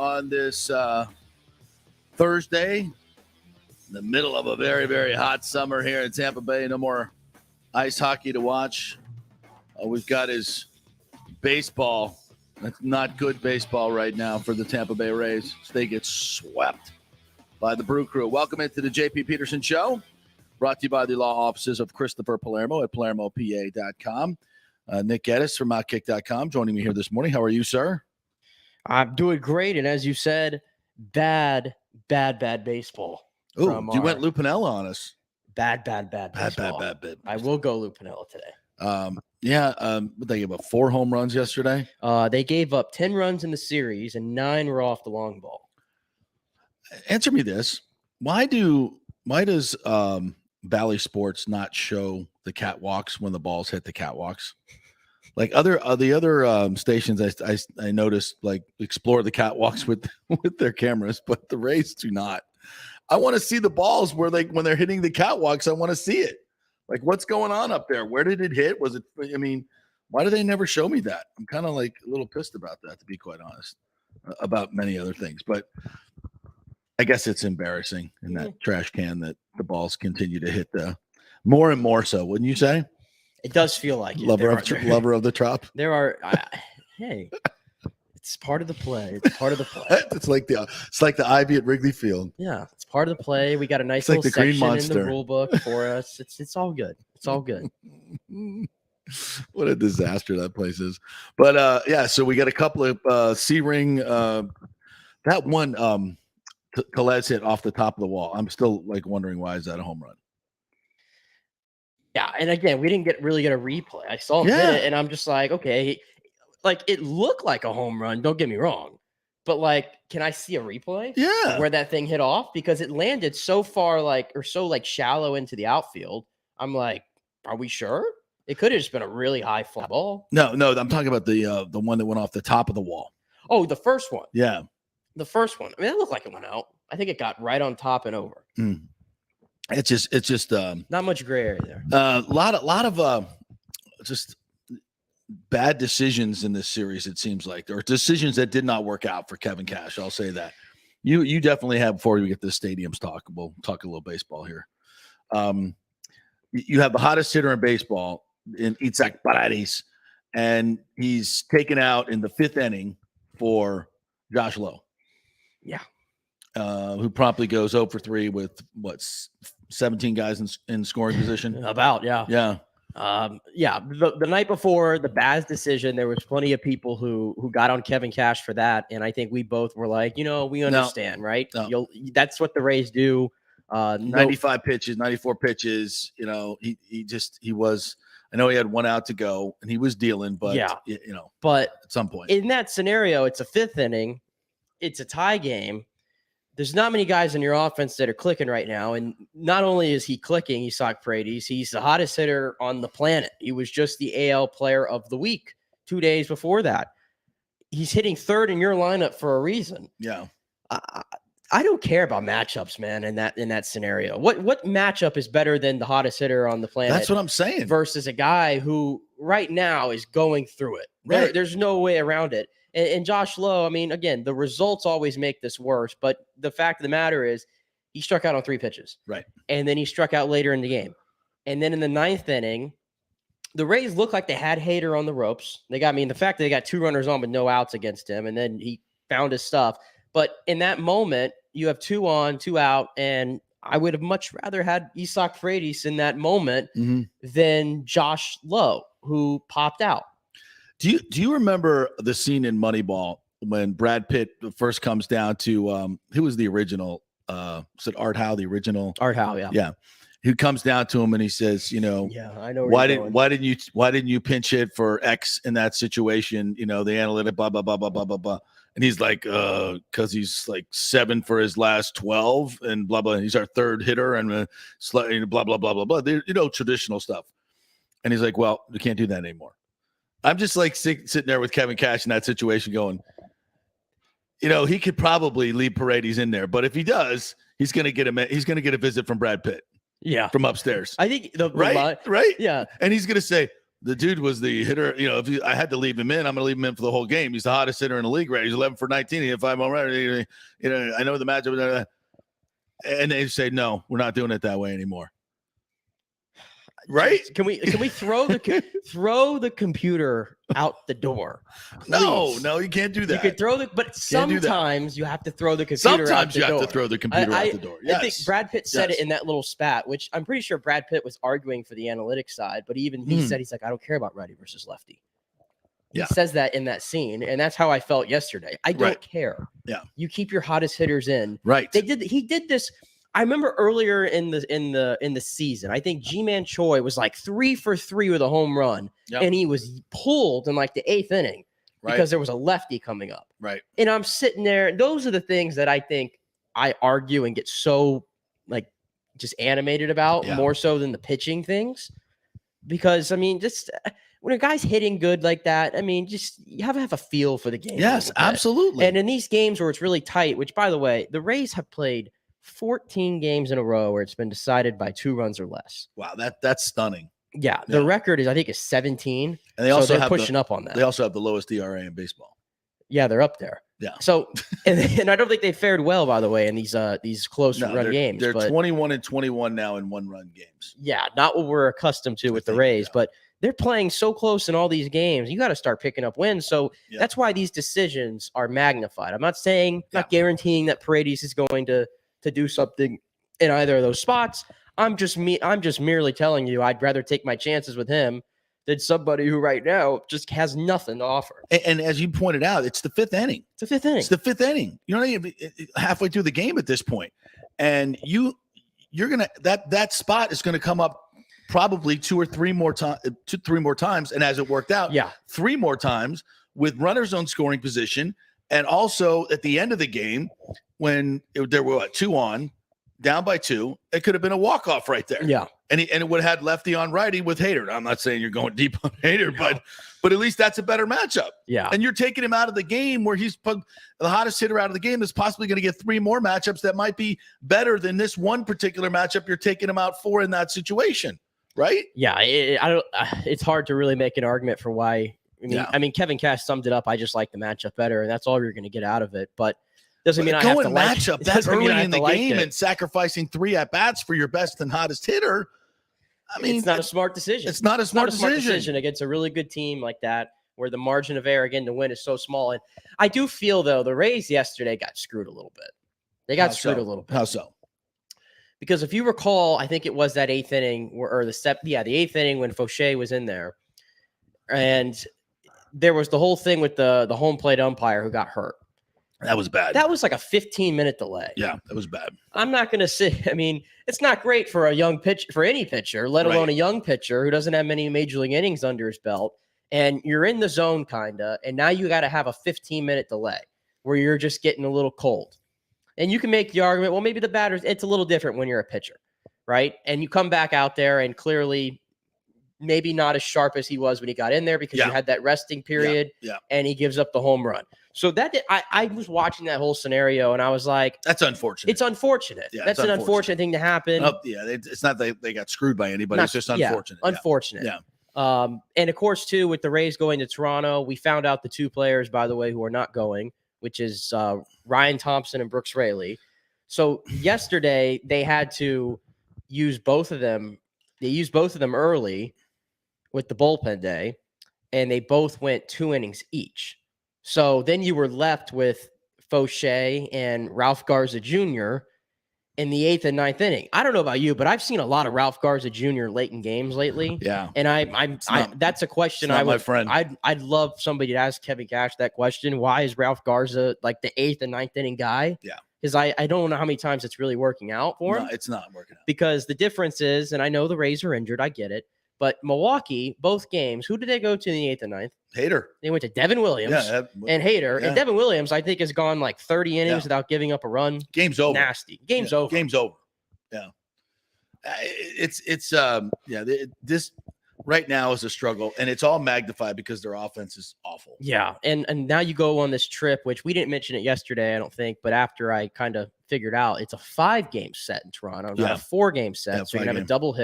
on this Thursday, in the middle of a very, very hot summer here in Tampa Bay. No more ice hockey to watch. We've got his baseball. That's not good baseball right now for the Tampa Bay Rays. They get swept by the Brew Crew. Welcome into the JP Peterson Show, brought to you by the law offices of Christopher Palermo at PalermoPA.com. Nick Geddes from Outkick.com joining me here this morning. How are you, sir? I'm doing great. And as you said, bad baseball. Oh, you went Lou Piniella on us. Bad baseball. Bad. I will go Lou Piniella today. They gave up 4 home runs yesterday. They gave up 10 runs in the series and 9 were off the long ball. Answer me this. Why does Bally Sports not show the catwalks when the balls hit the catwalks? Like the other stations I noticed like explore the catwalks with their cameras, but the Rays do not. I want to see the balls when they're hitting the catwalks. I want to see it. Like, what's going on up there? Where did it hit? Why do they never show me that? I'm kind of like a little pissed about that, to be quite honest, about many other things. But I guess it's embarrassing in that trash can that the balls continue to hit more and more so, wouldn't you say? It does feel like it. Lover of the trop. There are, hey, it's part of the play. It's part of the play. It's like the ivy at Wrigley Field. Yeah, it's part of the play. We got a nice little section Green Monster in the rule book for us. It's all good. It's all good. What a disaster that place is. But so we got a couple of C-ring. That one Tellez hit off the top of the wall. I'm still wondering why is that a home run? Yeah, and again, we didn't really get a replay. I saw him hit it, and I'm just like, okay, it looked like a home run. Don't get me wrong, but can I see a replay? Yeah, where that thing hit off because it landed so far, so shallow into the outfield. I'm like, are we sure? It could have just been a really high fly ball. No, I'm talking about the one that went off the top of the wall. Oh, the first one. Yeah, the first one. I mean, it looked like it went out. I think it got right on top and over. It's just not much gray area there. A lot of just bad decisions in this series. It seems like, or decisions that did not work out for Kevin Cash. I'll say that. You definitely have, before we get to the stadiums talk. We'll talk a little baseball here. You have the hottest hitter in baseball in Isaac Paredes, and he's taken out in the 5th inning for Josh Lowe. Yeah. Who promptly goes 0 for 3 with 17 guys in scoring position. About, yeah. Yeah. The night before the Baz decision, there was plenty of people who got on Kevin Cash for that. And I think we both were like, we understand, right? No. That's what the Rays do. 95 pitches, 94 pitches. He was, I know he had 1 out to go and he was dealing, but but at some point in that scenario, it's a 5th inning. It's a tie game. There's not many guys in your offense that are clicking right now. And not only is he clicking, Isaac Paredes, he's the hottest hitter on the planet. He was just the AL player of the week 2 days before that. He's hitting 3rd in your lineup for a reason. Yeah. I don't care about matchups, man, in that scenario. What matchup is better than the hottest hitter on the planet? That's what I'm saying. Versus a guy who right now is going through it. Right. There's no way around it. And Josh Lowe, I mean, again, the results always make this worse, but the fact of the matter is he struck out on 3 pitches. Right. And then he struck out later in the game. And then in the 9th inning, the Rays looked like they had Hader on the ropes. The fact that they got 2 runners on with no outs against him, and then he found his stuff. But in that moment, you have 2 on, 2 out, and I would have much rather had Isaac Paredes in that moment than Josh Lowe, who popped out. Do you remember the scene in Moneyball when Brad Pitt first comes down to who was the original? Was it Art Howe, the original? Art Howe, yeah. Yeah. Who comes down to him and he says, I know why didn't you pinch hit for X in that situation? The analytic, blah, blah, blah, blah, blah, blah, blah. And he's like, because he's like 7 for his last 12 and blah, blah. And he's our 3rd hitter and blah, blah, blah, blah, blah. Traditional stuff. And he's like, well, we can't do that anymore. I'm just sitting there with Kevin Cash in that situation going, he could probably leave Paredes in there, but if he does, he's going to get a visit from Brad Pitt. Yeah. From upstairs. I think right. Yeah. And he's going to say, The dude was the hitter. You know, if I had to leave him in, I'm going to leave him in for the whole game. He's the hottest hitter in the league, right? He's 11 for 19. He had 5 home runs. You know, I know the matchup. And they say, no, we're not doing it that way anymore. Right? Can we throw the computer out the door? Please? No, you can't do that. You could throw but sometimes you have to throw the computer out the door. Sometimes you have to throw the computer out the door. Yes. I think Brad Pitt said it in that little spat, which I'm pretty sure Brad Pitt was arguing for the analytics side, but even he said, he's like, I don't care about righty versus lefty. He says that in that scene, and that's how I felt yesterday. I don't care. Yeah. You keep your hottest hitters in. Right. He did this. I remember earlier in the season, I think G-Man Choi was like 3 for 3 with a home run, and he was pulled in like the 8th inning because there was a lefty coming up. Right. And I'm sitting there. Those are the things that I think I argue and get so like just animated about more so than the pitching things. Because I mean, just when a guy's hitting good like that, I mean, just you have to have a feel for the game. Yes, absolutely. And in these games where it's really tight, which by the way, the Rays have played 14 games in a row where it's been decided by 2 runs or less. Wow, that's stunning. Yeah, the record is, I think, is 17. And they also they're pushing up on that. They also have the lowest ERA in baseball. Yeah, they're up there. Yeah. So, and I don't think they fared well, by the way, in these close run games. They're 21-21 now in 1-run games. Yeah, not what we're accustomed to with the Rays, but they're playing so close in all these games. You got to start picking up wins. So that's why these decisions are magnified. I'm not saying, not guaranteeing that Paredes is going to do something in either of those spots. I'm just merely telling you I'd rather take my chances with him than somebody who right now just has nothing to offer. And as you pointed out, it's the 5th inning. It's the 5th inning. It's the 5th inning. You know, halfway through the game at this point, and you're gonna that spot is gonna come up probably 2 or 3 more times. And as it worked out, 3 more times with runners on scoring position, and also at the end of the game, when there were 2 on, down by 2, it could have been a walk-off right there. Yeah. And it would have had lefty on righty with Hader. I'm not saying you're going deep on Hader, but at least that's a better matchup. Yeah. And you're taking him out of the game where he's the hottest hitter out of the game that's possibly going to get 3 more matchups that might be better than this one particular matchup you're taking him out for in that situation. Right? Yeah. It's hard to really make an argument for why. I mean, Kevin Cash summed it up. I just like the matchup better, and that's all you're going to get out of it. But doesn't mean I have to like it. Matchup that early in the game and sacrificing 3 at-bats for your best and hottest hitter. I mean, it's not a smart decision. It's not a smart decision against a really good team like that, where the margin of error again to win is so small. And I do feel though the Rays yesterday got screwed a little bit. They got screwed a little bit. How so? Because if you recall, I think it was that 8th inning the 8th inning when Fauché was in there, and there was the whole thing with the home plate umpire who got hurt. That was bad. That was like a 15-minute delay. Yeah, that was bad. I'm not going to say, I mean, it's not great for a young pitcher, for any pitcher, let alone a young pitcher who doesn't have many major league innings under his belt. And you're in the zone kind of, and now you got to have a 15-minute delay where you're just getting a little cold. And you can make the argument, well, maybe the batters, it's a little different when you're a pitcher, right? And you come back out there and clearly maybe not as sharp as he was when he got in there because you had that resting period and he gives up the home run. So I was watching that whole scenario and I was like, that's unfortunate. It's unfortunate. Yeah, that's an unfortunate thing to happen. It's not they got screwed by anybody. It's just unfortunate. Unfortunate. Yeah. And of course, too, with the Rays going to Toronto, we found out the 2 players, by the way, who are not going, which is Ryan Thompson and Brooks Raley. So yesterday they had to use both of them. They used both of them early with the bullpen day, and they both went 2 innings each. So then you were left with Fauché and Ralph Garza Jr. in the 8th and 9th inning. I don't know about you, but I've seen a lot of Ralph Garza Jr. late in games lately. Yeah. And that's a question my friend. I'd love somebody to ask Kevin Cash that question. Why is Ralph Garza like the 8th and 9th inning guy? Yeah. Because I don't know how many times it's really working out for him. No, it's not working out. Because the difference is, and I know the Rays are injured, I get it. But Milwaukee, both games, who did they go to in the 8th and 9th? Hader. They went to Devin Williams and Hader. Yeah. And Devin Williams, I think, has gone like 30 innings without giving up a run. Game's over. Nasty. Game's over. Game's over. Yeah. This right now is a struggle, and it's all magnified because their offense is awful. Yeah. And now you go on this trip, which we didn't mention it yesterday, I don't think, but after I kind of figured out, it's a 5-game set in Toronto, not a 4-game set. So you're going to have a double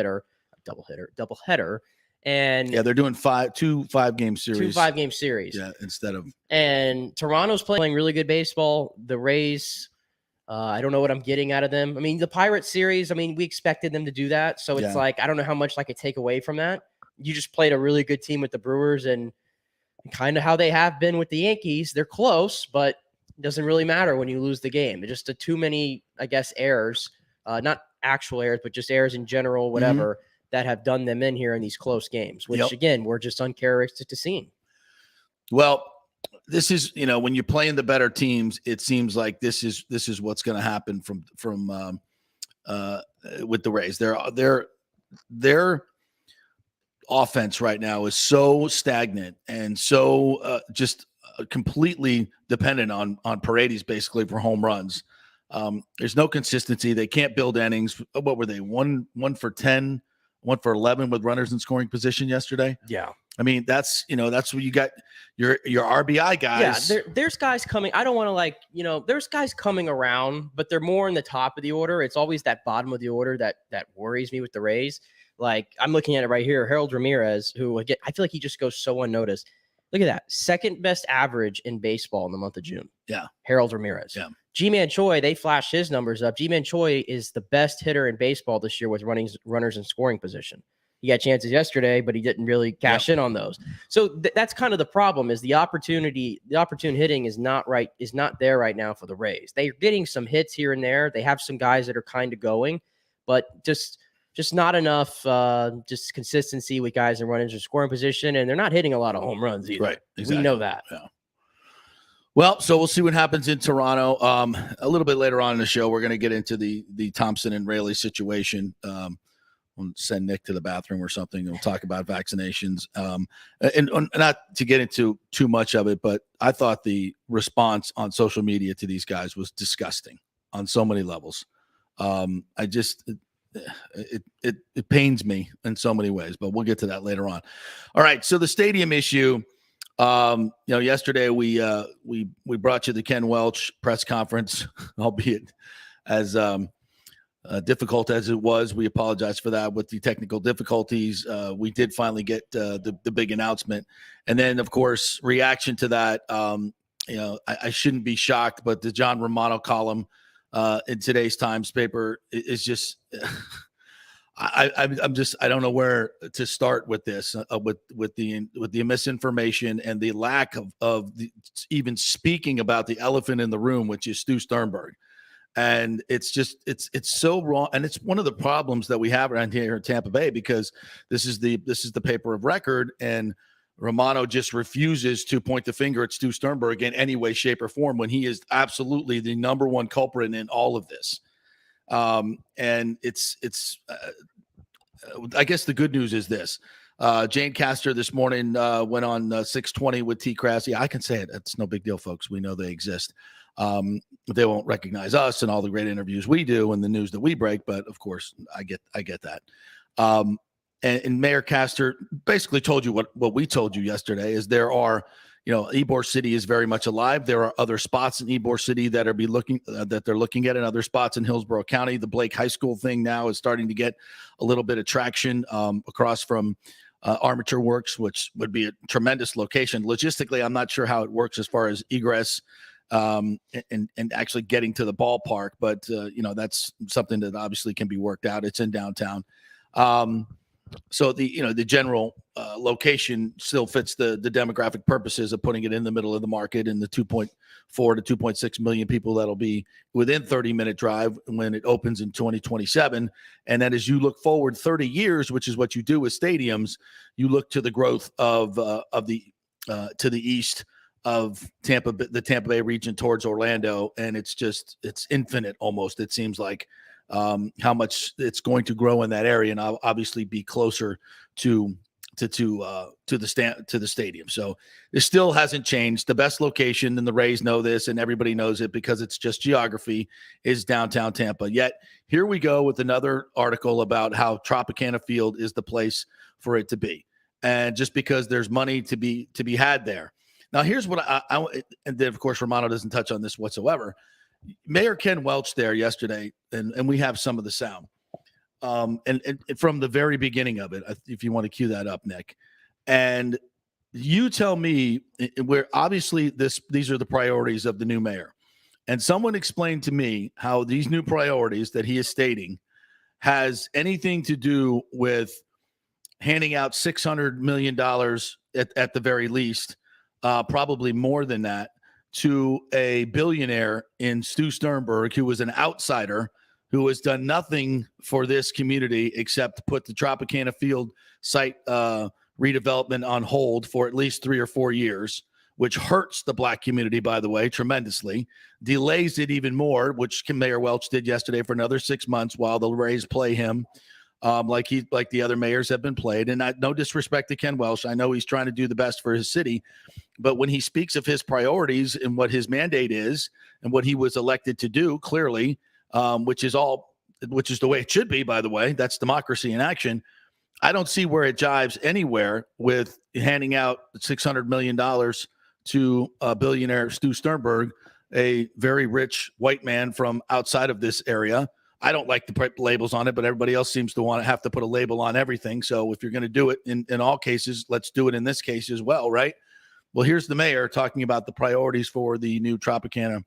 header, And they're doing two 5-game series. 2 5-game series. Yeah, instead of. And Toronto's playing really good baseball. The Rays, I don't know what I'm getting out of them. I mean, the Pirates series, I mean, we expected them to do that. So it's like, I don't know how much I could take away from that. You just played a really good team with the Brewers, and kind of how they have been with the Yankees. They're close, but it doesn't really matter when you lose the game. It's just too many, I guess, errors, not actual errors, but just errors in general, whatever, that have done them in here in these close games, which again, we're just uncharacteristic to seeing. Well, this is, when you're playing the better teams, it seems like this is what's going to happen from with the Rays. Their offense right now is so stagnant and so just completely dependent on Paredes basically for home runs. There's no consistency. They can't build innings. What were they? One for 10, 1 for 11 with runners in scoring position yesterday. Yeah. I mean, that's what you got your RBI guys. Yeah, there's guys coming. I don't want to there's guys coming around, but they're more in the top of the order. It's always that bottom of the order that worries me with the Rays. Like, I'm looking at it right here. Harold Ramirez, who again, I feel like he just goes so unnoticed. Look at that. Second best average in baseball in the month of June. Yeah. Harold Ramirez. Yeah. G-Man Choi, they flashed his numbers up. G-Man Choi is the best hitter in baseball this year with runners in scoring position. He got chances yesterday, but he didn't really cash in on those. So that's kind of the problem, is the opportune hitting is not there right now for the Rays. They're getting some hits here and there. They have some guys that are kind of going, but just not enough just consistency with guys in runners in scoring position, and they're not hitting a lot of home runs either. Right. Exactly. We know that. Yeah. Well, so we'll see what happens in Toronto. A little bit later on in the show, we're going to get into the Thompson and Raley situation. We'll send Nick to the bathroom or something, and we'll talk about vaccinations. And not to get into too much of it, but I thought the response on social media to these guys was disgusting on so many levels. It pains me in so many ways, but we'll get to that later on. All right. So the stadium issue, yesterday we brought you the Ken Welch press conference, albeit as difficult as it was. We apologize for that with the technical difficulties. We did finally get the big announcement. And then, of course, reaction to that, I shouldn't be shocked, but the John Romano column in today's Times paper is just I don't know where to start with this, with the misinformation and the lack of even speaking about the elephant in the room, which is Stu Sternberg. And it's so wrong. And it's one of the problems that we have around here in Tampa Bay, because this is the paper of record, and Romano just refuses to point the finger at Stu Sternberg in any way, shape, or form, when he is absolutely the number one culprit in all of this. And I guess the good news is this. Jane Castor this morning went on 620 with T. Krause. Yeah, I can say it. It's no big deal, folks. We know they exist. They won't recognize us and all the great interviews we do and the news that we break, but of course I get that. And Mayor Castor basically told you what we told you yesterday, is there are, Ybor City is very much alive. There are other spots in Ybor City that they're looking at, and other spots in Hillsborough County. The Blake High School thing now is starting to get a little bit of traction across from Armature Works, which would be a tremendous location. Logistically, I'm not sure how it works as far as egress and actually getting to the ballpark, but that's something that obviously can be worked out. It's in downtown. So the general location still fits the demographic purposes of putting it in the middle of the market, and the 2.4 to 2.6 million people that'll be within 30-minute drive when it opens in 2027. And then as you look forward 30 years, which is what you do with stadiums, you look to the growth of the to the east of the Tampa Bay region towards Orlando, and it's infinite almost. It seems like how much it's going to grow in that area, and I'll obviously be closer to the stadium. So it still hasn't changed. The best location, and the Rays know this, and everybody knows it because it's just geography, is downtown Tampa. Yet here we go with another article about how Tropicana Field is the place for it to be, and just because there's money to be had there. Now here's what I and then of course Romano doesn't touch on this whatsoever. Mayor Ken Welch there yesterday, and we have some of the sound. and from the very beginning of it, if you want to cue that up, Nick, and you tell me where obviously these are the priorities of the new mayor, and someone explained to me how these new priorities that he is stating has anything to do with handing out $600 million at the very least, probably more than that, to a billionaire in Stu Sternberg, who was an outsider, who has done nothing for this community except put the Tropicana Field site redevelopment on hold for at least 3 or 4 years, which hurts the black community, by the way, tremendously, delays it even more, which Mayor Welch did yesterday for another 6 months while the Rays play him like the other mayors have been played. And no disrespect to Ken Welch. I know he's trying to do the best for his city, but when he speaks of his priorities and what his mandate is and what he was elected to do, clearly, which is the way it should be, by the way, that's democracy in action. I don't see where it jives anywhere with handing out $600 million to billionaire Stu Sternberg, a very rich white man from outside of this area. I don't like to put labels on it, but everybody else seems to have to put a label on everything. So if you're going to do it in all cases, let's do it in this case as well, right? Well, here's the mayor talking about the priorities for the new Tropicana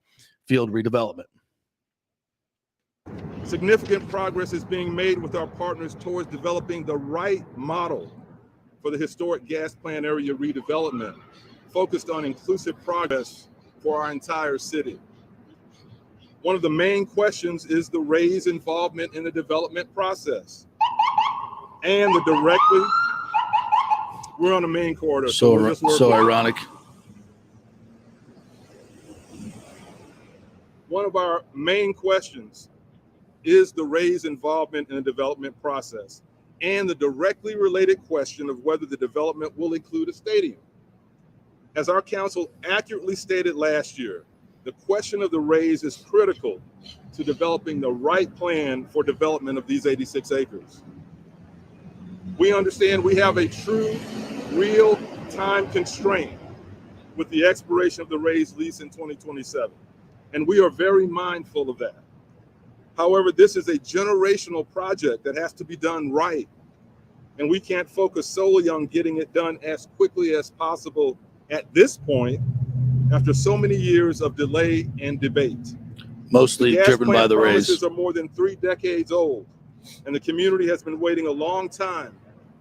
Field redevelopment. Significant progress is being made with our partners towards developing the right model for the historic gas plant area redevelopment, focused on inclusive progress for our entire city. One of the main questions is the Rays' involvement in the development process and we're on the main corridor. So ironic. One of our main questions is the Rays' involvement in the development process and the directly related question of whether the development will include a stadium. As our council accurately stated last year, the question of the Rays is critical to developing the right plan for development of these 86 acres. We understand we have a true, real-time constraint with the expiration of the Rays lease in 2027, and we are very mindful of that. However, this is a generational project that has to be done right, and we can't focus solely on getting it done as quickly as possible at this point after so many years of delay and debate. Mostly driven by the Rays. Promises are more than 3 decades old, and the community has been waiting a long time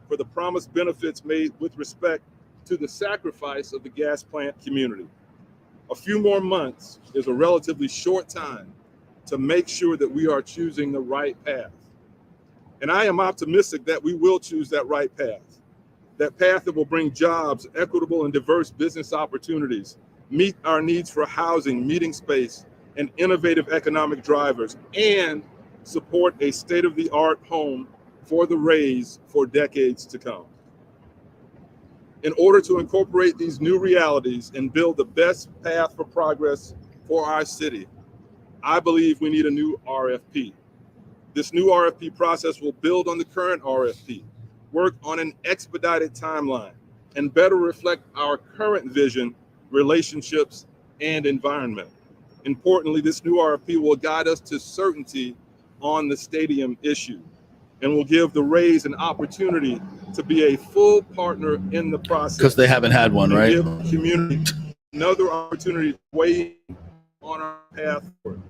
for the promised benefits made with respect to the sacrifice of the gas plant community. A few more months is a relatively short time to make sure that we are choosing the right path. And I am optimistic that we will choose that right path. That path that will bring jobs, equitable and diverse business opportunities, meet our needs for housing, meeting space, and innovative economic drivers, and support a state-of-the-art home for the Rays for decades to come. In order to incorporate these new realities and build the best path for progress for our city, I believe we need a new RFP. This new RFP process will build on the current RFP, work on an expedited timeline, and better reflect our current vision, relationships, and environment. Importantly, this new RFP will guide us to certainty on the stadium issue and will give the Rays an opportunity to be a full partner in the process. Because they haven't had one, right? Give the community another opportunity to weigh in on our path forward,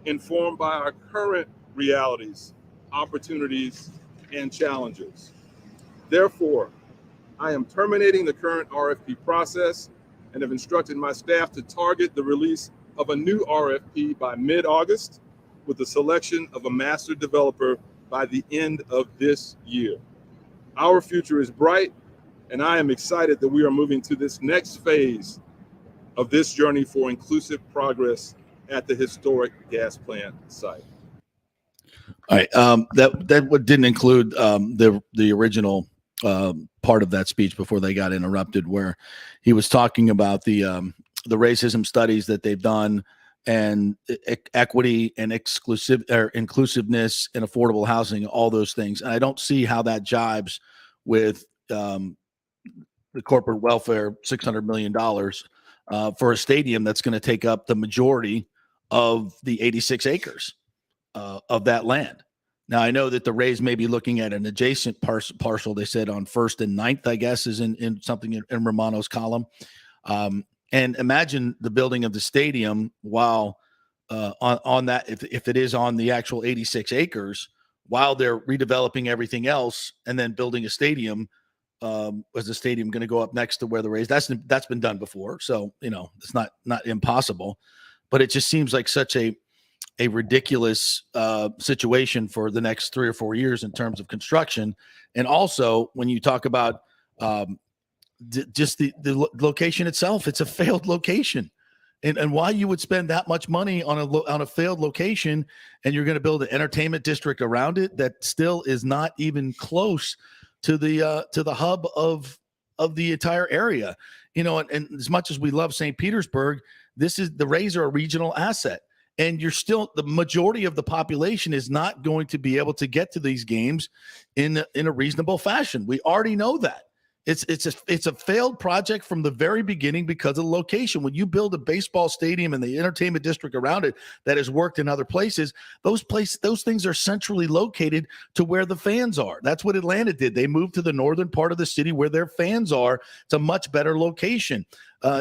informed by our current realities, opportunities, and challenges. Therefore, I am terminating the current RFP process and have instructed my staff to target the release of a new RFP by mid-August with the selection of a master developer by the end of this year. Our future is bright, and I am excited that we are moving to this next phase of this journey for inclusive progress at the historic gas plant site. All right. That didn't include the original part of that speech before they got interrupted, where he was talking about the racism studies that they've done and equity and inclusiveness and affordable housing, all those things. And I don't see how that jibes with the corporate welfare, $600 million for a stadium that's going to take up the majority of the 86 acres of that land. Now, I know that the Rays may be looking at an adjacent parcel. They said on 1st and 9th, I guess, is in something in Romano's column. And imagine the building of the stadium while on that, if it is on the actual 86 acres, while they're redeveloping everything else and then building a stadium. Was the stadium going to go up next to where the Rays? That's been done before. So, it's not impossible, but it just seems like such a ridiculous situation for the next 3 or 4 years in terms of construction. And also when you talk about just the location itself, it's a failed location. And why you would spend that much money on a failed location, and you're going to build an entertainment district around it that still is not even close to the hub of the entire area. And as much as we love St. Petersburg, the Rays are a regional asset. And the majority of the population is not going to be able to get to these games in a reasonable fashion. We already know that. It's a failed project from the very beginning because of the location. When you build a baseball stadium and the entertainment district around it that has worked in other places, those things are centrally located to where the fans are. That's what Atlanta did. They moved to the northern part of the city where their fans are. It's a much better location.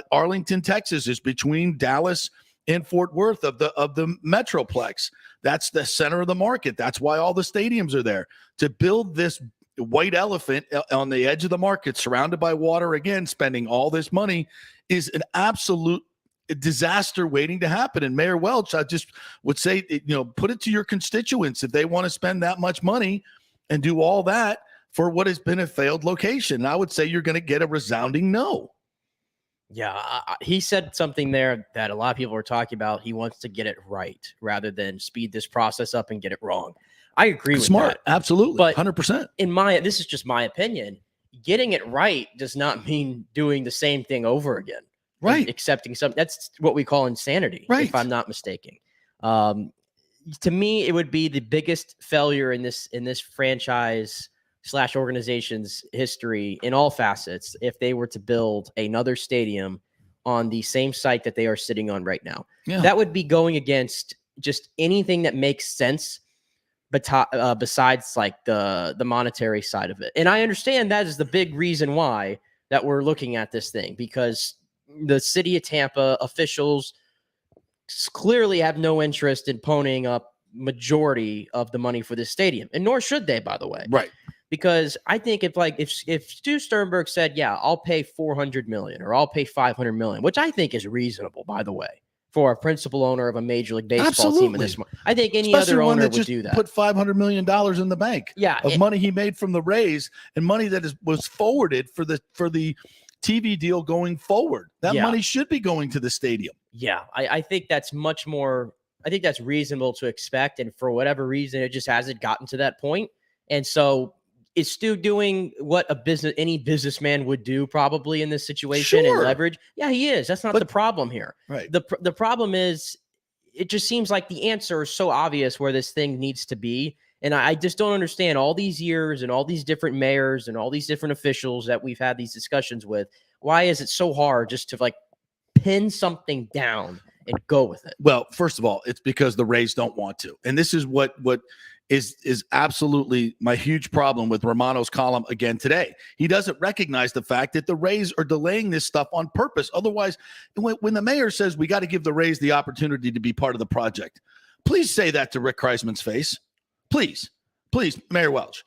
Arlington, Texas is between Dallas and Fort Worth of the Metroplex. That's the center of the market. That's why all the stadiums are there. To build this white elephant on the edge of the market, surrounded by water, again, spending all this money, is an absolute disaster waiting to happen. And Mayor Welch, I just would say, put it to your constituents if they want to spend that much money and do all that for what has been a failed location. I would say you're going to get a resounding no. Yeah, he said something there that a lot of people are talking about. He wants to get it right rather than speed this process up and get it wrong. I agree with Smart, that. absolutely, but 100%. This is just my opinion. Getting it right does not mean doing the same thing over again. Right. Accepting something. That's what we call insanity, right, if I'm not mistaken. To me, it would be the biggest failure in this franchise / organization's history in all facets if they were to build another stadium on the same site that they are sitting on right now. Yeah. That would be going against just anything that makes sense besides like the monetary side of it. And I understand that is the big reason why that we're looking at this thing, because the city of Tampa officials clearly have no interest in ponying up majority of the money for this stadium, and nor should they, by the way. Right. Because I think if Stu Sternberg said, yeah, I'll pay $400 million or I'll pay $500 million, which I think is reasonable, by the way, for a principal owner of a Major League Baseball team in this one. I think any other owner would do that. Put $500 million in the bank. Yeah, of money he made from the Rays and money that was forwarded for the TV deal going forward. That money should be going to the stadium. Yeah, I think that's much more. I think that's reasonable to expect, and for whatever reason, it just hasn't gotten to that point. And so, is Stu doing what any businessman would do probably in this situation and leverage? Yeah, he is. That's not the problem here. Right. The problem is, it just seems like the answer is so obvious where this thing needs to be. And I just don't understand all these years and all these different mayors and all these different officials that we've had these discussions with. Why is it so hard just to pin something down and go with it? Well, first of all, it's because the Rays don't want to. And this is what is absolutely my huge problem with Romano's column again today. He doesn't recognize the fact that the Rays are delaying this stuff on purpose. Otherwise, when the mayor says we got to give the Rays the opportunity to be part of the project, please say that to Rick Kreisman's face. Please, Mayor Welch,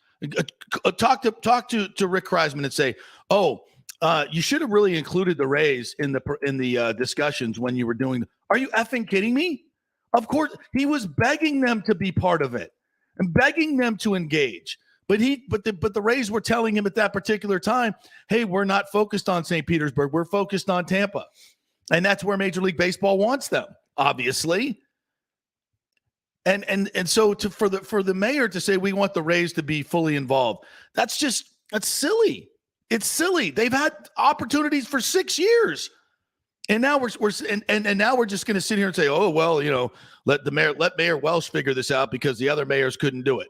talk to Rick Kreisman and say, you should have really included the Rays in the discussions when you were doing. Are you effing kidding me? Of course, he was begging them to be part of it and begging them to engage. But the Rays were telling him at that particular time, hey, we're not focused on St. Petersburg. We're focused on Tampa. And that's where Major League Baseball wants them, obviously. And so for the mayor to say we want the Rays to be fully involved, that's silly. It's silly. They've had opportunities for 6 years. And now we're just going to sit here and say, oh, well, let Mayor Welch figure this out because the other mayors couldn't do it.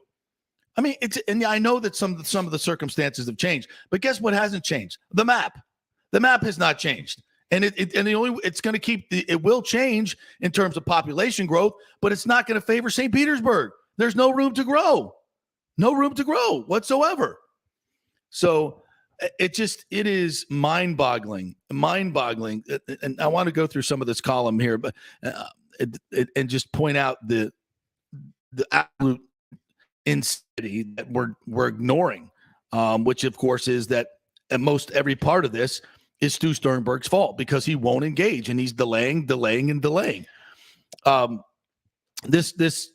I mean, I know that some of the circumstances have changed, but guess what hasn't changed? The map. The map has not changed. And it will change in terms of population growth, but it's not going to favor St. Petersburg. There's no room to grow. No room to grow whatsoever. So it is mind-boggling. And I want to go through some of this column here, but and just point out the absolute insanity that we're ignoring, which of course is that most every part of this is Stu Sternberg's fault because he won't engage and he's delaying. This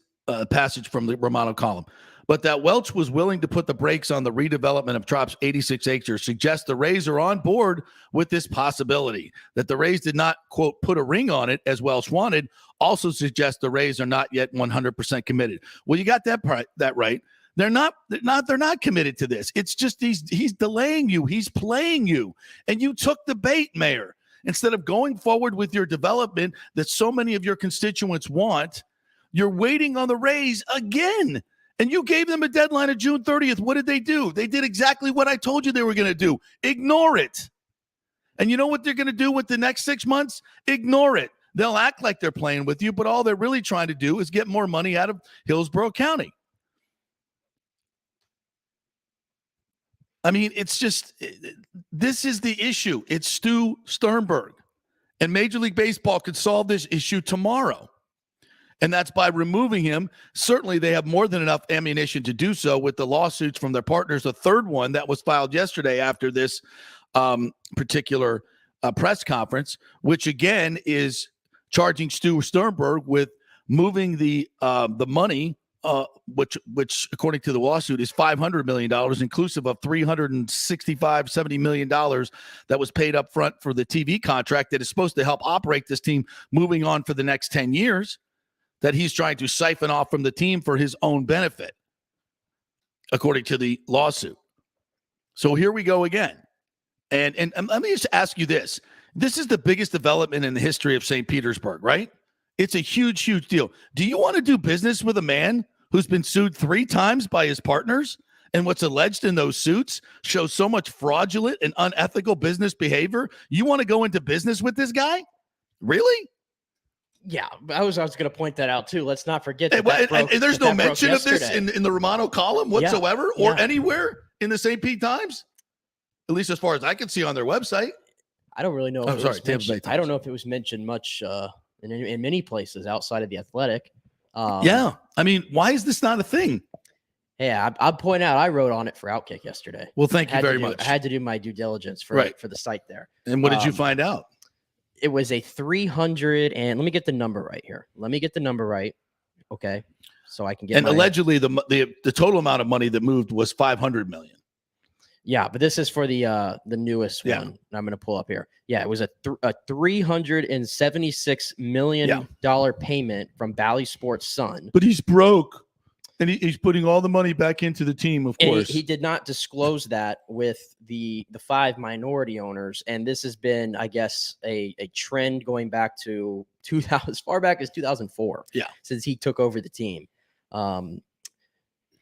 passage from the Romano column. But that Welch was willing to put the brakes on the redevelopment of Trop's 86 acres suggests the Rays are on board with this possibility. That the Rays did not, quote, put a ring on it as Welch wanted also suggests the Rays are not yet 100% committed. Well, you got that right. They're not committed to this. It's just he's delaying you. He's playing you. And you took the bait, Mayor. Instead of going forward with your development that so many of your constituents want, you're waiting on the Rays again. And you gave them a deadline of June 30th. What did they do? They did exactly what I told you they were going to do. Ignore it. And you know what they're going to do with the next 6 months? Ignore it. They'll act like they're playing with you, but all they're really trying to do is get more money out of Hillsborough County. I mean, it's just, this is the issue. It's Stu Sternberg. And Major League Baseball could solve this issue tomorrow. And that's by removing him. Certainly, they have more than enough ammunition to do so with the lawsuits from their partners. The third one that was filed yesterday after this particular press conference, which again is charging Stu Sternberg with moving the money, which according to the lawsuit is $500 million, inclusive of $365-70 million that was paid up front for the TV contract that is supposed to help operate this team moving on for the next 10 years. That he's trying to siphon off from the team for his own benefit, according to the lawsuit. So here we go again. And let me just ask you this. This is the biggest development in the history of St. Petersburg, right? It's a huge, huge deal. Do you want to do business with a man who's been sued 3 times by his partners? And what's alleged in those suits shows so much fraudulent and unethical business behavior? You want to go into business with this guy? Really? Yeah, I was going to point that out too. Let's not forget that and there's no mention of this in the Romano column whatsoever or anywhere in the St. Pete Times, at least as far as I can see on their website. I don't really know. I don't know if it was mentioned much in many places outside of the Athletic. I mean, why is this not a thing? Yeah, I'll point out I wrote on it for Outkick yesterday. Well, thank you very much. I had to do my due diligence for the site there. And what did you find out? It was a 300 and let me get the number right here. Okay. So I can get. And allegedly the total amount of money that moved was $500 million. Yeah, but this is for the newest one. I'm going to pull up here. Yeah, it was a $376 million payment from Bally Sports' son. But he's broke. And he's putting all the money back into the team, of course. He did not disclose that with the 5 minority owners. And this has been, I guess, a trend going back to as far back as 2004. Yeah. Since he took over the team. So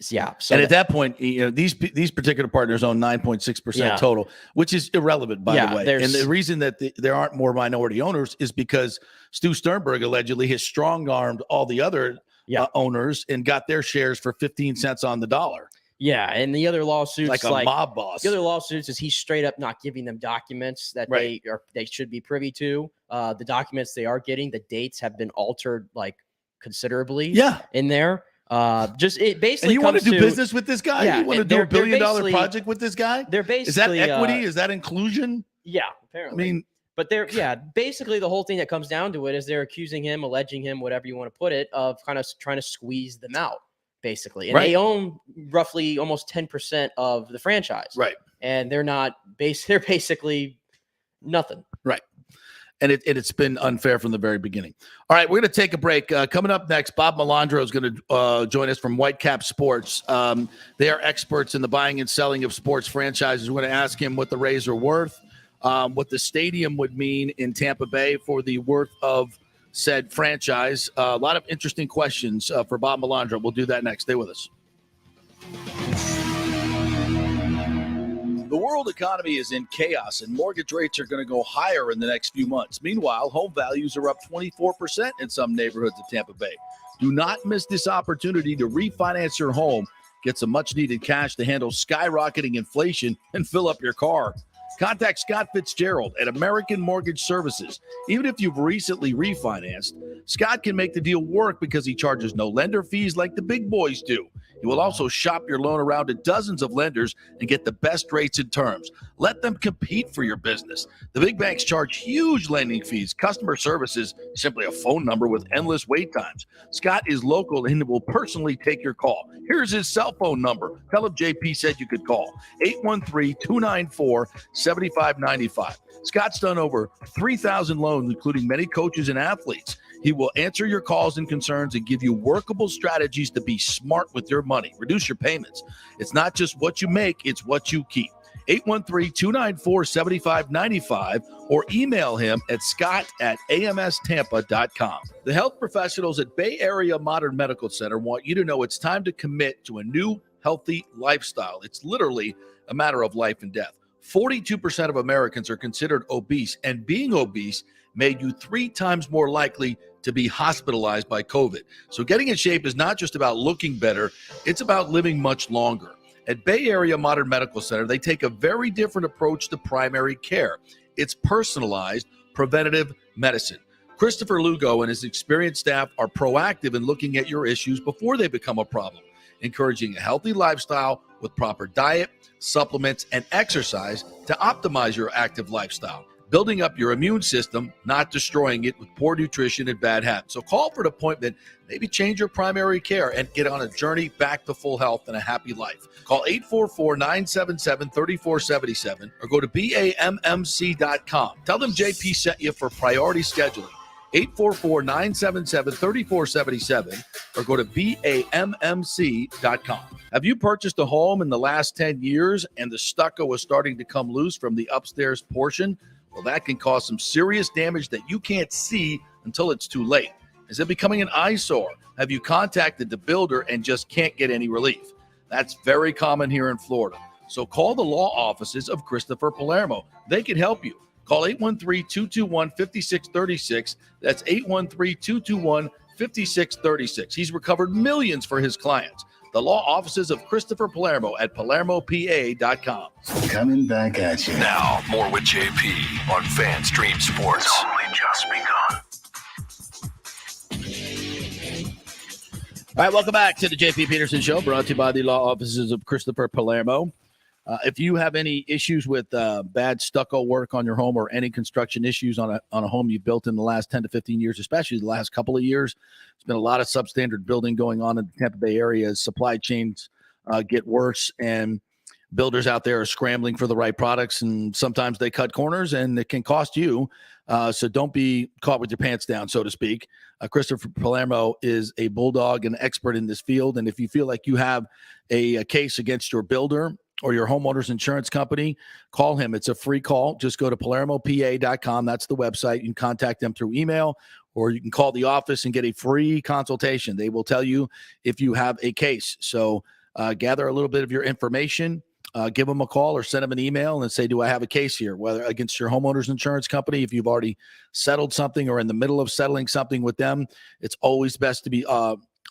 and at that point, these particular partners own 9.6% total, which is irrelevant, by the way. And the reason that there aren't more minority owners is because Stu Sternberg allegedly has strong-armed all the other owners and got their shares for 15 cents on the dollar. Yeah, and the other lawsuits, like a mob boss. The other lawsuits is he's straight up not giving them documents that they should be privy to. The documents they are getting, the dates have been altered like considerably. In there. Just it basically. And you want to do business with this guy? Yeah, you want to do $1 billion project with this guy? They're basically. Is that equity? Is that inclusion? Yeah, apparently. I mean. But basically the whole thing that comes down to it is they're accusing him, alleging him, whatever you want to put it, of kind of trying to squeeze them out, basically. And they own roughly almost 10% of the franchise. Right. And they're they're basically nothing. Right. And it's been unfair from the very beginning. All right, we're going to take a break. Coming up next, Bob Melandro is going to join us from Whitecap Sports. They are experts in the buying and selling of sports franchises. We're going to ask him what the Rays are worth. What the stadium would mean in Tampa Bay for the worth of said franchise. A lot of interesting questions for Bob Melandro. We'll do that next. Stay with us. The world economy is in chaos, and mortgage rates are going to go higher in the next few months. Meanwhile, home values are up 24% in some neighborhoods of Tampa Bay. Do not miss this opportunity to refinance your home. Get some much-needed cash to handle skyrocketing inflation and fill up your car. Contact Scott Fitzgerald at American Mortgage Services. Even if you've recently refinanced, Scott can make the deal work because he charges no lender fees like the big boys do. He will also shop your loan around to dozens of lenders and get the best rates and terms. Let them compete for your business. The big banks charge huge lending fees. Customer service is simply a phone number with endless wait times. Scott is local and will personally take your call. Here's his cell phone number. Tell him JP said you could call. 813-294-7595. Scott's done over 3,000 loans, including many coaches and athletes. He will answer your calls and concerns and give you workable strategies to be smart with your money. Reduce your payments. It's not just what you make, it's what you keep. 813-294-7595 or email him at scott@amstampa.com. The health professionals at Bay Area Modern Medical Center want you to know it's time to commit to a new healthy lifestyle. It's literally a matter of life and death. 42% of Americans are considered obese, and being obese made you 3 times more likely to be hospitalized by COVID. So getting in shape is not just about looking better, it's about living much longer. At Bay Area Modern Medical Center, they take a very different approach to primary care. It's personalized, preventative medicine. Christopher Lugo and his experienced staff are proactive in looking at your issues before they become a problem, encouraging a healthy lifestyle with proper diet, supplements, and exercise to optimize your active lifestyle, building up your immune system, not destroying it with poor nutrition and bad habits. So call for an appointment, maybe change your primary care, and get on a journey back to full health and a happy life. Call 844-977-3477 or go to BAMMC.com. Tell them JP sent you for priority scheduling. 844-977-3477 or go to BAMMC.com. Have you purchased a home in the last 10 years and the stucco is starting to come loose from the upstairs portion? Well, that can cause some serious damage that you can't see until it's too late. Is it becoming an eyesore? Have you contacted the builder and just can't get any relief? That's very common here in Florida. So call the law offices of Christopher Palermo. They can help you. Call 813-221-5636. That's 813-221-5636. He's recovered millions for his clients. The law offices of Christopher Palermo at PalermoPA.com. Coming back at you. Now, more with JP on FanStream Sports. It's only just begun. All right, welcome back to the JP Peterson Show, brought to you by the law offices of Christopher Palermo. If you have any issues with bad stucco work on your home or any construction issues on a home you built in the last 10 to 15 years, especially the last couple of years, there's been a lot of substandard building going on in the Tampa Bay area as supply chains get worse and builders out there are scrambling for the right products, and sometimes they cut corners and it can cost you. So don't be caught with your pants down, so to speak. Christopher Palermo is a bulldog and expert in this field. And if you feel like you have a case against your builder or your homeowner's insurance company, call him. It's a free call. Just go to PalermoPA.com. That's the website. You can contact them through email, or you can call the office and get a free consultation. They will tell you if you have a case. So gather a little bit of your information, give them a call or send them an email and say, do I have a case here, whether against your homeowner's insurance company? If you've already settled something or in the middle of settling something with them, it's always best to be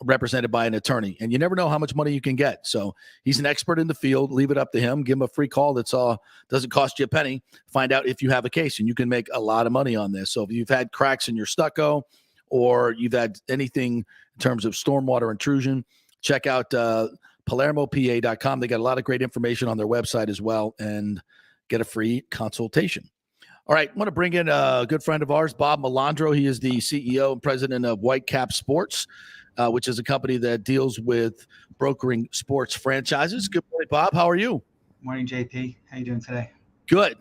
represented by an attorney, and you never know how much money you can get. So he's an expert in the field. Leave it up to him. Give him a free call. Doesn't cost you a penny. Find out if you have a case, and you can make a lot of money on this. So if you've had cracks in your stucco or you've had anything in terms of stormwater intrusion, check out PalermoPA.com. They got a lot of great information on their website as well, and get a free consultation. All right, I want to bring in a good friend of ours, Bob Melandro. He is the CEO and president of Whitecap Sports, which is a company that deals with brokering sports franchises. Good morning, Bob. How are you? Morning, JP. How you doing today? Good.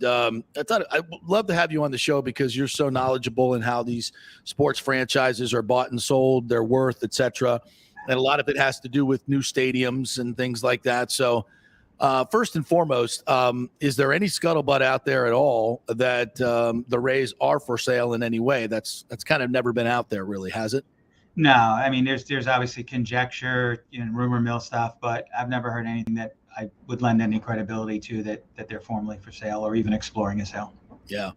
I thought I'd love to have you on the show because you're so knowledgeable in how these sports franchises are bought and sold, their worth, et cetera. And a lot of it has to do with new stadiums and things like that. So first and foremost, is there any scuttlebutt out there at all that the Rays are for sale in any way? That's kind of never been out there, really, has it? No, I mean, there's obviously conjecture and rumor mill stuff, but I've never heard anything that I would lend any credibility to that they're formally for sale or even exploring a sale. Yeah.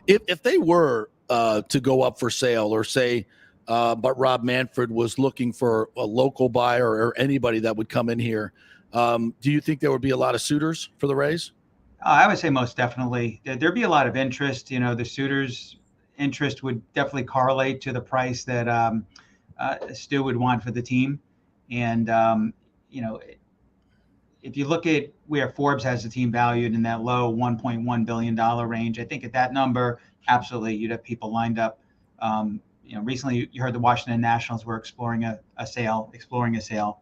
If they were to go up for sale, or say but Rob Manfred was looking for a local buyer or anybody that would come in here. Do you think there would be a lot of suitors for the Rays? I would say most definitely. There'd be a lot of interest. The suitors' interest would definitely correlate to the price that Stu would want for the team. And, if you look at where Forbes has the team valued in that low $1.1 billion range, I think at that number, absolutely, you'd have people lined up. Recently you heard the Washington Nationals were exploring a sale,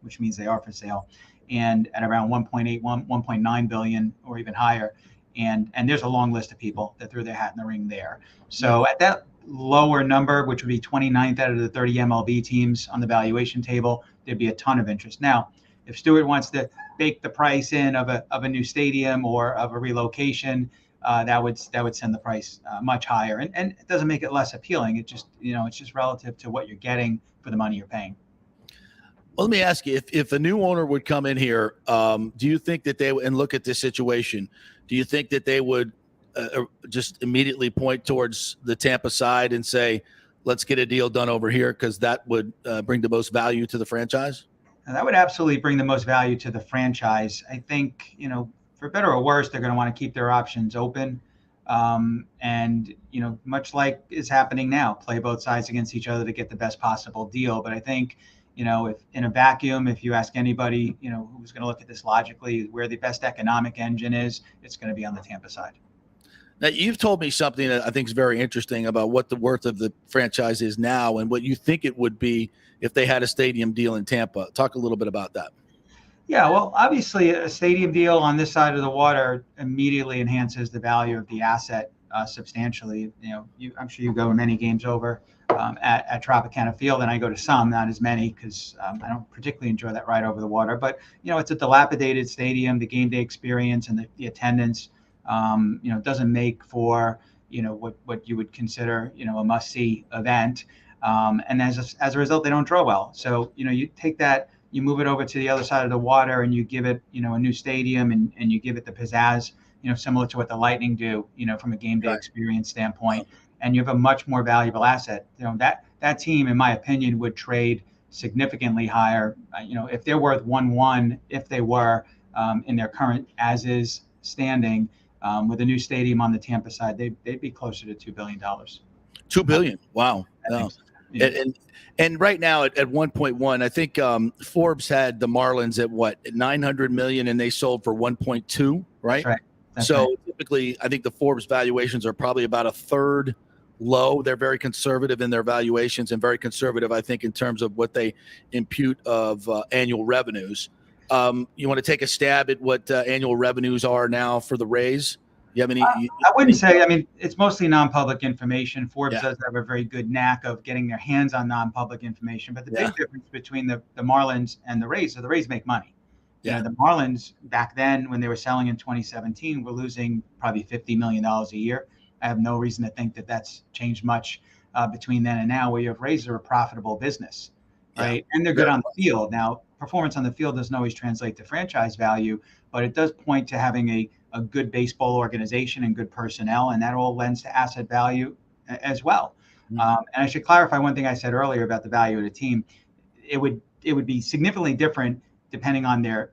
which means they are for sale, and at around 1.9 billion or even higher. And there's a long list of people that threw their hat in the ring there. So at that lower number, which would be 29th out of the 30 MLB teams on the valuation table, there'd be a ton of interest. Now, if Stewart wants to bake the price in of a new stadium or of a relocation, that would send the price much higher, and it doesn't make it less appealing. It just it's just relative to what you're getting for the money you're paying. Well, let me ask you, if a new owner would come in here, do you think that they would, and look at this situation, do you think that they would just immediately point towards the Tampa side and say, let's get a deal done over here because that would bring the most value to the franchise? And that would absolutely bring the most value to the franchise. I think, for better or worse, they're going to want to keep their options open. And, much like is happening now, play both sides against each other to get the best possible deal. But I think, if in a vacuum, if you ask anybody, who's going to look at this logically, where the best economic engine is, it's going to be on the Tampa side. Now, you've told me something that I think is very interesting about what the worth of the franchise is now and what you think it would be if they had a stadium deal in Tampa. Talk a little bit about that. Yeah, well, obviously a stadium deal on this side of the water immediately enhances the value of the asset substantially. I'm sure you go to many games over at Tropicana Field, and I go to some, not as many, because I don't particularly enjoy that ride over the water. But it's a dilapidated stadium. The game day experience and the attendance, doesn't make for what you would consider a must-see event. And as a result, they don't draw well. So you take that. You move it over to the other side of the water and you give it, a new stadium and you give it the pizzazz, similar to what the Lightning do, from a game day experience standpoint. And you have a much more valuable asset. That team, in my opinion, would trade significantly higher. If they're worth 1-1, if they were in their current as is standing, with a new stadium on the Tampa side, they'd be closer to $2 billion. $2 billion. Wow. No. Yeah. And right now at 1.1, I think Forbes had the Marlins at what, 900 million, and they sold for 1.2, right? That's right. Typically, I think the Forbes valuations are probably about a third low. They're very conservative in their valuations and very conservative, I think, in terms of what they impute of annual revenues. You want to take a stab at what annual revenues are now for the Rays? You have any? I wouldn't say. I mean, it's mostly non-public information. Forbes does have a very good knack of getting their hands on non-public information. But the big difference between the Marlins and the Rays, so the Rays make money. Yeah. The Marlins back then, when they were selling in 2017, were losing probably $50 million a year. I have no reason to think that that's changed much between then and now, where you have Rays that are a profitable business, right? And they're good on the field. Now, performance on the field doesn't always translate to franchise value, but it does point to having a good baseball organization and good personnel, and that all lends to asset value as well. And I should clarify one thing I said earlier about the value of the team. It would be significantly different depending on to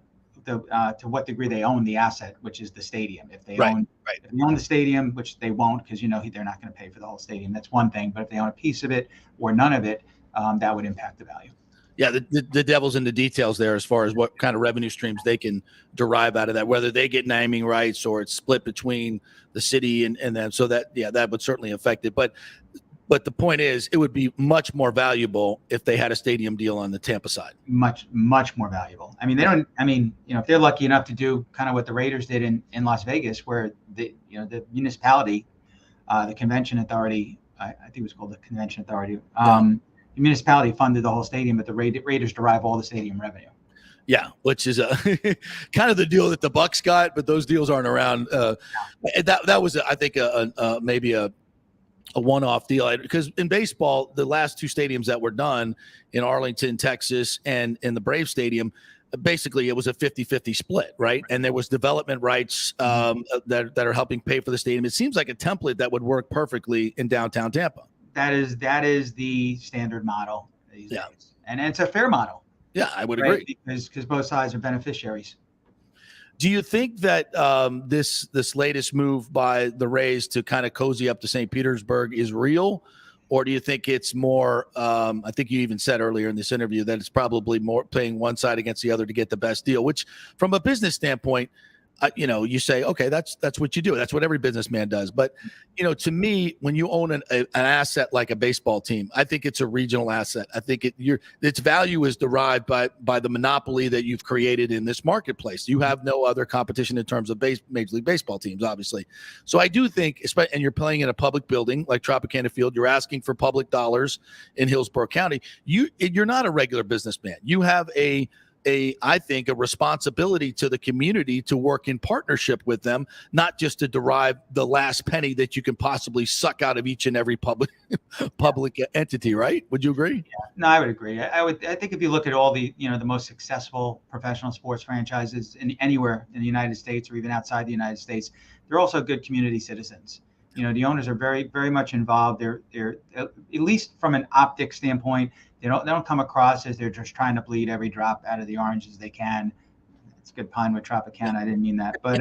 what degree they own the asset, which is the stadium. If they own the stadium, which they won't, because they're not going to pay for the whole stadium. That's one thing. But if they own a piece of it or none of it, that would impact the value. Yeah, the devil's in the details there as far as what kind of revenue streams they can derive out of that, whether they get naming rights or it's split between the city and them. So that would certainly affect it. But the point is, it would be much more valuable if they had a stadium deal on the Tampa side. Much more valuable. I mean, if they're lucky enough to do kind of what the Raiders did in Las Vegas, where the municipality, the convention authority, I think it was called the convention authority, the municipality funded the whole stadium, but the Raiders derive all the stadium revenue. Yeah, which is kind of the deal that the Bucks got, but those deals aren't around. That was, I think, maybe a one-off deal, because in baseball, the last two stadiums that were done in Arlington, Texas, and in the Brave Stadium, basically it was a 50-50 split, right? And there was development rights that are helping pay for the stadium. It seems like a template that would work perfectly in downtown Tampa. that is the standard model these Yeah. days, and it's a fair model. Yeah, I would Right? agree. Because both sides are beneficiaries. Do you think that this latest move by the Rays to kind of cozy up to St. Petersburg is real, or do you think it's more? I think you even said earlier in this interview that it's probably more playing one side against the other to get the best deal. Which, from a business standpoint, you say, okay, that's what you do. That's what every businessman does. But to me, when you own an asset like a baseball team, I think it's a regional asset. I think its value is derived by the monopoly that you've created in this marketplace. You have no other competition in terms of Major League Baseball teams, obviously. So I do think, and you're playing in a public building like Tropicana Field, you're asking for public dollars in Hillsborough County. You're not a regular businessman. You have I think a responsibility to the community to work in partnership with them, not just to derive the last penny that you can possibly suck out of each and every public entity, right? Would you agree? Yeah. No, I would agree. I think if you look at all the the most successful professional sports franchises anywhere in the United States or even outside the United States, they're also good community citizens. The owners are very, very much involved. They're at least from an optic standpoint, they don't come across as they're just trying to bleed every drop out of the orange as they can. It's a good pun with Tropicana. I didn't mean that, but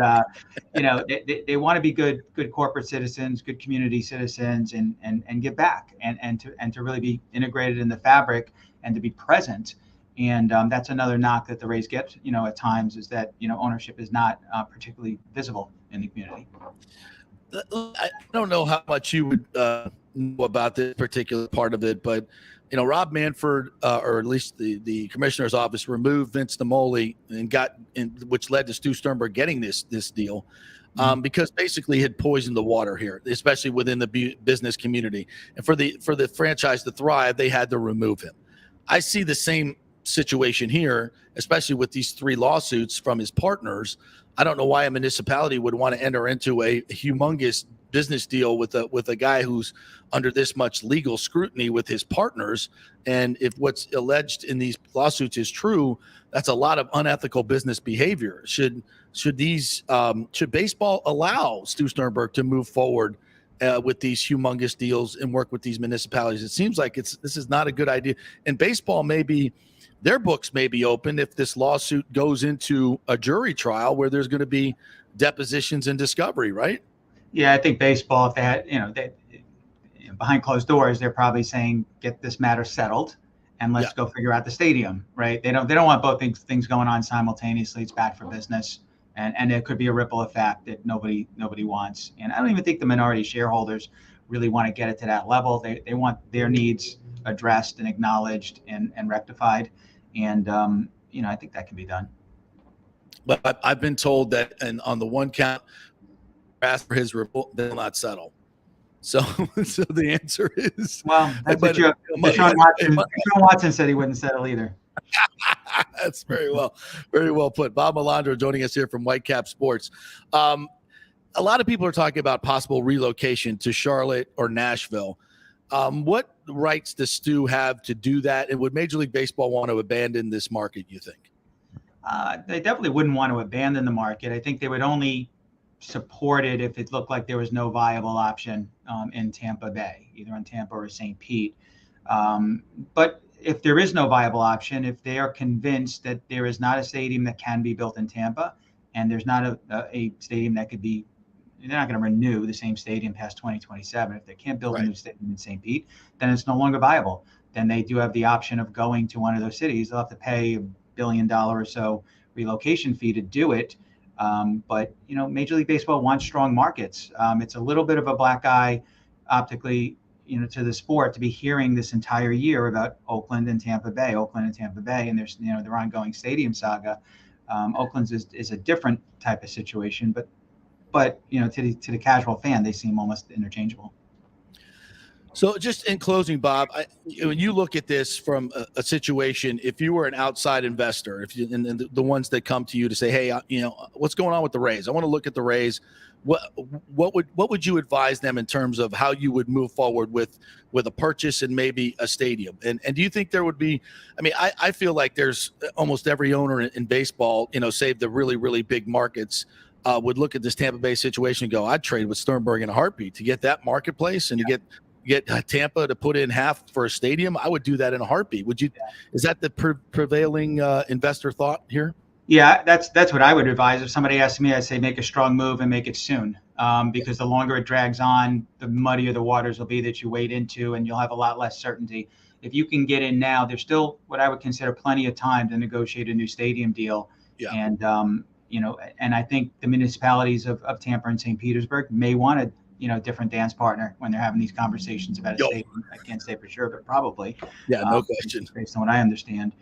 they want to be good corporate citizens, good community citizens, and give back and to really be integrated in the fabric and to be present. And that's another knock that the Rays get, at times, is that ownership is not particularly visible in the community. I don't know how much you would know about this particular part of it, but Rob Manfred, or at least the commissioner's office, removed Vince Namoli which led to Stu Sternberg getting this deal, because basically he had poisoned the water here, especially within the business community. And for the franchise to thrive, they had to remove him. I see the same situation here, especially with these 3 lawsuits from his partners. I don't know why a municipality would want to enter into a humongous business deal with a guy who's under this much legal scrutiny with his partners. And if what's alleged in these lawsuits is true, that's a lot of unethical business behavior. Should baseball allow Stu Sternberg to move forward with these humongous deals and work with these municipalities? It seems like this is not a good idea. And baseball their books may be open if this lawsuit goes into a jury trial where there's going to be depositions and discovery, right? Yeah, I think baseball, if they had, behind closed doors, they're probably saying, get this matter settled and let's go figure out the stadium, right? They don't want both things going on simultaneously. It's bad for business. And it could be a ripple effect that nobody wants. And I don't even think the minority shareholders really want to get it to that level. They want their needs addressed and acknowledged and rectified. And, I think that can be done. But I've been told that, and on the one count, ask for his report, they'll not settle. So the answer is, well, that's what Deshaun Watson said he wouldn't settle either. That's very well put. Bob Melandro joining us here from Whitecap Sports. A lot of people are talking about possible relocation to Charlotte or Nashville. What rights does Stu have to do that? And would Major League Baseball want to abandon this market, you think? They definitely wouldn't want to abandon the market. I think they would only support it if it looked like there was no viable option in Tampa Bay, either in Tampa or St. Pete. But if there is no viable option, if they are convinced that there is not a stadium that can be built in Tampa, and there's not a stadium that could be, they're not going to renew the same stadium past 2027. If they can't build a new stadium in St. Pete, then it's no longer viable. Then they do have the option of going to one of those cities. They'll have to pay $1 billion or so relocation fee to do it. But Major League Baseball wants strong markets. It's a little bit of a black eye optically, to the sport to be hearing this entire year about Oakland and Tampa Bay, and there's, their ongoing stadium saga. Oakland's is a different type of situation, but to the casual fan, they seem almost interchangeable. So just in closing, Bob, when you look at this from a situation, if you were an outside investor, and the ones that come to you to say, hey, what's going on with the Rays? I want to look at the Rays. What would you advise them in terms of how you would move forward with a purchase and maybe a stadium? And do you think there would be, I feel like there's almost every owner in baseball, save the really, really big markets, would look at this Tampa Bay situation and go, I'd trade with Sternberg in a heartbeat to get that marketplace and to get get Tampa to put in half for a stadium, I would do that in a heartbeat. Would you? Is that the prevailing investor thought here? Yeah, that's what I would advise. If somebody asked me, I'd say make a strong move and make it soon, because the longer it drags on, the muddier the waters will be that you wade into, and you'll have a lot less certainty. If you can get in now, there's still what I would consider plenty of time to negotiate a new stadium deal. Yeah. And and I think the municipalities of Tampa and St. Petersburg may want a different dance partner when they're having these conversations about a stadium. I can't say for sure, but probably. Yeah, no question. Based on what I understand.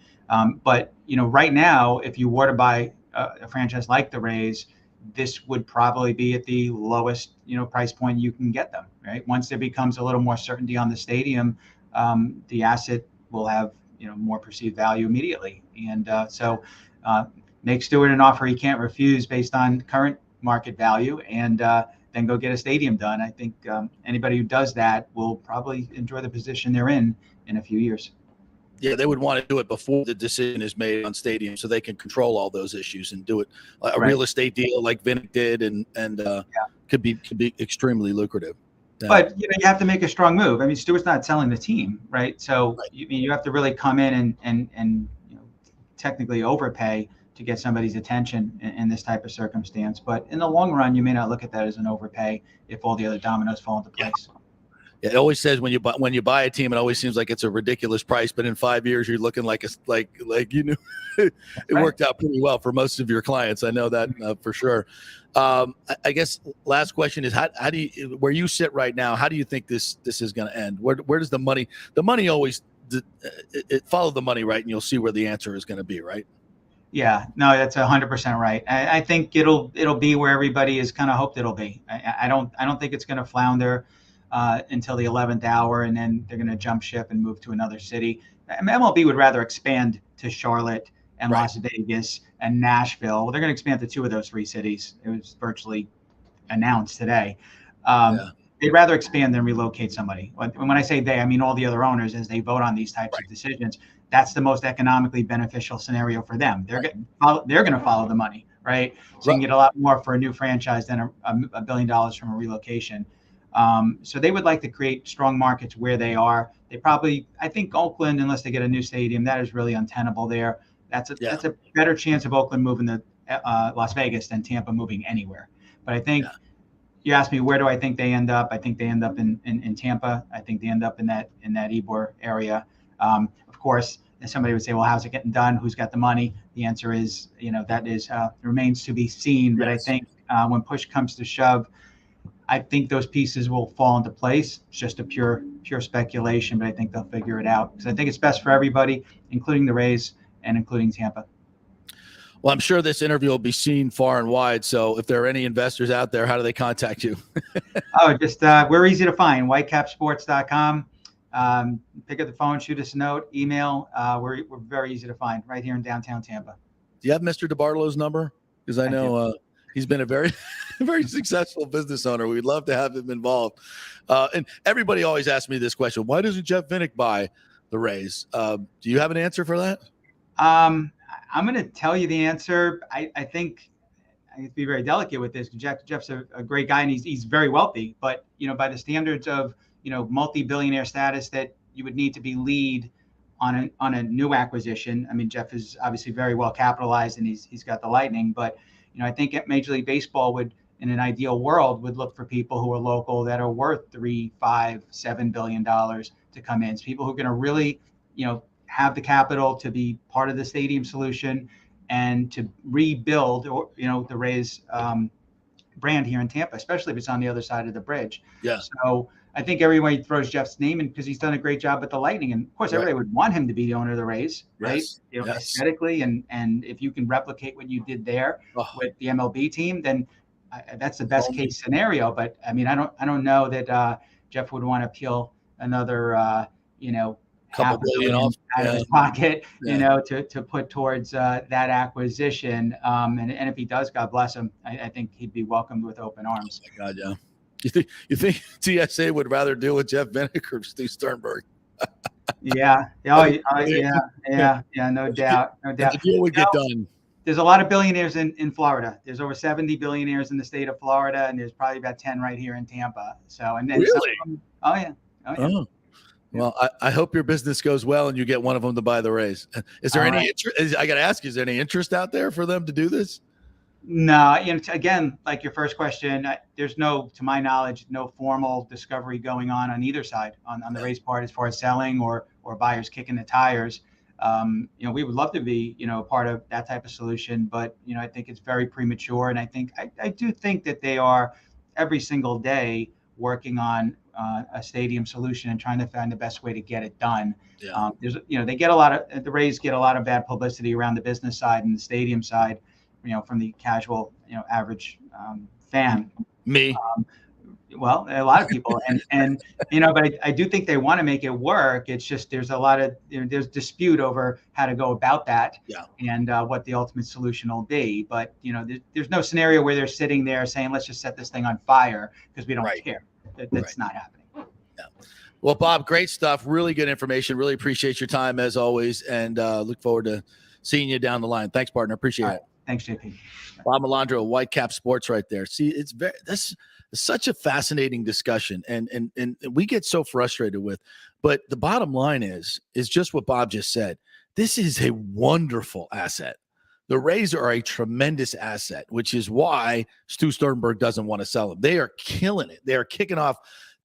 But right now, if you were to buy a franchise like the Rays, this would probably be at the lowest price point you can get them. Right. Once there becomes a little more certainty on the stadium, the asset will have more perceived value immediately. And so make Stewart an offer he can't refuse based on current market value, and then go get a stadium done. I think anybody who does that will probably enjoy the position they're in a few years. Yeah, they would want to do it before the decision is made on stadium, so they can control all those issues and do it a real estate deal like Vinnick did, and could be extremely lucrative. Yeah. But you have to make a strong move. I mean, Stewart's not selling the team, right? So you have to really come in and technically overpay to get somebody's attention in this type of circumstance. But in the long run, you may not look at that as an overpay if all the other dominoes fall into place. Yeah, it always says when you buy a team, it always seems like it's a ridiculous price, but in 5 years you're looking like it worked out pretty well for most of your clients. I know that for sure. I guess last question is how do you, where you sit right now, how do you think this is going to end? Where does the money always follow the money, right? And you'll see where the answer is going to be, right? Yeah, no, that's 100% right. I think it'll be where everybody has kind of hoped it'll be. I don't think it's going to flounder until the 11th hour, and then they're going to jump ship and move to another city. MLB would rather expand to Charlotte and Las Vegas and Nashville. Well, they're going to expand to 2 of those 3 cities. It was virtually announced today. They'd rather expand than relocate somebody. When I say they, I mean all the other owners as they vote on these types of decisions. That's the most economically beneficial scenario for them. They're going to follow the money, right? So you can get a lot more for a new franchise than $1 billion from a relocation. So they would like to create strong markets where they are. I think Oakland, unless they get a new stadium, that is really untenable there. That's a better chance of Oakland moving to Las Vegas than Tampa moving anywhere. But I think you asked me, where do I think they end up? I think they end up in Tampa. I think they end up in that Ybor area. Of course, somebody would say, well, how's it getting done? Who's got the money? The answer is, that is remains to be seen. But I think when push comes to shove, I think those pieces will fall into place. It's just a pure speculation, but I think they'll figure it out, because I think it's best for everybody, including the Rays and including Tampa. Well, I'm sure this interview will be seen far and wide. So if there are any investors out there, how do they contact you? Just we're easy to find, whitecapsports.com. Pick up the phone, shoot us a note, email. We're very easy to find right here in downtown Tampa. Do you have Mr. DeBartolo's number? Because I know he's been a very, very successful business owner. We'd love to have him involved. And everybody always asks me this question: why doesn't Jeff Vinnick buy the Rays? Do you have an answer for that? I'm going to tell you the answer. I think I have to be very delicate with this. Jeff's a great guy, and he's very wealthy. But by the standards of multi-billionaire status that you would need to be lead on a new acquisition. I mean, Jeff is obviously very well capitalized, and he's got the Lightning. But I think Major League Baseball would, in an ideal world, would look for people who are local that are worth $3, $5, $7 billion to come in. It's people who are going to really, have the capital to be part of the stadium solution and to rebuild, the Rays brand here in Tampa, especially if it's on the other side of the bridge. Yeah. So I think everybody throws Jeff's name in because he's done a great job with the Lightning, and of course everybody would want him to be the owner of the Rays, right? Aesthetically, and if you can replicate what you did there with the MLB team, then that's the best case scenario. But I mean, I don't know that Jeff would want to peel another couple billion off out of his pocket, to put towards that acquisition. And if he does, God bless him. I think he'd be welcomed with open arms. Oh my God, yeah. You think TSA would rather deal with Jeff Vinnick or Steve Sternberg? Yeah. Oh, yeah. No doubt. The deal would get done. There's a lot of billionaires in Florida. There's over 70 billionaires in the state of Florida, and there's probably about 10 right here in Tampa. So, and then really? oh yeah. Oh, yeah. Oh. Well, I hope your business goes well and you get one of them to buy the Rays. Is there any interest? I got to ask you, is there any interest out there for them to do this? No, again, like your first question, there's to my knowledge, no formal discovery going on either side on the Rays part as far as selling or buyers kicking the tires. We would love to be, part of that type of solution, but, I think it's very premature. And I do think that they are every single day working on a stadium solution and trying to find the best way to get it done. Yeah. The Rays get a lot of bad publicity around the business side and the stadium side, from the casual, average fan. Me. Well, a lot of people, and but I do think they want to make it work. It's just there's a lot of there's dispute over how to go about that, and what the ultimate solution will be. But there's no scenario where they're sitting there saying, "Let's just set this thing on fire because we don't care." That's not happening. Yeah. Well, Bob, great stuff. Really good information. Really appreciate your time as always, and look forward to seeing you down the line. Thanks, partner. Appreciate it. Thanks, JP. Bob Melandro, Whitecap Sports, right there. See, this is such a fascinating discussion, and we get so frustrated with. But the bottom line is just what Bob just said. This is a wonderful asset. The Rays are a tremendous asset, which is why Stu Sternberg doesn't want to sell them. They are killing it. They are kicking off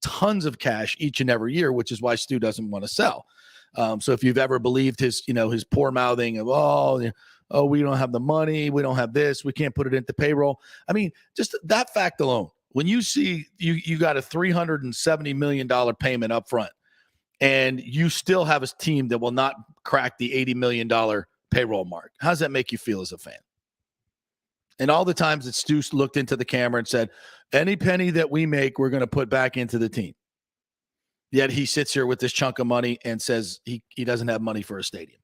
tons of cash each and every year, which is why Stu doesn't want to sell. So if you've ever believed his poor mouthing of, we don't have the money, we don't have this, we can't put it into payroll. I mean, just that fact alone, when you see you got a $370 million payment up front and you still have a team that will not crack the $80 million payroll mark, how does that make you feel as a fan? And all the times that Stu looked into the camera and said, any penny that we make, we're going to put back into the team. Yet he sits here with this chunk of money and says he doesn't have money for a stadium,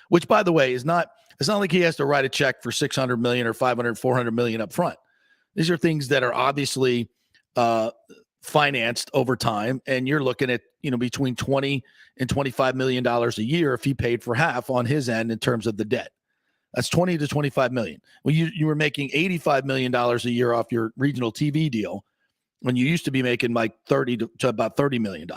which, by the way, it's not like he has to write a check for $600 million or $500, $400 million up front. These are things that are obviously financed over time, and you're looking at between $20 and $25 million a year if he paid for half on his end in terms of the debt. That's $20 to $25 million. Well, you were making $85 million a year off your regional TV deal when you used to be making like $30 to about $30 million.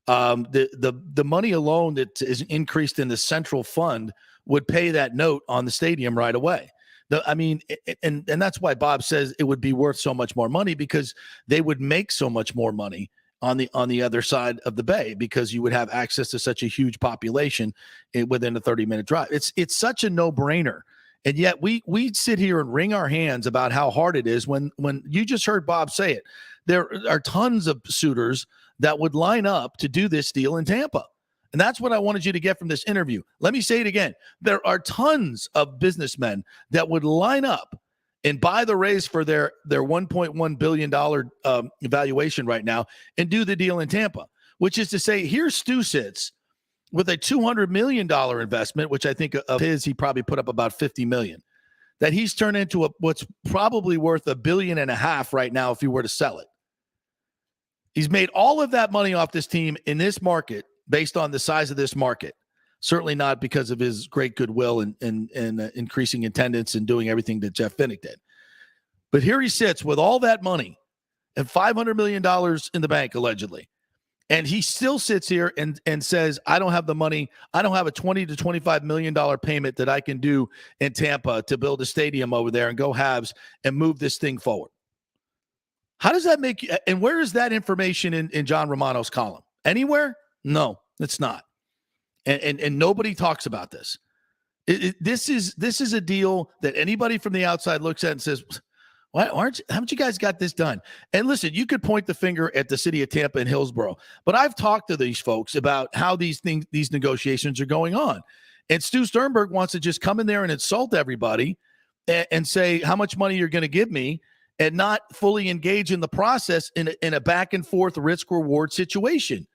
The money alone that is increased in the central fund would pay that note on the stadium right away. And that's why Bob says it would be worth so much more money, because they would make so much more money on the other side of the bay, because you would have access to such a huge population within a 30-minute drive. It's such a no-brainer. And yet we sit here and wring our hands about how hard it is when you just heard Bob say it. There are tons of suitors that would line up to do this deal in Tampa. And that's what I wanted you to get from this interview. Let me say it again. There are tons of businessmen that would line up and buy the Rays for their $1.1 billion valuation right now and do the deal in Tampa, which is to say, here Stu sits with a $200 million investment, which I think of his, he probably put up about $50 million, that he's turned into what's probably worth $1.5 billion right now if he were to sell it. He's made all of that money off this team in this market based on the size of this market. Certainly not because of his great goodwill and increasing attendance and doing everything that Jeff Finnick did. But here he sits with all that money and $500 million in the bank, allegedly. And he still sits here and says, I don't have the money. I don't have a $20 to $25 million payment that I can do in Tampa to build a stadium over there and go Habs and move this thing forward. How does that make you? And where is that information in John Romano's column? Anywhere? No, it's not. And nobody talks about this. This is a deal that anybody from the outside looks at and says, haven't you guys got this done? And listen, you could point the finger at the city of Tampa and Hillsborough, but I've talked to these folks about how these negotiations are going on. And Stu Sternberg wants to just come in there and insult everybody and say how much money you're going to give me, and not fully engage in the process in a back and forth risk reward situation.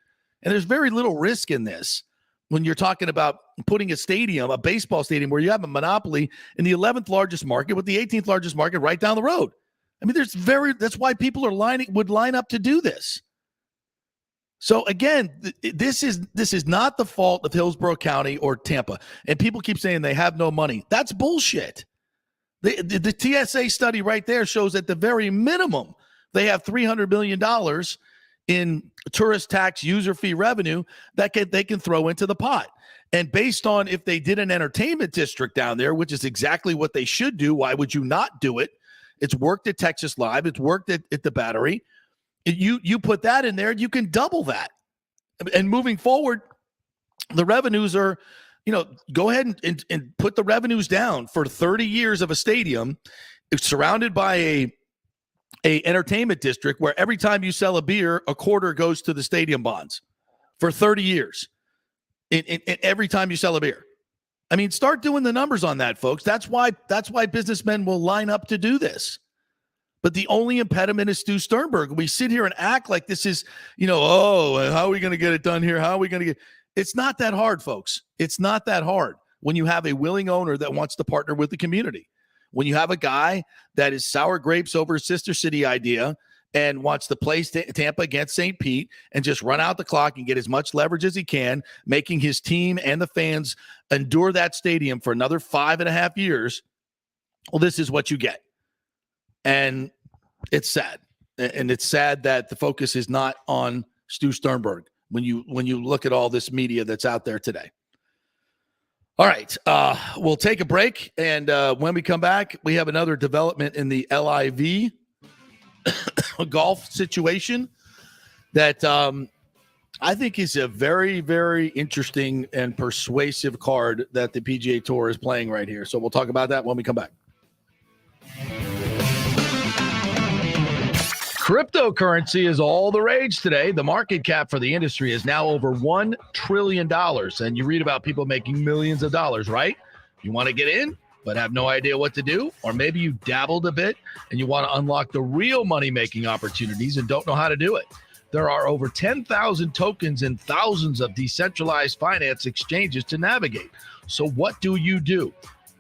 And there's very little risk in this when you're talking about putting a baseball stadium where you have a monopoly in the 11th largest market with the 18th largest market right down the road. I mean, that's why people would line up to do this. So again, this is not the fault of Hillsborough County or Tampa. And people keep saying they have no money. That's bullshit. The TSA study right there shows at the very minimum they have $300 million in tourist tax user fee revenue that they can throw into the pot. And based on if they did an entertainment district down there, which is exactly what they should do, why would you not do it? It's worked at Texas Live. It's worked at the Battery. You put that in there, you can double that. And moving forward, the revenues are, go ahead and put the revenues down for 30 years of a stadium. It's surrounded by a entertainment district where every time you sell a beer, a quarter goes to the stadium bonds for 30 years. In every time you sell a beer. I mean, start doing the numbers on that, folks. That's why businessmen will line up to do this. But the only impediment is Stu Sternberg. We sit here and act like this is, how are we going to get it done here? How are we going to get It's not that hard, folks. It's not that hard when you have a willing owner that wants to partner with the community. When you have a guy that is sour grapes over a sister city idea and wants to play Tampa against St. Pete and just run out the clock and get as much leverage as he can, making his team and the fans endure that stadium for another 5.5 years, well, this is what you get. And it's sad. And it's sad that the focus is not on Stu Sternberg when you look at all this media that's out there today. All right, we'll take a break, and when we come back, we have another development in the LIV golf situation that I think is a very, very interesting and persuasive card that the PGA Tour is playing right here. So we'll talk about that when we come back. Cryptocurrency is all the rage today. The market cap for the industry is now over $1 trillion. And you read about people making millions of dollars, right? You want to get in, but have no idea what to do? Or maybe you dabbled a bit and you want to unlock the real money-making opportunities and don't know how to do it. There are over 10,000 tokens and thousands of decentralized finance exchanges to navigate. So what do?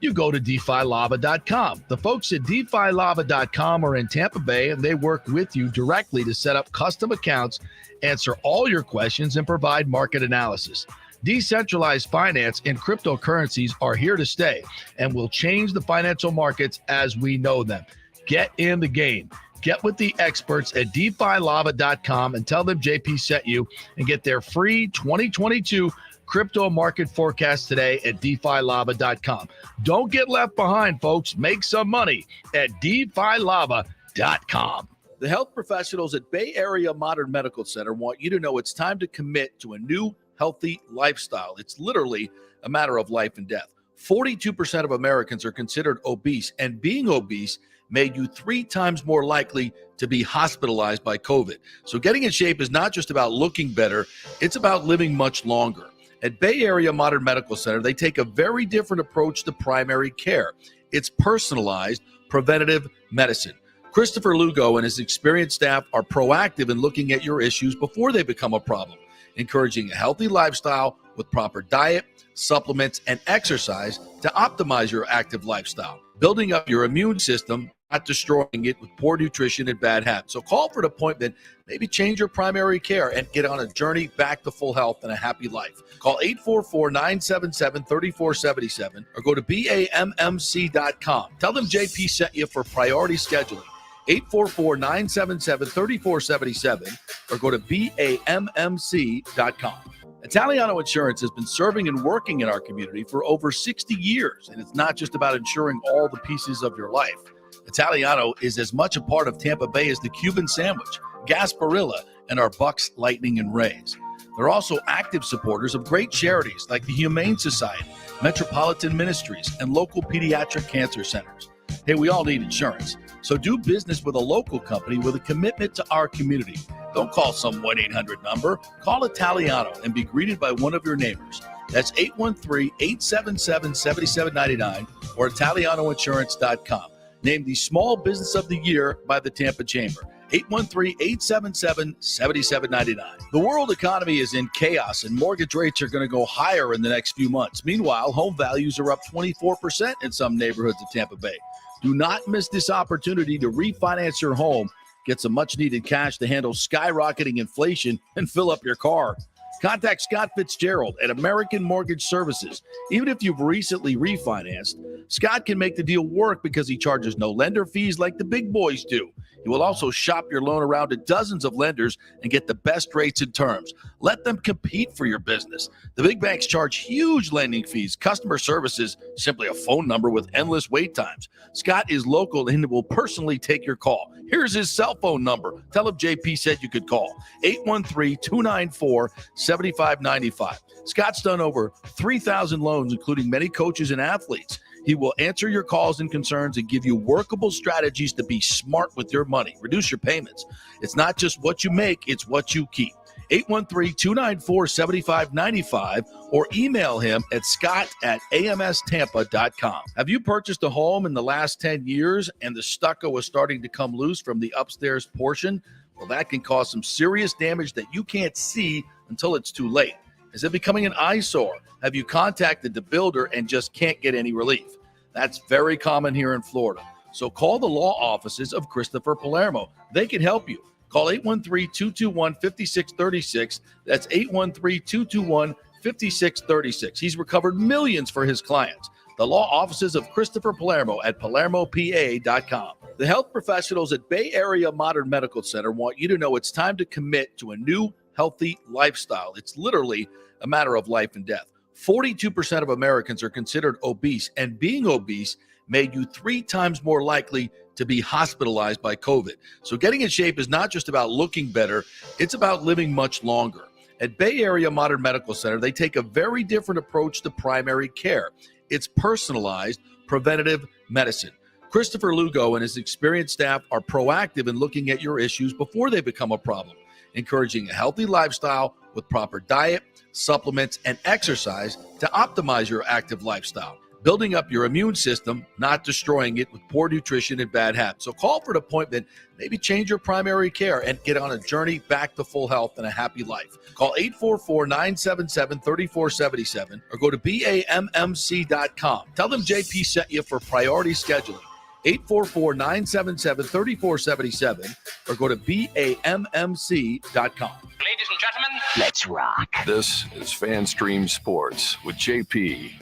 You go to DeFiLava.com. The folks at DeFiLava.com are in Tampa Bay, and they work with you directly to set up custom accounts, answer all your questions, and provide market analysis. Decentralized finance and cryptocurrencies are here to stay and will change the financial markets as we know them. Get in the game. Get with the experts at DeFiLava.com and tell them JP sent you and get their free 2022 crypto market forecast today at DeFiLava.com. Don't get left behind, folks. Make some money at DeFiLava.com. The health professionals at Bay Area Modern Medical Center want you to know it's time to commit to a new healthy lifestyle. It's literally a matter of life and death. 42% of Americans are considered obese, and being obese made you 3 times more likely to be hospitalized by COVID. So getting in shape is not just about looking better, it's about living much longer. At Bay Area Modern Medical Center, they take a very different approach to primary care. It's personalized preventative medicine. Christopher Lugo and his experienced staff are proactive in looking at your issues before they become a problem, encouraging a healthy lifestyle with proper diet, supplements, and exercise to optimize your active lifestyle, building up your immune system, not destroying it with poor nutrition and bad habits. So call for an appointment, maybe change your primary care and get on a journey back to full health and a happy life. Call 844-977-3477 or go to BAMMC.com. Tell them JP sent you for priority scheduling. 844-977-3477 or go to BAMMC.com. Italiano Insurance has been serving and working in our community for over 60 years, and it's not just about insuring all the pieces of your life. Italiano is as much a part of Tampa Bay as the Cuban sandwich, Gasparilla, and our Bucks, Lightning, and Rays. They're also active supporters of great charities like the Humane Society, Metropolitan Ministries, and local pediatric cancer centers. Hey, we all need insurance, so do business with a local company with a commitment to our community. Don't call some 1-800 number. Call Italiano and be greeted by one of your neighbors. That's 813-877-7799 or ItalianoInsurance.com. Named the Small Business of the Year by the Tampa Chamber. 813-877-7799. The world economy is in chaos, and mortgage rates are going to go higher in the next few months. Meanwhile, home values are up 24% in some neighborhoods of Tampa Bay. Do not miss this opportunity to refinance your home, get some much-needed cash to handle skyrocketing inflation, and fill up your car. Contact Scott Fitzgerald at American Mortgage Services. Even if you've recently refinanced, Scott can make the deal work because he charges no lender fees like the big boys do. He will also shop your loan around to dozens of lenders and get the best rates and terms. Let them compete for your business. The big banks charge huge lending fees. Customer service is simply a phone number with endless wait times. Scott is local and will personally take your call. Here's his cell phone number. Tell him JP said you could call. 813-294-7595. Scott's done over 3,000 loans, including many coaches and athletes. He will answer your calls and concerns and give you workable strategies to be smart with your money. Reduce your payments. It's not just what you make, it's what you keep. 813-294-7595 or email him at scott@amstampa.com. Have you purchased a home in the last 10 years and the stucco is starting to come loose from the upstairs portion? Well, that can cause some serious damage that you can't see until it's too late. Is it becoming an eyesore? Have you contacted the builder and just can't get any relief? That's very common here in Florida. So call the law offices of Christopher Palermo. They can help you. Call 813-221-5636. That's 813-221-5636. He's recovered millions for his clients. The law offices of Christopher Palermo at PalermoPA.com. The health professionals at Bay Area Modern Medical Center want you to know it's time to commit to a new healthy lifestyle. It's literally a matter of life and death. 42% of Americans are considered obese, and being obese made you 3 times more likely to be hospitalized by COVID. So getting in shape is not just about looking better, it's about living much longer. At Bay Area Modern Medical Center, they take a very different approach to primary care. It's personalized, preventative medicine. Christopher Lugo and his experienced staff are proactive in looking at your issues before they become a problem, encouraging a healthy lifestyle with proper diet, supplements, and exercise to optimize your active lifestyle, building up your immune system, not destroying it with poor nutrition and bad habits. So call for an appointment, maybe change your primary care and get on a journey back to full health and a happy life. Call 844-977-3477 or go to BAMMC.com. Tell them JP sent you for priority scheduling. 844-977-3477 or go to BAMMC.com. Ladies and gentlemen, let's rock. This is FanStream Sports with JP.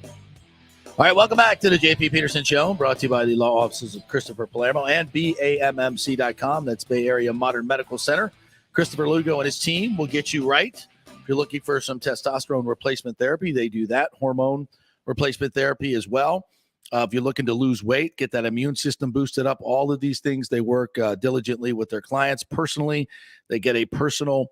All right, welcome back to the JP Peterson Show, brought to you by the law offices of Christopher Palermo and BAMMC.com. That's Bay Area Modern Medical Center. Christopher Lugo and his team will get you right. If you're looking for some testosterone replacement therapy, they do that. Hormone replacement therapy as well. If you're looking to lose weight, get that immune system boosted up, all of these things, they work diligently with their clients personally. They get a personal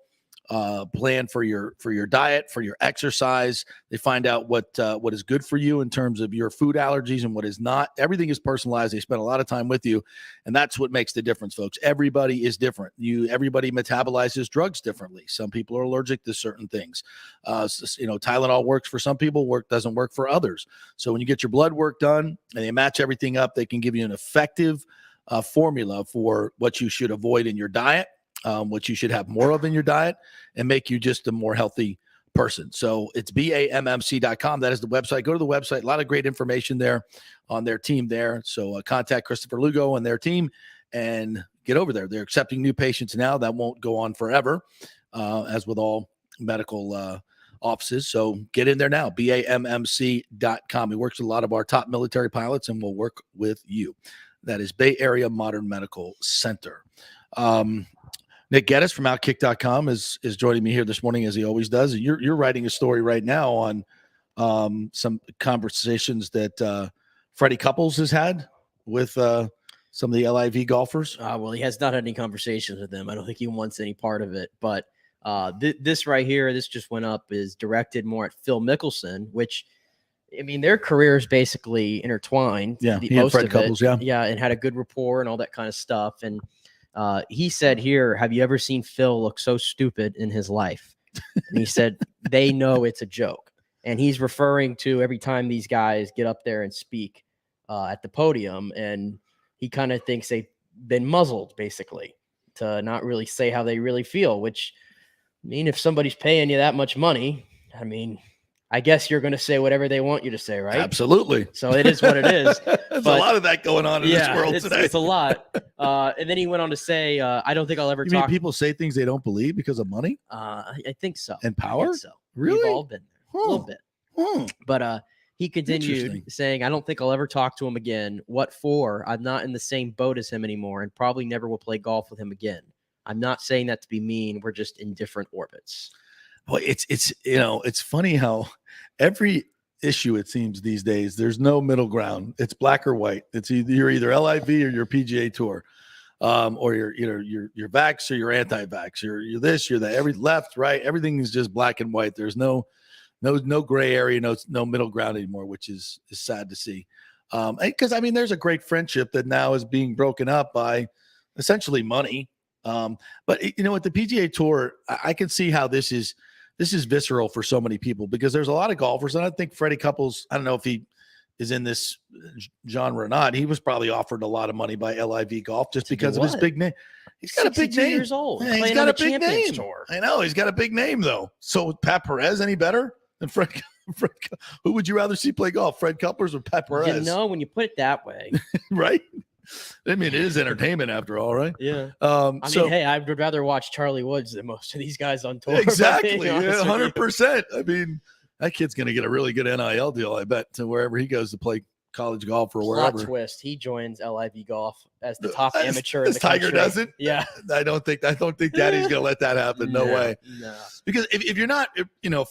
plan for your diet, for your exercise. They find out what is good for you in terms of your food allergies and what is not. Everything is personalized. They spend a lot of time with you, and that's what makes the difference, folks. Everybody is different. Everybody metabolizes drugs differently. Some people are allergic to certain things. Tylenol works for some people, doesn't work for others. So when you get your blood work done and they match everything up, they can give you an effective formula for what you should avoid in your diet, what you should have more of in your diet, and make you just a more healthy person. So it's BAMMC.com. That is the website. Go to the website. A lot of great information there on their team there. So contact Christopher Lugo and their team and get over there. They're accepting new patients now. That won't go on forever, as with all medical offices. So get in there now, BAMMC.com. He works with a lot of our top military pilots and will work with you. That is Bay Area Modern Medical Center. Nick Geddes from Outkick.com is joining me here this morning, as he always does. You're writing a story right now on some conversations that Freddie Couples has had with some of the LIV golfers. Well, he has not had any conversations with them. I don't think he wants any part of it. But this right here, this just went up, is directed more at Phil Mickelson, which, I mean, their careers basically intertwined. Yeah, he and Fred Couples, yeah, and had a good rapport and all that kind of stuff. And he said here, have you ever seen Phil look so stupid in his life? And he said, they know it's a joke. And he's referring to every time these guys get up there and speak at the podium. And he kind of thinks they've been muzzled, basically, to not really say how they really feel, which, I mean, if somebody's paying you that much money, I mean, I guess you're going to say whatever they want you to say, right? Absolutely. So it is what it is. There's a lot of that going on in this world today. It's a lot. And then he went on to say, I don't think I'll ever mean people say things they don't believe because of money? I think so. And power? So. Really? We've all been there a little bit. But He continued Interesting. saying, I don't think I'll ever talk to him again. What for? I'm not in the same boat as him anymore and probably never will play golf with him again. I'm not saying that to be mean. We're just in different orbits. Well, it's funny how every issue, it seems these days, there's no middle ground. It's black or white. It's you're either LIV or your PGA Tour, or you're vax or you're anti-vax. You're this, you're that. Every left, right, everything is just black and white. There's no gray area, no middle ground anymore, which is sad to see. Because I mean, there's a great friendship that now is being broken up by essentially money. But at the PGA Tour, I can see how this is visceral for so many people, because there's a lot of golfers, and I think Freddie Couples, I don't know if he is in this genre or not. He was probably offered a lot of money by LIV Golf just because of his big name. He's got a big name. Years old. Yeah, he's got a big name. Tour. I know he's got a big name though. So Pat Perez any better than Fred? Who would you rather see play golf, Fred Couplers or Pat Perez? When you put it that way, right? I mean, it is entertainment after all, right? Yeah. I mean, hey, I would rather watch Charlie Woods than most of these guys on tour. Exactly. 100%. I mean, that kid's going to get a really good NIL deal, I bet, to wherever he goes to play college golf or wherever. Plot twist: he joins LIV Golf as the top amateur in the Tiger country. doesn't. Yeah. I don't think Daddy's going to let that happen. No way. No. Because if you're not,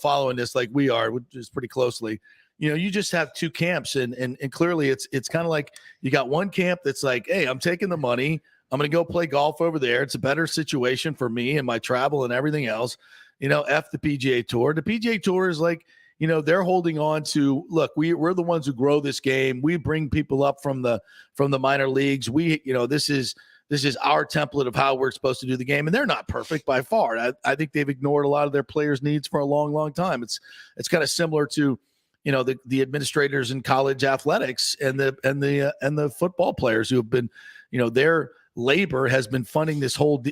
following this like we are, which is pretty closely, you just have two camps, and clearly it's kind of like you got one camp that's like, hey, I'm taking the money, I'm going to go play golf over there. It's a better situation for me and my travel and everything else. F the PGA Tour. The PGA Tour is like, they're holding on to, look, we're the ones who grow this game. We bring people up from the minor leagues. This is our template of how we're supposed to do the game. And they're not perfect by far. I think they've ignored a lot of their players' needs for a long, long time. It's kind of similar to, the administrators in college athletics and the football players who have been, their labor has been funding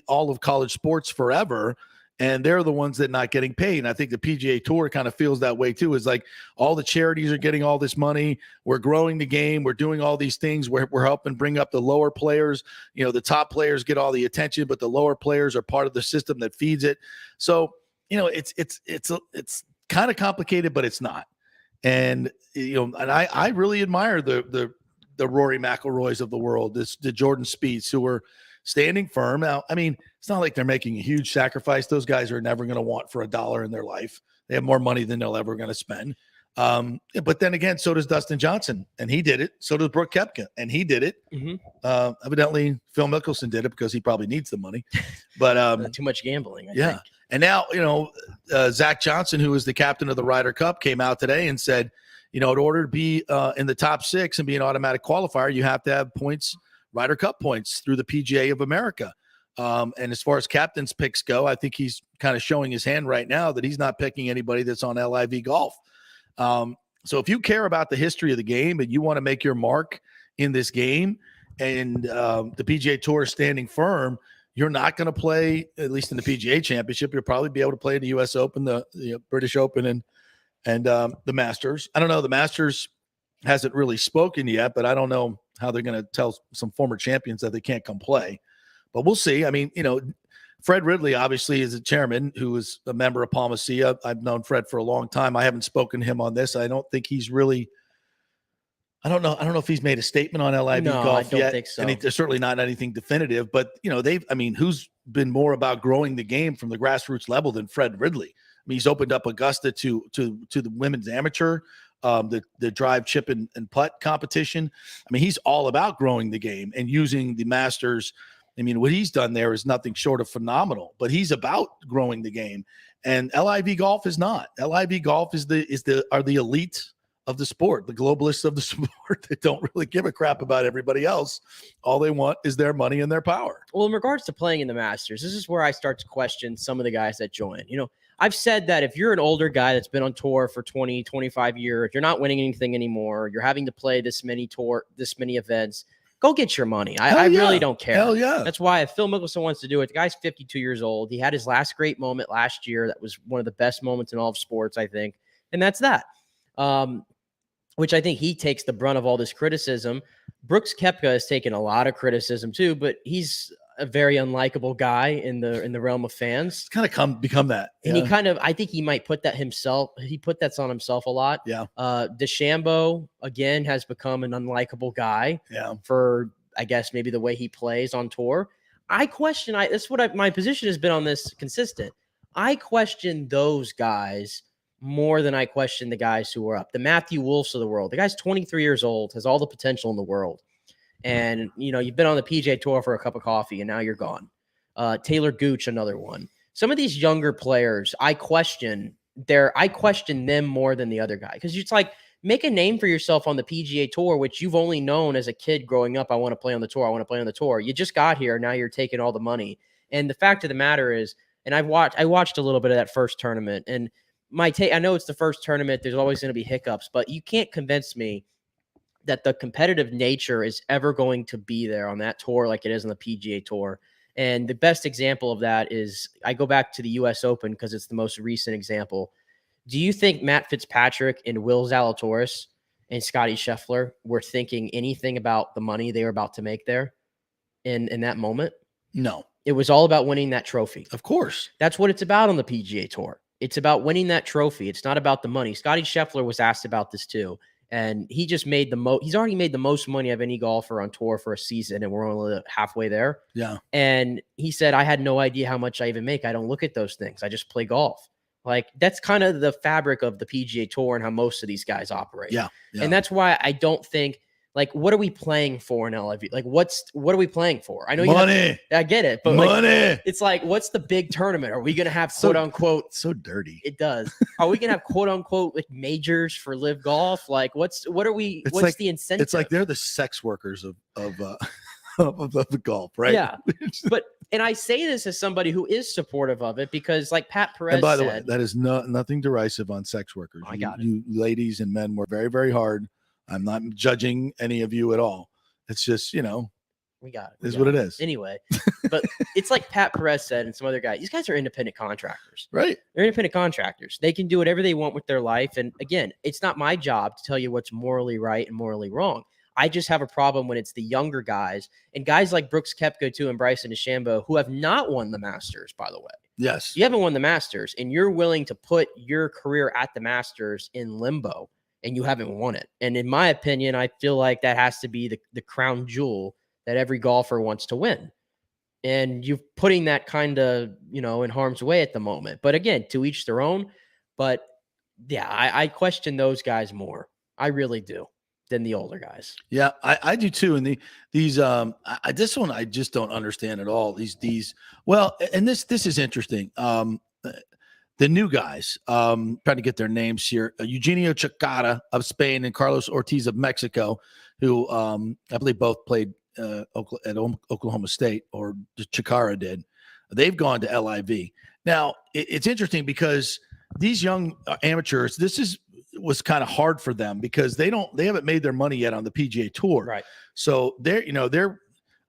all of college sports forever. And they're the ones that are not getting paid. And I think the PGA Tour kind of feels that way too. Is like all the charities are getting all this money. We're growing the game. We're doing all these things. We're helping bring up the lower players. The top players get all the attention, but the lower players are part of the system that feeds it. So, it's kind of complicated, but it's not. And, and I really admire the Rory McIlroys of the world, the Jordan Spieths, who are standing firm. Now, I mean, it's not like they're making a huge sacrifice. Those guys are never going to want for $1 in their life. They have more money than they'll ever going to spend. But then again, so does Dustin Johnson, and he did it. So does Brooke Koepka, and he did it. Mm-hmm. Evidently, Phil Mickelson did it because he probably needs the money. But too much gambling, I think. And now, Zach Johnson, who is the captain of the Ryder Cup, came out today and said, in order to be in the top 6 and be an automatic qualifier, you have to have points, Ryder Cup points through the PGA of America. And as far as captain's picks go, I think he's kind of showing his hand right now that he's not picking anybody that's on LIV Golf. So if you care about the history of the game and you want to make your mark in this game, and the PGA Tour is standing firm, you're not going to play, at least in the PGA Championship. You'll probably be able to play in the U.S. Open, the British Open, and the Masters. I don't know. The Masters hasn't really spoken yet, but I don't know how they're going to tell some former champions that they can't come play. But we'll see. I mean, Fred Ridley obviously is a chairman who is a member of Palmacia. I've known Fred for a long time. I haven't spoken to him on this. I don't think he's really – I don't know if he's made a statement on LIV Golf yet. I don't think so. And there's certainly not anything definitive. But, who's been more about growing the game from the grassroots level than Fred Ridley? I mean, he's opened up Augusta to the women's amateur, the drive, chip, and putt competition. I mean, he's all about growing the game and using the Masters. I mean, what he's done there is nothing short of phenomenal, but he's about growing the game. And LIV Golf is not. LIV Golf are the elite of the sport, the globalists of the sport that don't really give a crap about everybody else. All they want is their money and their power. Well, in regards to playing in the Masters, this is where I start to question some of the guys that join. I've said that if you're an older guy that's been on tour for 20, 25 years, you're not winning anything anymore, you're having to play this many events, go get your money. I really don't care. Hell yeah. That's why if Phil Mickelson wants to do it, the guy's 52 years old. He had his last great moment last year. That was one of the best moments in all of sports, I think. And that's that. Which I think he takes the brunt of all this criticism. Brooks Koepka has taken a lot of criticism too, but he's a very unlikable guy in the realm of fans. It's kind of become that. And yeah. he kind of, I think he might put that himself. He put that on himself a lot. Yeah. DeChambeau again has become an unlikable guy. Yeah. For I guess maybe the way he plays on tour. I question. That's what my position has been on this consistent. I question those guys more than I question the guys who are up. The Matthew Wolfs of the world. The guy's 23 years old, has all the potential in the world. And, you've been on the PGA Tour for a cup of coffee, and now you're gone. Taylor Gooch, another one. Some of these younger players, I question them more than the other guy. Because it's like, make a name for yourself on the PGA Tour, which you've only known as a kid growing up. I want to play on the tour. I want to play on the tour. You just got here. Now you're taking all the money. And the fact of the matter is, and I watched a little bit of that first tournament. And I know it's the first tournament. There's always going to be hiccups, but you can't convince me that the competitive nature is ever going to be there on that tour like it is on the PGA Tour. And the best example of that is I go back to the U.S. Open because it's the most recent example. Do you think Matt Fitzpatrick and Will Zalatoris and Scottie Scheffler were thinking anything about the money they were about to make there in that moment? No. It was all about winning that trophy. Of course. That's what it's about on the PGA Tour. It's about winning that trophy. It's not about the money. Scottie Scheffler was asked about this too. And he just made he's already made the most money of any golfer on tour for a season, and we're only halfway there. Yeah. And he said, I had no idea how much I even make. I don't look at those things. I just play golf. Like, that's kind of the fabric of the PGA Tour and how most of these guys operate. Yeah. And that's why I don't think, like, what are we playing for in LIV? Like, what are we playing for? I know money. I get it, but money. It's like, what's the big tournament? Are we going to have quote unquote? So dirty. It does. Are we going to have quote unquote like majors for live golf? Like, what's the incentive? It's like they're the sex workers of the golf, right? Yeah. And I say this as somebody who is supportive of it because, like Pat Perez and by the said, way, that is nothing derisive on sex workers. I got it. You ladies and men work very, very hard. I'm not judging any of you at all. It's just, we got it. Is what it is. Anyway, but it's like Pat Perez said and some other guys. These guys are independent contractors. Right. They're independent contractors. They can do whatever they want with their life. And again, it's not my job to tell you what's morally right and morally wrong. I just have a problem when it's the younger guys and guys like Brooks Koepka too and Bryson DeChambeau who have not won the Masters, by the way. Yes. You haven't won the Masters and you're willing to put your career at the Masters in limbo and you haven't won it. And in my opinion, I feel like that has to be the crown jewel that every golfer wants to win. And you're putting that kind of, in harm's way at the moment. But again, to each their own. But yeah, I question those guys more. I really do. Than the older guys. Yeah, I do too. And this one I just don't understand at all. Well, and this is interesting. The new guys, trying to get their names here. Eugenio Chicada of Spain and Carlos Ortiz of Mexico, who I believe both played at Oklahoma State, or Chikara did. They've gone to LIV. Now, it's interesting because these young amateurs, was kind of hard for them because they haven't made their money yet on the PGA Tour. Right. So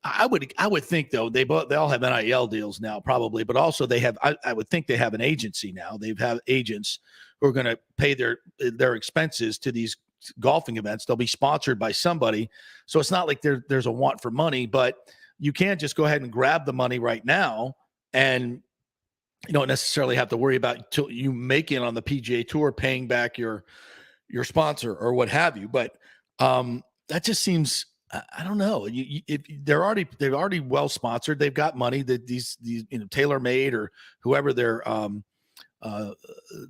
I would think though, they all have NIL deals now probably, but also I would think they have an agency now. They've have agents who are going to pay their expenses to these golfing events. They'll be sponsored by somebody. So it's not like there's a want for money, but you can't just go ahead and grab the money right now and you don't necessarily have to worry about till you make it on the PGA Tour, paying back your sponsor or what have you. But that just seems, I don't know. They're already well sponsored. They've got money that these TaylorMade or whoever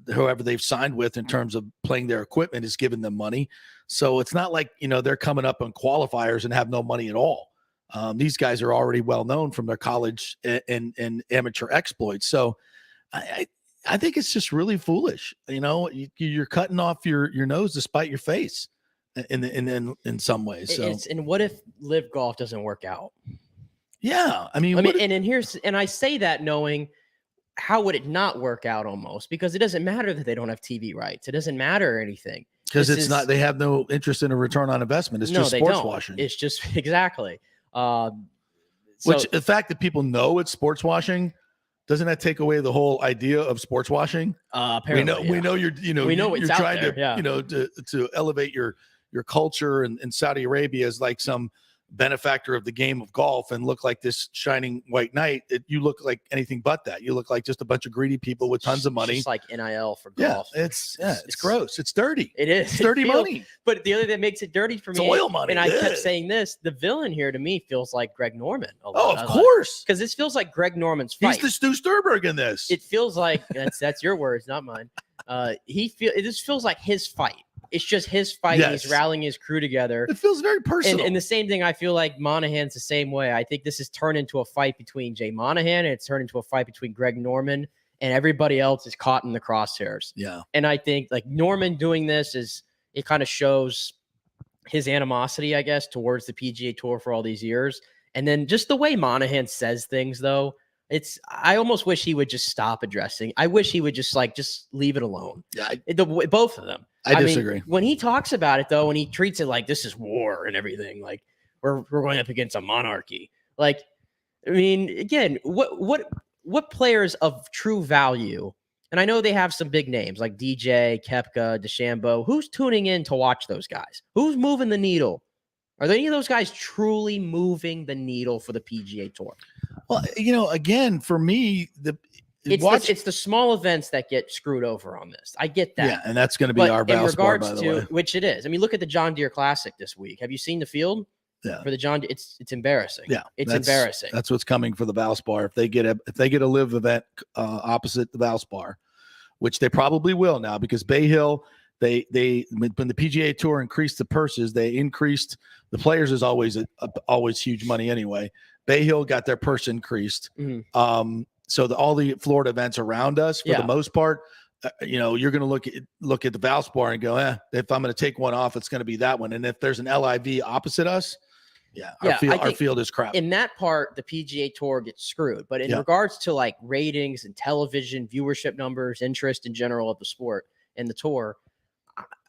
whoever they've signed with in terms of playing their equipment is giving them money. So it's not like they're coming up on qualifiers and have no money at all. These guys are already well known from their college and amateur exploits. So I think it's just really foolish. You're cutting off your nose to spite your face in some ways. So and what if live golf doesn't work out? Yeah. And I say that knowing how would it not work out almost, because it doesn't matter that they don't have TV rights. It doesn't matter anything. Because they have no interest in a return on investment. It's just sports washing. It's just exactly. Which the fact that people know it's sports washing, doesn't that take away the whole idea of sports washing? Apparently, we know you're you're trying to to elevate your culture in Saudi Arabia as like some benefactor of the game of golf and look like this shining white knight, you look like anything but that. You look like just a bunch of greedy people with tons of money. Just like NIL for Yeah, golf. it's gross. It's dirty. It is. It's dirty money. But the other thing that makes it dirty for It's me, oil money. and I Yeah. kept saying this, the villain here to me feels like Greg Norman. Oh, of course. Because this feels like Greg Norman's fight. He's the Stu Sturberg in this. It feels like that's your words, not mine. This feels like his fight. It's just his fight. Yes. He's rallying his crew together. It feels very personal. And the same thing, I feel like Monahan's the same way. I think this has turned into a fight between Jay Monahan, and it's turned into a fight between Greg Norman, and everybody else is caught in the crosshairs. Yeah. And I think like Norman doing this it kind of shows his animosity, I guess, towards the PGA Tour for all these years. And then just the way Monahan says things, though, I almost wish he would just stop addressing. I wish he would just leave it alone. Yeah, Both of them. I mean, disagree. when he talks about it, though, and he treats it like this is war and everything, like we're going up against a monarchy. Like, I mean, again, what players of true value? And I know they have some big names like DJ, Koepka, DeChambeau. Who's tuning in to watch those guys? Who's moving the needle? Are there any of those guys truly moving the needle for the PGA Tour? Well, again, for me, it's the small events that get screwed over on this. I get that. Yeah, and that's going to be But our in Valspar, regards by the to way. which it is. I mean, look at the John Deere Classic this week. Have you seen the field? Yeah. For the John Deere, it's embarrassing. Yeah, it's that's embarrassing. That's what's coming for the Valspar. If they get a live event opposite the Valspar, which they probably will now, because Bay Hill, when the PGA Tour increased the purses, they increased the players is always huge money anyway. Bay Hill got their purse increased. Mhm. So all the Florida events around us, for the most part, you're going to look at the Valspar and go, if I'm going to take one off, it's going to be that one. And if there's an LIV opposite us, our field is crap. In that part, the PGA Tour gets screwed. But in regards to like ratings and television viewership numbers, interest in general of the sport and the tour,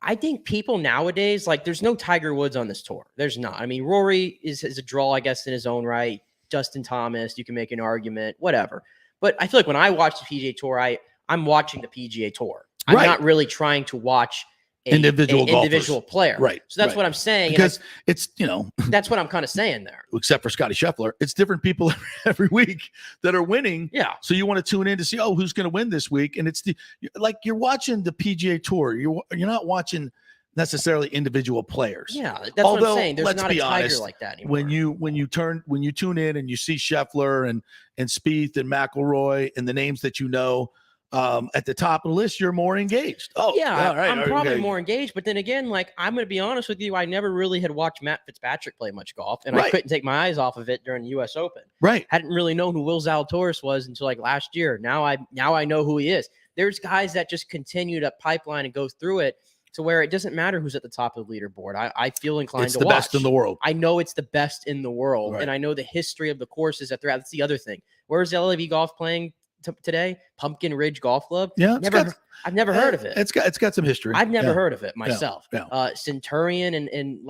I think people nowadays, like, there's no Tiger Woods on this tour. There's not. I mean, Rory is a draw, I guess, in his own right. Justin Thomas, you can make an argument, whatever. But I feel like when I watch the PGA Tour, I'm watching the PGA Tour. I'm not really trying to watch individual player. Right. So that's what I'm saying. Because it's, that's what I'm kind of saying there. Except for Scotty Scheffler, it's different people every week that are winning. Yeah. So you want to tune in to see, who's going to win this week. And it's you're watching the PGA Tour. You're not watching necessarily individual players. Yeah. That's what I'm saying. There's not a Tiger honest, like that anymore. When you tune in and you see Scheffler and Spieth and McIlroy and the names that at the top of the list, you're more engaged. I'm probably more engaged. But then again, like, I'm going to be honest with you, I never really had watched Matt Fitzpatrick play much golf, and I couldn't take my eyes off of it during the U.S. Open. Right. Hadn't really known who Will Zalatoris was until like last year. Now I know who he is. There's guys that just continue to pipeline and go through it to where it doesn't matter who's at the top of the leaderboard. I feel inclined to watch. It's the best in the world. I know it's the best in the world, and I know the history of the courses that they're at. That's the other thing. Where's LIV Golf playing today? Pumpkin Ridge Golf Club. Yeah, I've never heard of it. It's got some history. I've never heard of it myself. Yeah. Centurion and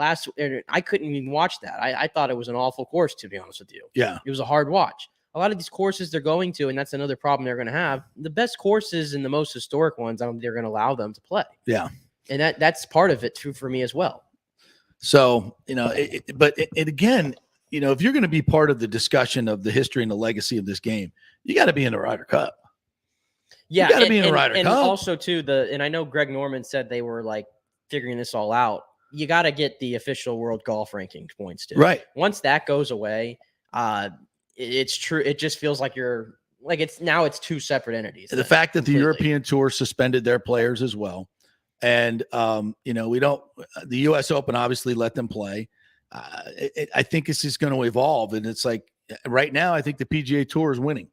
I couldn't even watch that. I thought it was an awful course, to be honest with you. Yeah, it was a hard watch. A lot of these courses they're going to, and that's another problem they're going to have. The best courses and the most historic ones, I don't think they're going to allow them to play. Yeah, and that's part of it too for me as well. So but again, if you're going to be part of the discussion of the history and the legacy of this game, you got to be in the Ryder Cup. Yeah, you got to be in the Ryder Cup. And also too, and I know Greg Norman said they were like figuring this all out. You got to get the official world golf ranking points too. Right. Once that goes away, it's true. It just feels like it's two separate entities. The fact that the European Tour suspended their players as well. And, the U.S. Open obviously let them play. I think this is going to evolve. And it's like right now, I think the PGA Tour is winning.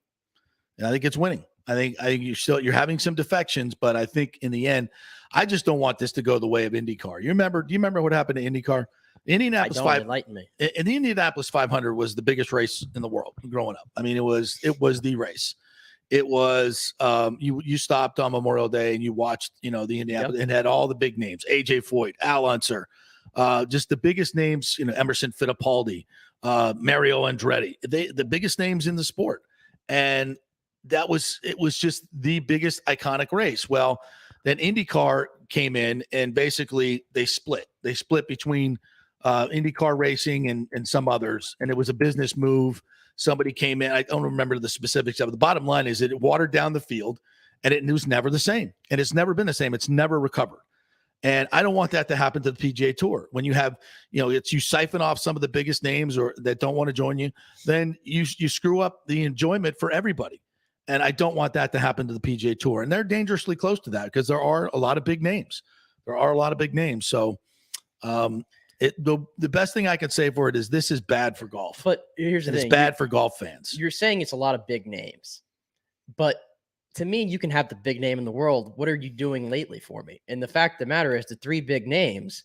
And I think it's winning. I think you're having some defections, but I think in the end, I just don't want this to go the way of IndyCar. Do you remember what happened to IndyCar? Indianapolis enlighten me. And the Indianapolis 500 was the biggest race in the world growing up. I mean, it was the race. It was you stopped on Memorial Day and you watched, the Indianapolis and had all the big names, AJ Foyt, Al Unser, just the biggest names, Emerson Fittipaldi, Mario Andretti, the biggest names in the sport. And it was just the biggest iconic race. Well, then IndyCar came in and basically they split between IndyCar racing and some others, and it was a business move. Somebody came in. I don't remember the specifics of it. The bottom line is that it watered down the field, and it was never the same. And it's never been the same. It's never recovered. And I don't want that to happen to the PGA Tour. When you have, you siphon off some of the biggest names or that don't want to join you, then you screw up the enjoyment for everybody. And I don't want that to happen to the PGA Tour. And they're dangerously close to that because there are a lot of big names. So the best thing I can say for it is this is bad for golf. But here's the thing. It's bad for golf fans. You're saying it's a lot of big names. But to me, you can have the big name in the world. What are you doing lately for me? And the fact of the matter is the three big names,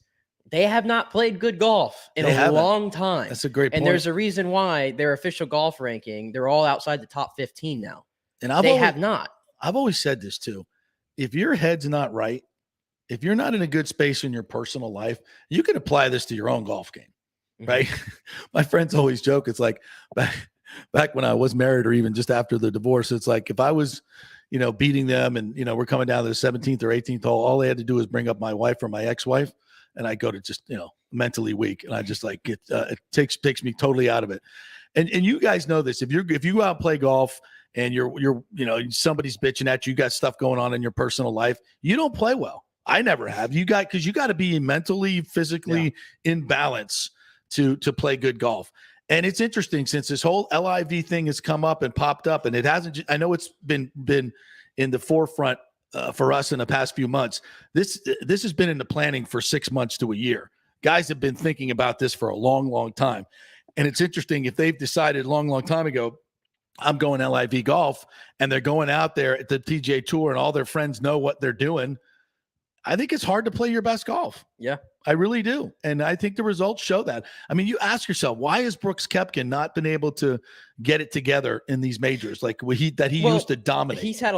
they have not played good golf in a long time. That's a great point. And there's a reason why their official golf ranking, they're all outside the top 15 now. And have not. I've always said this too. If your head's not right, if you're not in a good space in your personal life, you can apply this to your own golf game, right? My friends always joke. It's like back when I was married or even just after the divorce, it's like if I was, beating them and, we're coming down to the 17th or 18th hole, all they had to do was bring up my wife or my ex-wife and I go to just, mentally weak. And I just like it takes me totally out of it. And you guys know this, if you go out and play golf and you're somebody's bitching at you, got stuff going on in your personal life, you don't play well. I never have. Because you got to be mentally, physically in balance to play good golf. And it's interesting since this whole LIV thing has come up and popped up, and it hasn't. I know it's been in the forefront for us in the past few months. This has been in the planning for 6 months to a year. Guys have been thinking about this for a long, long time. And it's interesting if they've decided a long, long time ago, I'm going LIV golf, and they're going out there at the PGA Tour, and all their friends know what they're doing. I think it's hard to play your best golf. Yeah, I really do. And I think the results show that. I mean, you ask yourself, why has Brooks Koepka not been able to get it together in these majors like he used to dominate? He's had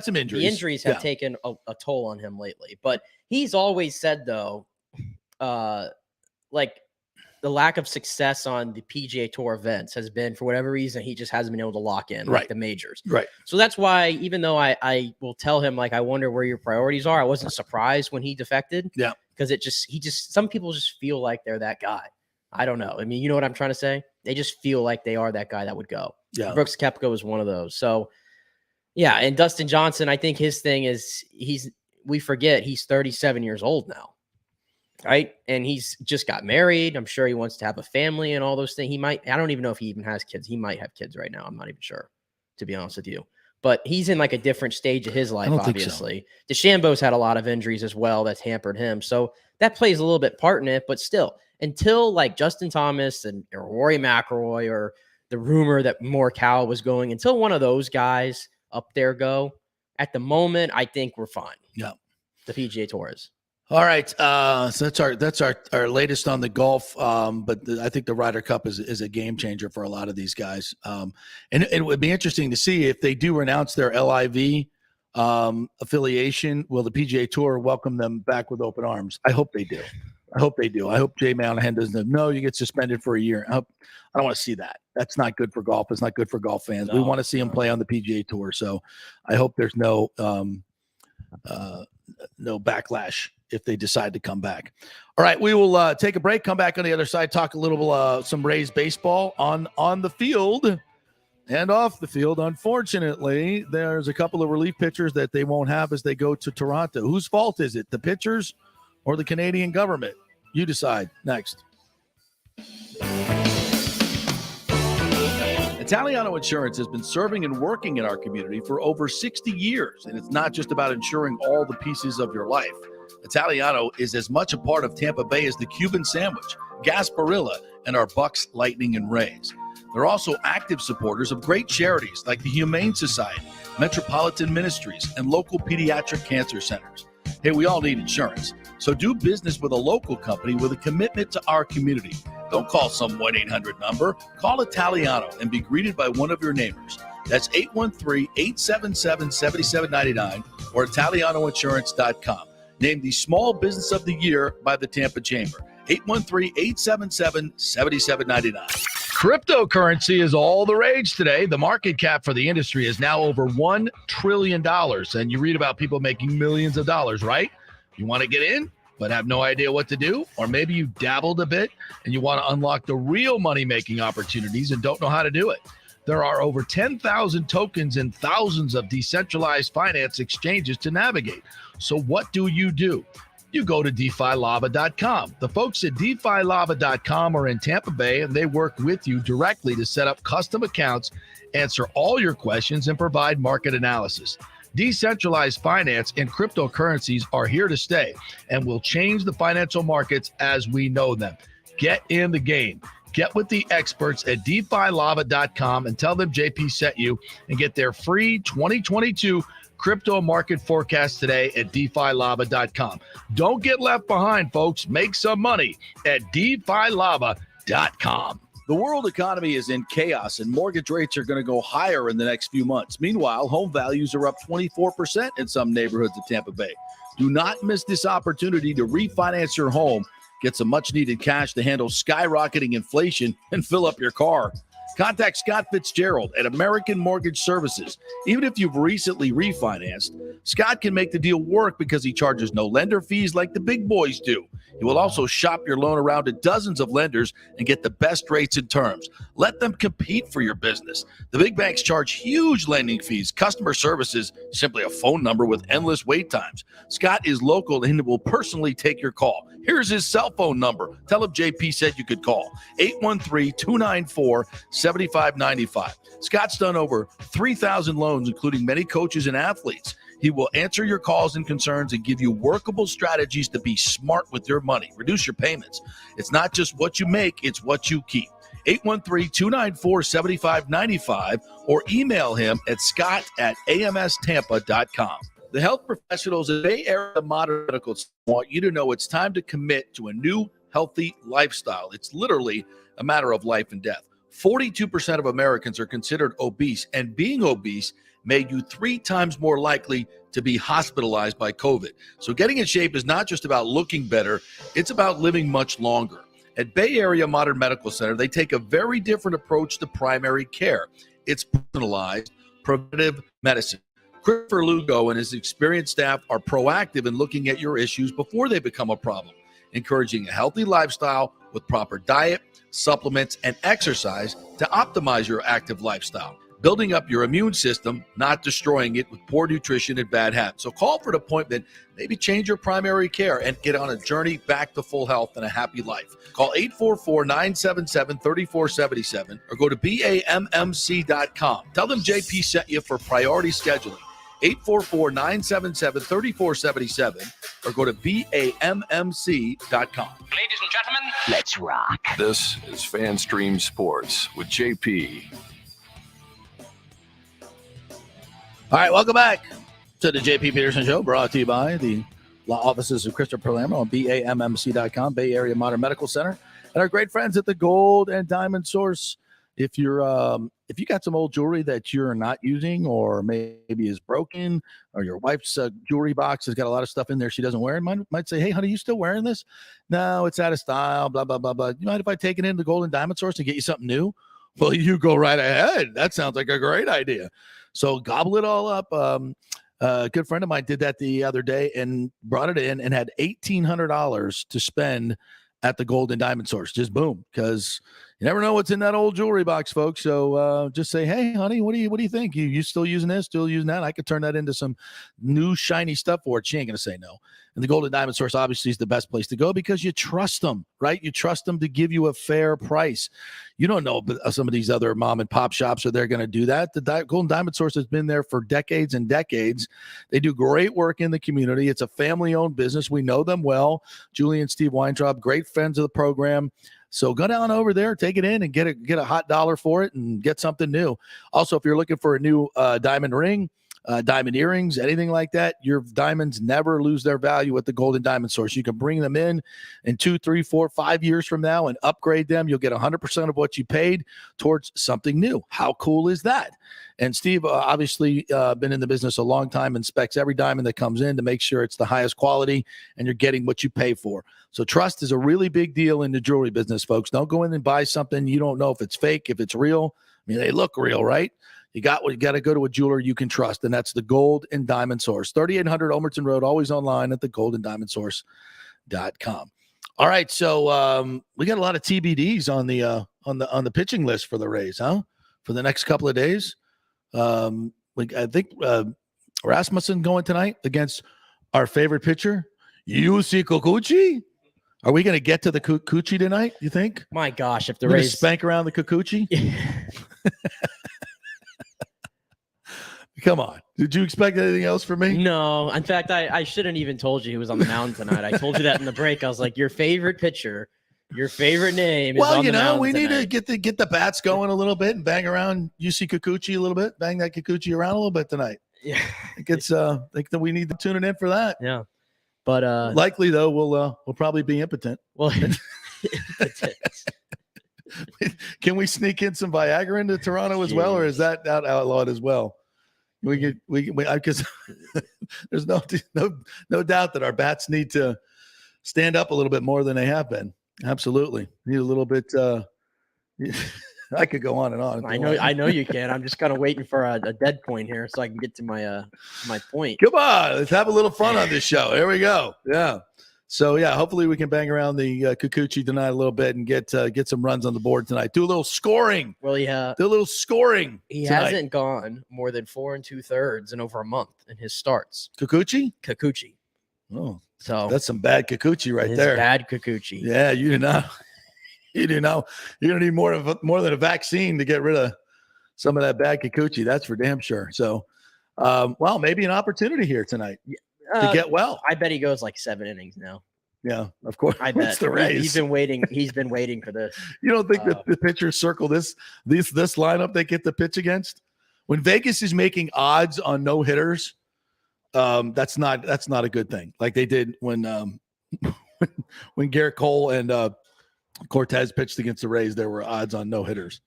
some injuries. The injuries have taken a toll on him lately. But he's always said, though, like the lack of success on the PGA Tour events has been, for whatever reason, he just hasn't been able to lock in like the majors. Right. So that's why, even though I will tell him, like, I wonder where your priorities are, I wasn't surprised when he defected. Yeah. Because some people just feel like they're that guy. I don't know. I mean, you know what I'm trying to say? They just feel like they are that guy that would go. Yeah. Brooks Koepka was one of those. So, yeah. And Dustin Johnson, I think his thing is we forget he's 37 years old now. Right. And he's just got married. I'm sure he wants to have a family and all those things. I don't even know if he even has kids. He might have kids right now. I'm not even sure, to be honest with you. But he's in like a different stage of his life, obviously. So. DeChambeau's had a lot of injuries as well that's hampered him. So that plays a little bit part in it. But still, until like Justin Thomas or Rory McIlroy or the rumor that Morikawa was going, until one of those guys up there go, at the moment, I think we're fine. Yeah. The PGA Tour is. All right, so that's our latest on the golf. But I think the Ryder Cup is a game changer for a lot of these guys. And it would be interesting to see if they do renounce their LIV affiliation. Will the PGA Tour welcome them back with open arms? I hope they do. I hope Jay Monahan doesn't. No, you get suspended for a year. I don't want to see that. That's not good for golf. It's not good for golf fans. We want to see them play on the PGA Tour. So I hope there's no backlash if they decide to come back. All right, we will take a break, come back on the other side, talk a little some Rays baseball on the field and off the field. Unfortunately, there's a couple of relief pitchers that they won't have as they go to Toronto. Whose fault is it, the pitchers or the Canadian government? You decide. Next. Italiano Insurance has been serving and working in our community for over 60 years, and it's not just about insuring all the pieces of your life. Italiano is as much a part of Tampa Bay as the Cuban sandwich, Gasparilla, and our Bucks, Lightning, and Rays. They're also active supporters of great charities like the Humane Society, Metropolitan Ministries, and local pediatric cancer centers. Hey, we all need insurance, so do business with a local company with a commitment to our community. Don't call some 1-800 number. Call Italiano and be greeted by one of your neighbors. That's 813-877-7799 or ItalianoInsurance.com. Named the Small Business of the Year by the Tampa Chamber. 813-877-7799. Cryptocurrency is all the rage today. The market cap for the industry is now over $1 trillion. And you read about people making millions of dollars, right? You want to get in? but have no idea what to do? Or maybe you dabbled a bit and you want to unlock the real money-making opportunities and don't know how to do it. There are over 10,000 tokens and thousands of decentralized finance exchanges to navigate. So what do? You go to DeFiLava.com. The folks at DeFiLava.com are in Tampa Bay, and they work with you directly to set up custom accounts, answer all your questions, and provide market analysis. Decentralized finance and cryptocurrencies are here to stay and will change the financial markets as we know them. Get in the game. Get with the experts at DeFiLava.com and tell them JP sent you, and get their free 2022 crypto market forecast today at DeFiLava.com. Don't get left behind, folks. Make some money at DeFiLava.com. The world economy is in chaos, and mortgage rates are going to go higher in the next few months. Meanwhile, home values are up 24% in some neighborhoods of Tampa Bay. Do not miss this opportunity to refinance your home, get some much-needed cash to handle skyrocketing inflation, and fill up your car. Contact Scott Fitzgerald at American Mortgage Services. Even if you've recently refinanced, Scott can make the deal work because he charges no lender fees like the big boys do. He will also shop your loan around to dozens of lenders and get the best rates and terms. Let them compete for your business. The big banks charge huge lending fees. Customer service is simply a phone number with endless wait times. Scott is local and will personally take your call. Here's his cell phone number. Tell him JP said you could call. 813-294-7595. Scott's done over 3,000 loans, including many coaches and athletes. He will answer your calls and concerns and give you workable strategies to be smart with your money. Reduce your payments. It's not just what you make, it's what you keep. 813-294-7595 or email him at scott@amstampa.com. The health professionals at Bay Area Modern Medical want you to know it's time to commit to a new healthy lifestyle. It's literally a matter of life and death. 42% of Americans are considered obese, and being obese made you 3 times more likely to be hospitalized by COVID. So getting in shape is not just about looking better, it's about living much longer. At Bay Area Modern Medical Center, they take a very different approach to primary care. It's personalized, preventative medicine. Christopher Lugo and his experienced staff are proactive in looking at your issues before they become a problem, encouraging a healthy lifestyle with proper diet, supplements, and exercise to optimize your active lifestyle, building up your immune system, not destroying it with poor nutrition and bad habits. So call for an appointment, maybe change your primary care, and get on a journey back to full health and a happy life. Call 844-977-3477 or go to BAMMC.com. Tell them JP sent you for priority scheduling. 844-977-3477 or go to BAMMC.com. Ladies and gentlemen, let's rock. This is FanStream Sports with JP. All right, welcome back to the JP Peterson Show, brought to you by the law offices of Christopher Palermo on BAMMC.com, Bay Area Modern Medical Center, and our great friends at the Gold and Diamond Source. If you got some old jewelry that you're not using, or maybe is broken, or your wife's jewelry box has got a lot of stuff in there she doesn't wear, and might say, "Hey, honey, you still wearing this?" "No, it's out of style." Blah blah blah blah. You mind if I take it into the Gold and Diamond Source and get you something new? Well, you go right ahead. That sounds like a great idea. So gobble it all up. A good friend of mine did that the other day and brought it in and had $1,800 to spend at the Gold and Diamond Source. Just boom, because you never know what's in that old jewelry box, folks. So just say, "Hey, honey, what do you think? You still using this? Still using that? I could turn that into some new shiny stuff for it." She ain't gonna say no. And the Gold and Diamond Source obviously is the best place to go because you trust them, right? You trust them to give you a fair price. You don't know some of these other mom and pop shops are they're going to do that. The Gold and Diamond Source has been there for decades and decades. They do great work in the community. It's a family-owned business. We know them well. Julie and Steve Weintraub, great friends of the program. So go down over there, take it in, and get a hot dollar for it and get something new. Also, if you're looking for a new diamond ring, diamond earrings, anything like that, your diamonds never lose their value at the Gold and Diamond Source. You can bring them in 2, 3, 4, 5 years from now and upgrade them. You'll get 100% of what you paid towards something new. How cool is that? And Steve, obviously, been in the business a long time, inspects every diamond that comes in to make sure it's the highest quality and you're getting what you pay for. So trust is a really big deal in the jewelry business, folks. Don't go in and buy something you don't know if it's fake, if it's real. I mean, they look real, right? You got to go to a jeweler you can trust, and that's the Gold and Diamond Source. 3800 Ulmerton Road, always online at the Gold and Diamond Source. All right, so we got a lot of TBDs on the pitching list for the Rays, huh? For the next couple of days. I think Rasmussen going tonight against our favorite pitcher, Yusi Kikuchi. Are we going to get to the Kikuchi tonight, you think? My gosh, if the We're Rays spank around the Kikuchi? Come on. Did you expect anything else from me? No. In fact, I shouldn't even told you he was on the mound tonight. I told you that in the break. I was like, your favorite pitcher, your favorite name is Well, on the mound we need tonight. to get the bats going a little bit and bang around Yusi Kikuchi a little bit. Bang that Kikuchi around a little bit tonight. Yeah. I think that we need to tune it in for that. Yeah. But likely though, we'll probably be impotent. well, Can we sneak in some Viagra into Toronto as well, or is that outlawed as well? Because there's no doubt that our bats need to stand up a little bit more than they have been. Absolutely, need a little bit. I could go on and on. I know you can. I'm just kind of waiting for a dead point here so I can get to my point. Come on, let's have a little fun on this show. Here we go. Yeah. So yeah, hopefully we can bang around the Kikuchi tonight a little bit and get some runs on the board tonight. Do a little scoring. Well, do a little scoring. He tonight. hasn't gone more than 4 2/3 in over a month in his starts. Kikuchi. Oh, So that's some bad Kikuchi right it's there. Bad Kikuchi. Yeah, you do not. You do know you're gonna need more than a vaccine to get rid of some of that bad Kikuchi. That's for damn sure. So, well, maybe an opportunity here tonight to get well. I bet he goes like 7 innings now. Yeah, of course. I bet It's the Rays. He's been waiting. He's been waiting for this. You don't think that the pitchers circle this lineup they get the pitch against? When Vegas is making odds on no hitters, that's not a good thing. Like they did when Garrett Cole and Cortez pitched against the Rays, there were odds on no hitters.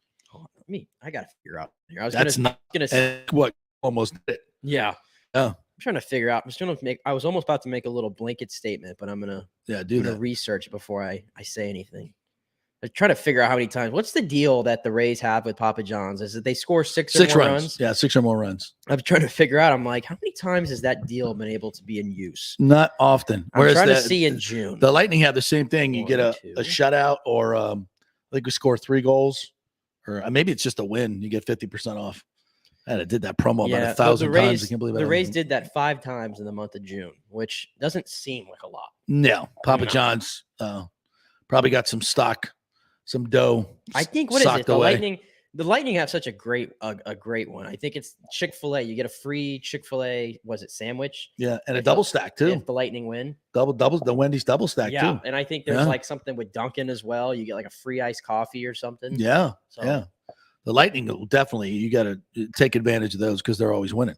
I got to figure out here. I was gonna say what almost did it. Yeah. Oh. I'm trying to figure out. I was almost about to make a little blanket statement, but I'm gonna research before I say anything. I'm trying to figure out how many times. What's the deal that the Rays have with Papa John's? Is it they score six or more runs? Yeah, 6 or more runs. I'm trying to figure out. I'm like, how many times has that deal been able to be in use? Not often. I'm trying to see in June. The Lightning have the same thing. You get a shutout, or I think we score 3 goals, or maybe it's just a win. You get 50% off. And it did that promo about 1,000 times. I can't believe it. The Rays did that 5 times in the month of June, which doesn't seem like a lot. No, Papa John's probably got some stock. Some dough. I think what is it? The Lightning have such a great one. I think it's Chick-fil-A. You get a free Chick-fil-A, was it sandwich? Yeah, and a double stack too. If the Lightning win. The Wendy's double stack too. And I think there's like something with Dunkin' as well. You get like a free iced coffee or something. Yeah. So. Yeah. The Lightning will definitely, you got to take advantage of those because they're always winning.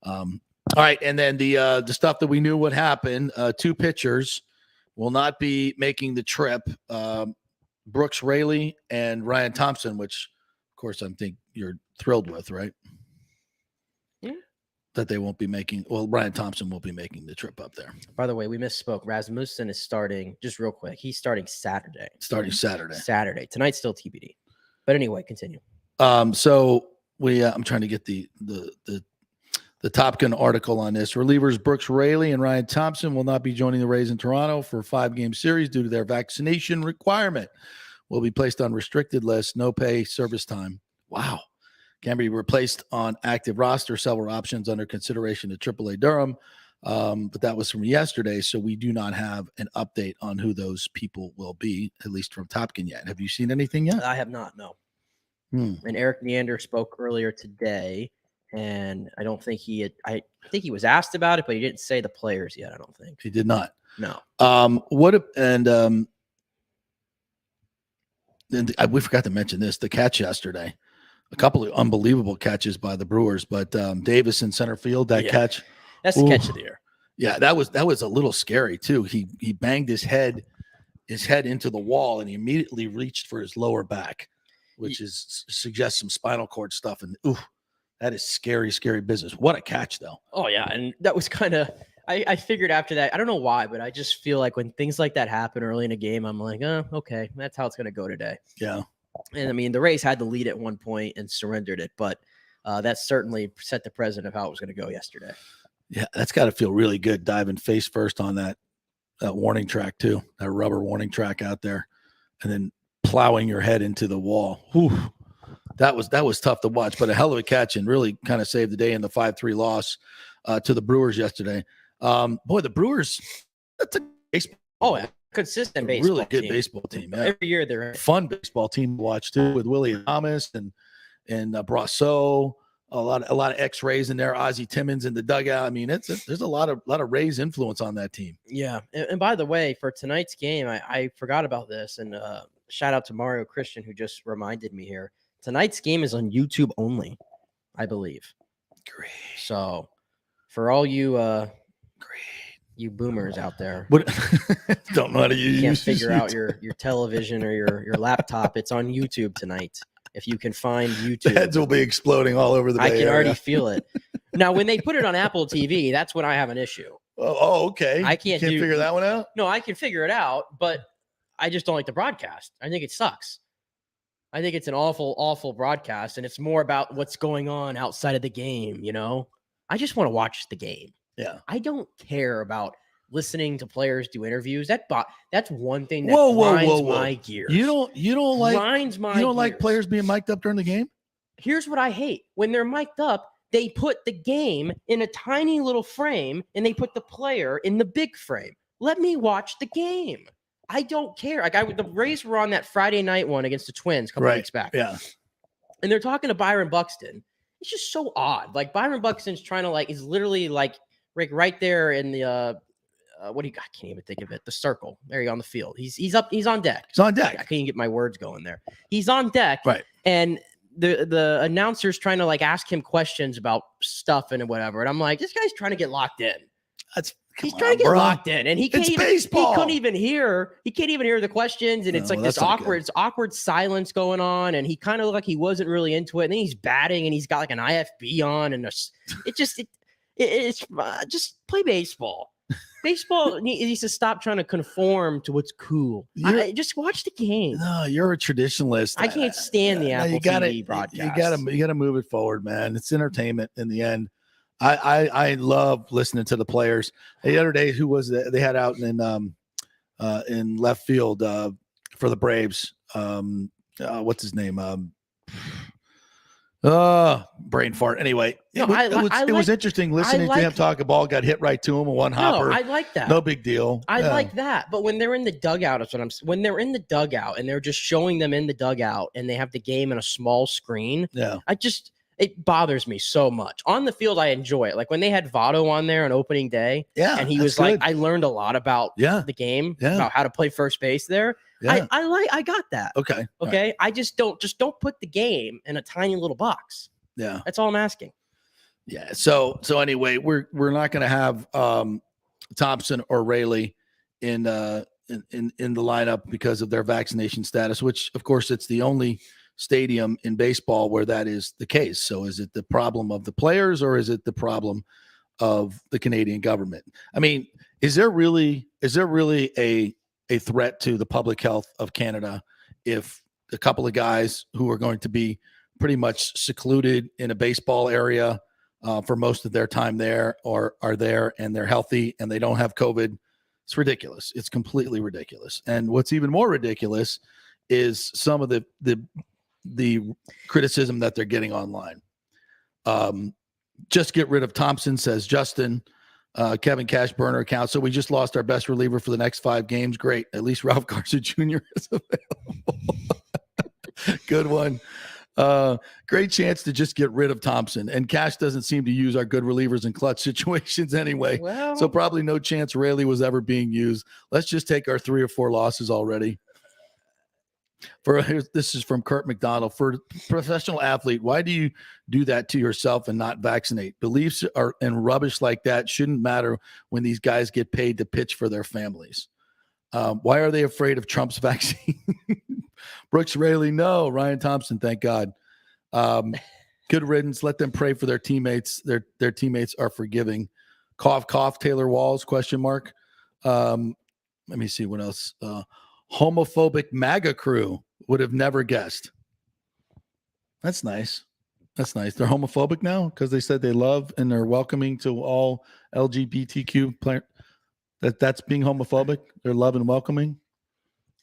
All right, and then the stuff that we knew would happen, 2 pitchers will not be making the trip. Brooks Raley and Ryan Thompson, which, of course, I think you're thrilled with, right? Yeah. That they won't be making. Well, Ryan Thompson won't be making the trip up there. By the way, we misspoke. Rasmussen is starting, just real quick. He's starting Saturday. Saturday. Tonight's still TBD. But anyway, continue. So I'm trying to get the Top Gun article on this. Relievers Brooks Raley and Ryan Thompson will not be joining the Rays in Toronto for a 5-game series due to their vaccination requirement. Will be placed on restricted list, no pay, service time. Wow. Can be replaced on active roster, several options under consideration at AAA Durham. But that was from yesterday, so we do not have an update on who those people will be, at least from Top Gun yet. Have you seen anything yet? I have not, no. And Eric Neander spoke earlier today. And I don't think I think he was asked about it, but he didn't say the players yet. I don't think he did not. No. We forgot to mention this, the catch yesterday, a couple of unbelievable catches by the Brewers, but Davis in center field, catch. That's the catch of the year. Yeah. That was a little scary too. He banged his head into the wall and he immediately reached for his lower back, which suggests some spinal cord stuff. And that is scary, scary business. What a catch, though. Oh, yeah. And that was kind of – I figured after that – I don't know why, but I just feel like when things like that happen early in a game, I'm like, okay, that's how it's going to go today. Yeah. And, I mean, the Rays had the lead at one point and surrendered it, but that certainly set the precedent of how it was going to go yesterday. Yeah, that's got to feel really good diving face first on that warning track too, that rubber warning track out there, and then plowing your head into the wall. Whew. That was tough to watch, but a hell of a catch and really kind of saved the day in the 5-3 loss to the Brewers yesterday. Boy, the Brewers, that's a baseball. Oh, yeah. Consistent baseball really good team. baseball team. Yeah. Every year they're Fun baseball team to watch too, with Willie Thomas and Brasso. A lot of X-rays in there. Ozzie Timmons in the dugout. I mean, there's a lot of Rays influence on that team. Yeah. And by the way, for tonight's game, I forgot about this, and shout out to Mario Christian who just reminded me here. Tonight's game is on YouTube only, I believe. Great. So for all you you boomers out there, What don't know how to use. Can't figure out your television or your laptop. It's on YouTube tonight. If you can find YouTube, Heads will be exploding all over the Bay I can Area. already feel it. Now, when they put it on Apple TV, that's when I have an issue. Oh, okay. I can't figure that one out. No, I can figure it out, but I just don't like the broadcast. I think it sucks. I think it's an awful, awful broadcast, and it's more about what's going on outside of the game, you know? I just want to watch the game. Yeah. I don't care about listening to players do interviews. That's one thing that Whoa, grinds my gears. You don't like grinds my you don't gears. like players being mic'd up during the game? Here's what I hate. When they're mic'd up, they put the game in a tiny little frame and they put the player in the big frame. Let me watch the game. I don't care. Like the Rays were on that Friday night one against the Twins a couple weeks back. Yeah. And they're talking to Byron Buxton. It's just so odd. Like Byron Buxton's trying to is literally like right there in the what do you got? I can't even think of it. The circle. There you go on the field. He's up. He's on deck. He's on deck. I can't even get my words going there. He's on deck. Right. And the announcer's trying to ask him questions about stuff and whatever. And I'm like, this guy's trying to get locked in. He's trying to get locked in, and he can't even. Baseball. He couldn't even hear. He can't even hear the questions, and it's this awkward silence going on. And he kind of looked like he wasn't really into it. And then he's batting, and he's got an IFB on, and it's just play baseball. Baseball needs to stop trying to conform to what's cool. Just watch the game. No, you're a traditionalist. I can't stand the Apple TV broadcast. You gotta move it forward, man. It's entertainment in the end. I love listening to the players. The other day, who was that? They had out in left field for the Braves. What's his name? Brain fart. Anyway, it was interesting listening to him talk. A ball got hit right to him, a one hopper. No, I like that. No big deal. I like that. But when they're in the dugout, when they're in the dugout and they're just showing them in the dugout and they have the game in a small screen. Yeah. It bothers me so much. On the field, I enjoy it. Like when they had Votto on there on opening day. Yeah. And he was like, I learned a lot about the game, about how to play first base there. Yeah. I got that. Okay. Okay. Right. I just don't put the game in a tiny little box. Yeah. That's all I'm asking. Yeah. So anyway, we're not going to have Thompson or Raley in the lineup because of their vaccination status, which of course it's the only stadium in baseball where that is the case. So is it the problem of the players or is it the problem of the Canadian government? I mean, is there really a threat to the public health of Canada if a couple of guys who are going to be pretty much secluded in a baseball area for most of their time there or are there and they're healthy and they don't have COVID? It's ridiculous. It's completely ridiculous. And what's even more ridiculous is some of the criticism that they're getting online. Just get rid of Thompson, says Justin. Kevin Cash burner account. So we just lost our best reliever for the next 5 games. Great. At least Ralph Garza Jr. is available. Good one. Great chance to just get rid of Thompson. And Cash doesn't seem to use our good relievers in clutch situations anyway. Well, so probably no chance Raley was ever being used. Let's just take our 3 or 4 losses already. This is from Kurt McDonald. For professional athlete, why do you do that to yourself and not vaccinate? Beliefs and rubbish like that shouldn't matter when these guys get paid to pitch for their families. Why are they afraid of Trump's vaccine? Brooks Raley, no. Ryan Thompson, thank God. Good riddance. Let them pray for their teammates. Their teammates are forgiving. Cough, cough. Taylor Walls, question mark. Let me see what else. Homophobic MAGA crew would have never guessed. That's nice. That's nice. They're homophobic now because they said they love and they're welcoming to all LGBTQ players. That's being homophobic. They're love and welcoming.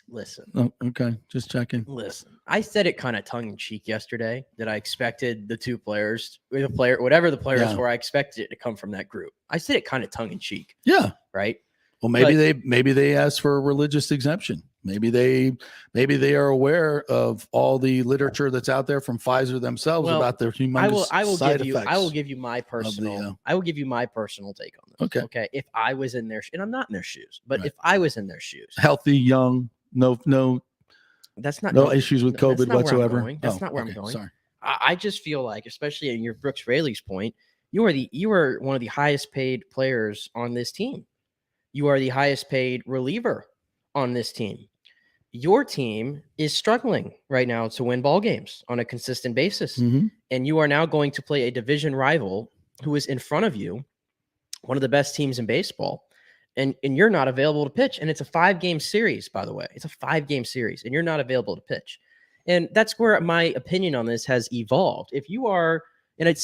Listen. Oh, okay, just checking. Listen, I said it kind of tongue in cheek yesterday that I expected the two players, whatever the players Yeah. were, I expected it to come from that group. I said it kind of tongue in cheek, Yeah. right? Well, maybe they asked for a religious exemption. Maybe they are aware of all the literature that's out there from Pfizer themselves about their humongous side effects. I will give you my personal. I will give you my personal take on this. Okay. Okay. If I was in their, and I'm not in their shoes, but Right. if I was in their shoes, Healthy, young, no that's not issues with COVID whatsoever. That's not where I'm going. Sorry. I just feel like, especially in your Brooks Raley's point, you are one of the highest paid players on this team. You are the highest paid reliever on this team. Your team is struggling right now to win ball games on a consistent basis. Mm-hmm. And you are now going to play a division rival who is in front of you, one of the best teams in baseball. And you're not available to pitch. And it's a 5-game series, by the way. It's a 5-game series, and you're not available to pitch. And that's where my opinion on this has evolved. If you are, and this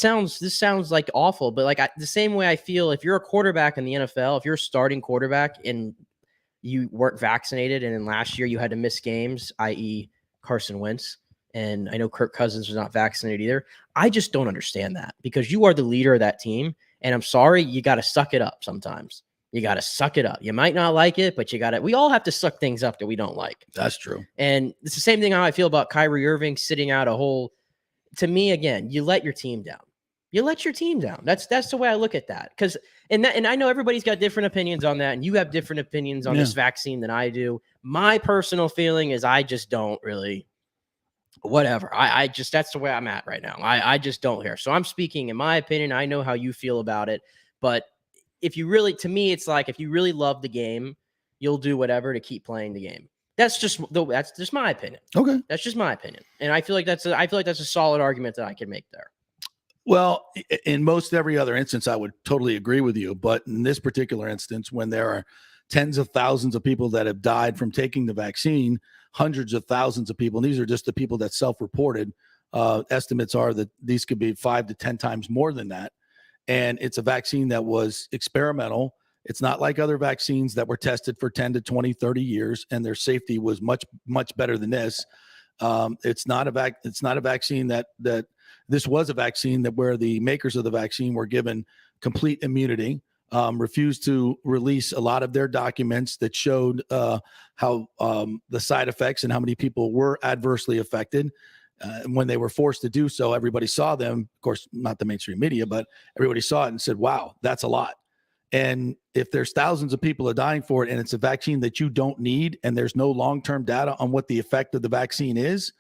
sounds like awful, but like the same way I feel if you're a quarterback in the NFL, if you're a starting quarterback and you weren't vaccinated, and then last year you had to miss games, i.e. Carson Wentz, and I know Kirk Cousins was not vaccinated either. I just don't understand that, because you are the leader of that team. And I'm sorry, you got to suck it up sometimes. You got to suck it up. You might not like it, but we all have to suck things up that we don't like. That's true. And it's the same thing how I feel about Kyrie Irving sitting out a whole, to me, again, you let your team down. You let your team down. That's the way I look at that. And I know everybody's got different opinions on that, and you have different opinions on this vaccine than I do. My personal feeling is I just don't really, whatever. I just, that's the way I'm at right now. I just don't care. So I'm speaking in my opinion. I know how you feel about it, but if you really, to me, it's like, if you really love the game, you'll do whatever to keep playing the game. That's just my opinion. Okay. That's just my opinion. And I feel like that's a solid argument that I can make there. Well, in most every other instance, I would totally agree with you. But in this particular instance, when there are tens of thousands of people that have died from taking the vaccine, hundreds of thousands of people, and these are just the people that self-reported, estimates are that these could be 5 to 10 times more than that. And it's a vaccine that was experimental. It's not like other vaccines that were tested for 10 to 20, 30 years, and their safety was much, much better than this. It's not a vaccine that this was a vaccine that where the makers of the vaccine were given complete immunity, refused to release a lot of their documents that showed how the side effects and how many people were adversely affected. When they were forced to do so, everybody saw them, of course, not the mainstream media, but everybody saw it and said, wow, that's a lot. And if there's thousands of people are dying for it, and it's a vaccine that you don't need, and there's no long-term data on what the effect of the vaccine is,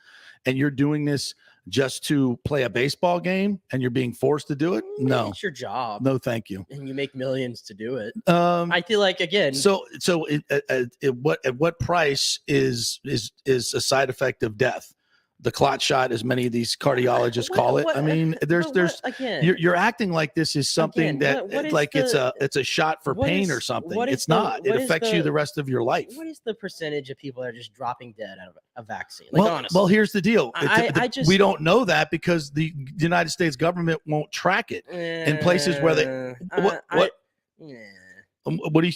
and you're doing this just to play a baseball game and you're being forced to do it, no, it's your job. No, thank you. And you make millions to do it. I feel like, again, so at what price is a side effect of death? The clot shot, as many of these cardiologists call it. I mean, you're acting like this is something it's a shot for pain or something. It's not. It affects you the rest of your life. What is the percentage of people that are just dropping dead out of a vaccine? Well, here's the deal. We don't know that because the United States government won't track it in places where they.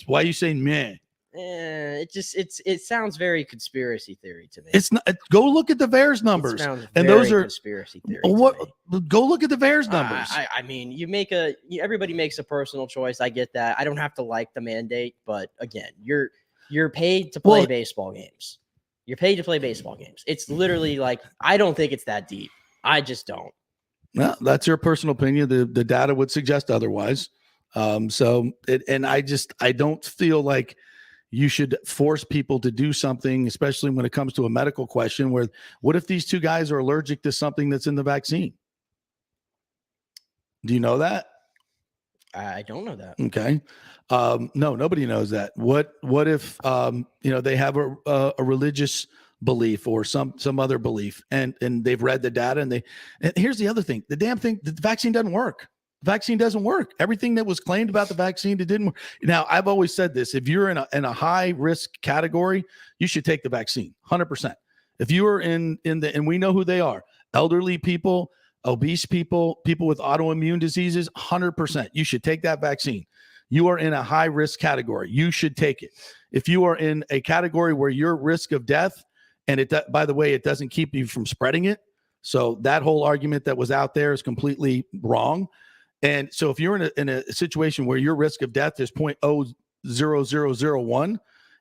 Why are you saying meh? It sounds very conspiracy theory to me. It's not. Go look at the VAERS numbers, and those are conspiracy theory. Go look at the VAERS numbers. I mean, everybody makes a personal choice. I get that. I don't have to like the mandate, but again, you're paid to play baseball games. You're paid to play baseball games. It's literally like, I don't think it's that deep. I just don't. Well, that's your personal opinion. The data would suggest otherwise. I don't feel like you should force people to do something, especially when it comes to a medical question where, what if these two guys are allergic to something that's in the vaccine? Do you know that? I don't know that. Okay. No, nobody knows that. What if, they have a religious belief or some other belief and they've read the data and here's the other thing, the vaccine doesn't work. Vaccine doesn't work. Everything that was claimed about the vaccine, it didn't work. Now, I've always said this: if you're in a high risk category, you should take the vaccine, 100%. If you are in the, and we know who they are, elderly people, obese people, people with autoimmune diseases, 100%, you should take that vaccine. you are in a high risk category. You should take it. If you are in a category where your risk of death, and by the way, it doesn't keep you from spreading it. So that whole argument that was out there is completely wrong. And so if you're in a situation where your risk of death is 0.00001,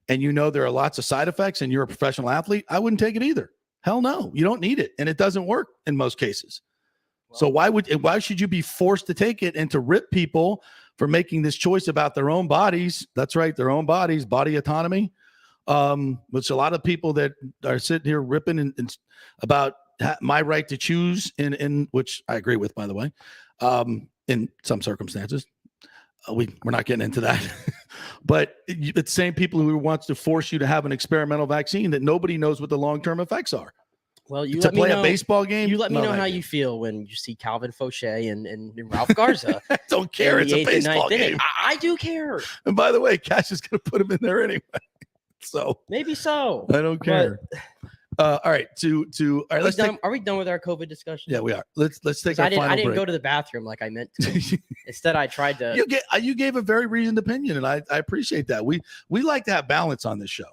and you know there are lots of side effects and you're a professional athlete, I wouldn't take it either. Hell no, you don't need it. And it doesn't work in most cases. So why should you be forced to take it and to rip people for making this choice about their own bodies? That's right, their own bodies, body autonomy. Which a lot of people that are sitting here ripping and about my right to choose, in which I agree with, by the way, in some circumstances. We're not getting into that. But it's the same people who wants to force you to have an experimental vaccine that nobody knows what the long-term effects are. Well, you to let me play know, a baseball game. You let me know how you feel when you see Calvin Fauché and Ralph Garza. I don't care. It's a baseball game. I do care. And by the way, Cash is going to put him in there anyway. So maybe so. I don't care. All right. All right. Are we done with our COVID discussion? Yeah, we are. Let's take our final break. I didn't go to the bathroom like I meant to. Instead, I tried to. You gave a very reasoned opinion, and I appreciate that. We like to have balance on this show.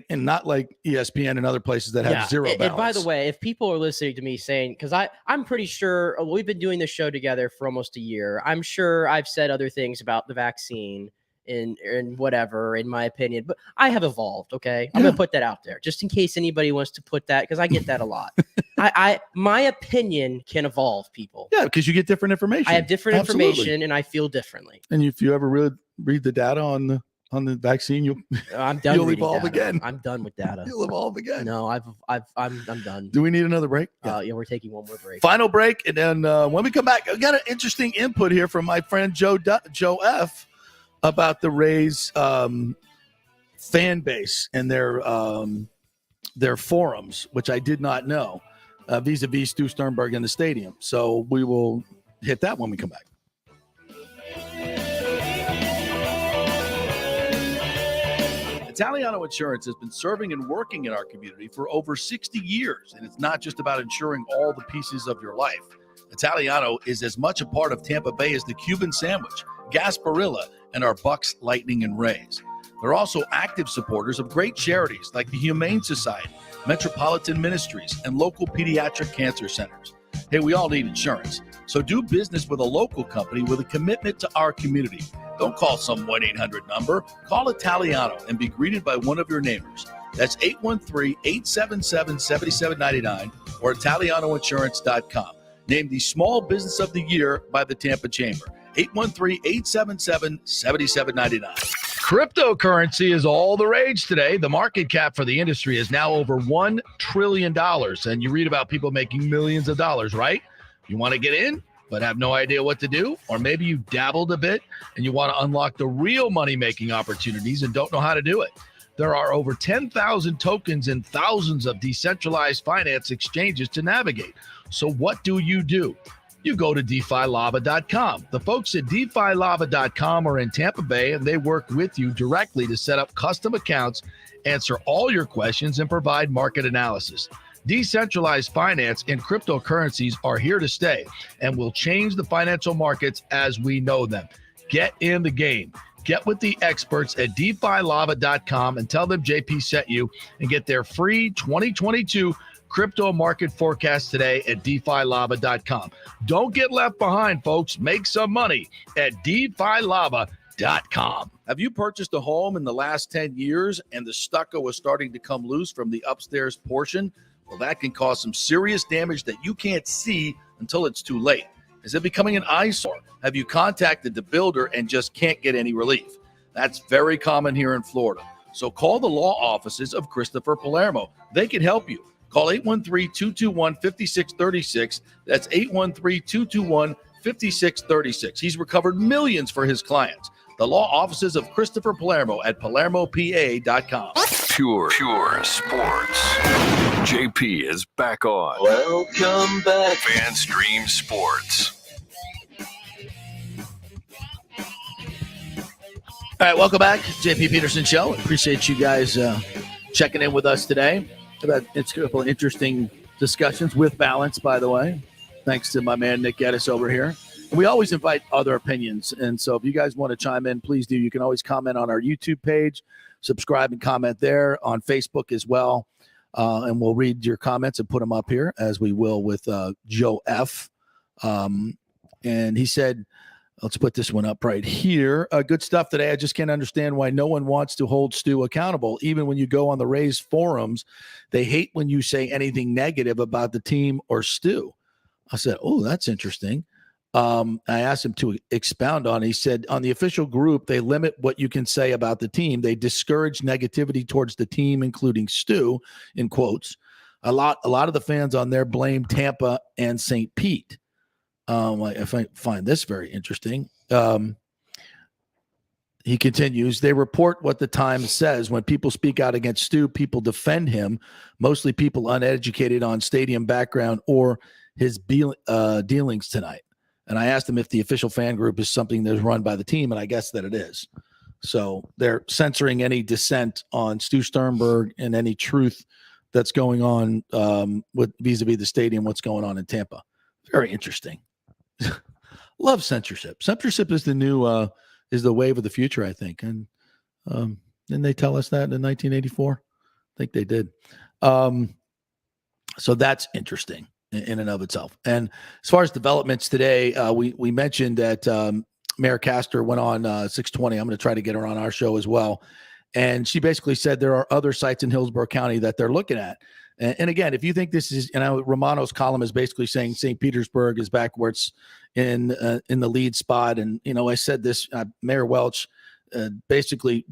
And not like ESPN and other places that have zero balance. And by the way, if people are listening to me saying, because I'm pretty sure we've been doing this show together for almost a year. I'm sure I've said other things about the vaccine and whatever, in my opinion, but I have evolved. Okay. I'm going to put that out there just in case anybody wants to put that, because I get that a lot. My opinion can evolve, people. Yeah, because you get different information. I have different information and I feel differently. And if you ever really read the data on the vaccine, I'm done. You'll evolve data. again. I'm done with data. You'll evolve again. No, I'm done. Do we need another break? Yeah, we're taking one more break. Final break, and then when we come back, I got an interesting input here from my friend Joe F about the Rays fan base and their forums, which I did not know, vis-a-vis Stu Sternberg in the stadium. So we will hit that when we come back. Italiano Insurance has been serving and working in our community for over 60 years, and it's not just about insuring all the pieces of your life. Italiano is as much a part of Tampa Bay as the Cuban sandwich, Gasparilla, and our Bucks, Lightning, and Rays. They're also active supporters of great charities like the Humane Society, Metropolitan Ministries, and local pediatric cancer centers. Hey, we all need insurance, so do business with a local company with a commitment to our community. Don't call some 1-800 number. Call Italiano and be greeted by one of your neighbors. That's 813-877-7799 or ItalianoInsurance.com. Named the Small Business of the Year by the Tampa Chamber. 813-877-7799. Cryptocurrency is all the rage today. The market cap for the industry is now over $1 trillion. And you read about people making millions of dollars, right? You want to get in, but have no idea what to do? Or maybe you dabbled a bit and you want to unlock the real money-making opportunities and don't know how to do it. There are over 10,000 tokens and thousands of decentralized finance exchanges to navigate. So what do? You go to DeFiLava.com. The folks at DeFiLava.com are in Tampa Bay, and they work with you directly to set up custom accounts, answer all your questions, and provide market analysis. Decentralized finance and cryptocurrencies are here to stay and will change the financial markets as we know them. Get in the game. Get with the experts at DeFiLava.com and tell them JP sent you and get their free 2022 crypto market forecast today at DeFiLava.com. Don't get left behind, folks. Make some money at DeFiLava.com. Have you purchased a home in the last 10 years and the stucco is starting to come loose from the upstairs portion? Well, that can cause some serious damage that you can't see until it's too late. Is it becoming an eyesore? Have you contacted the builder and just can't get any relief? That's very common here in Florida. So call the law offices of Christopher Palermo. They can help you. Call 813-221-5636. That's 813-221-5636. He's recovered millions for his clients. The law offices of Christopher Palermo at PalermoPA.com. Pure sports. JP is back on. Welcome back. FanStream Sports. All right, welcome back. JP Peterson Show. Appreciate you guys checking in with us today. It's a couple of interesting discussions with balance, by the way. Thanks to my man Nick Geddes over here. We always invite other opinions. And so if you guys want to chime in, please do. You can always comment on our YouTube page, subscribe and comment there, on Facebook as well. And we'll read your comments and put them up here, as we will with Joe F. And he said, let's put this one up right here. Good stuff today. I just can't understand why no one wants to hold Stu accountable. Even when you go on the Rays forums, they hate when you say anything negative about the team or Stu. I said, oh, that's interesting. I asked him to expound on it. He said, on the official group, they limit what you can say about the team. They discourage negativity towards the team, including Stu, in quotes. A lot of the fans on there blame Tampa and St. Pete. If I find this very interesting. He continues, they report what the Times says. When people speak out against Stu, people defend him, mostly people uneducated on stadium background or his dealings tonight. And I asked him if the official fan group is something that's run by the team, and I guess that it is. So they're censoring any dissent on Stu Sternberg and any truth that's going on with vis-a-vis the stadium, what's going on in Tampa. Very interesting. Love censorship. Censorship is the new is the wave of the future, I think. And didn't they tell us that in 1984? I think they did. So that's interesting in and of itself. And as far as developments today, we mentioned that Mayor Castor went on 620. I'm going to try to get her on our show as well. And she basically said there are other sites in Hillsborough County that they're looking at. And again, if you think this is, and Romano's column is basically saying St. Petersburg is back where it's in the lead spot. And, I said this, Mayor Welch basically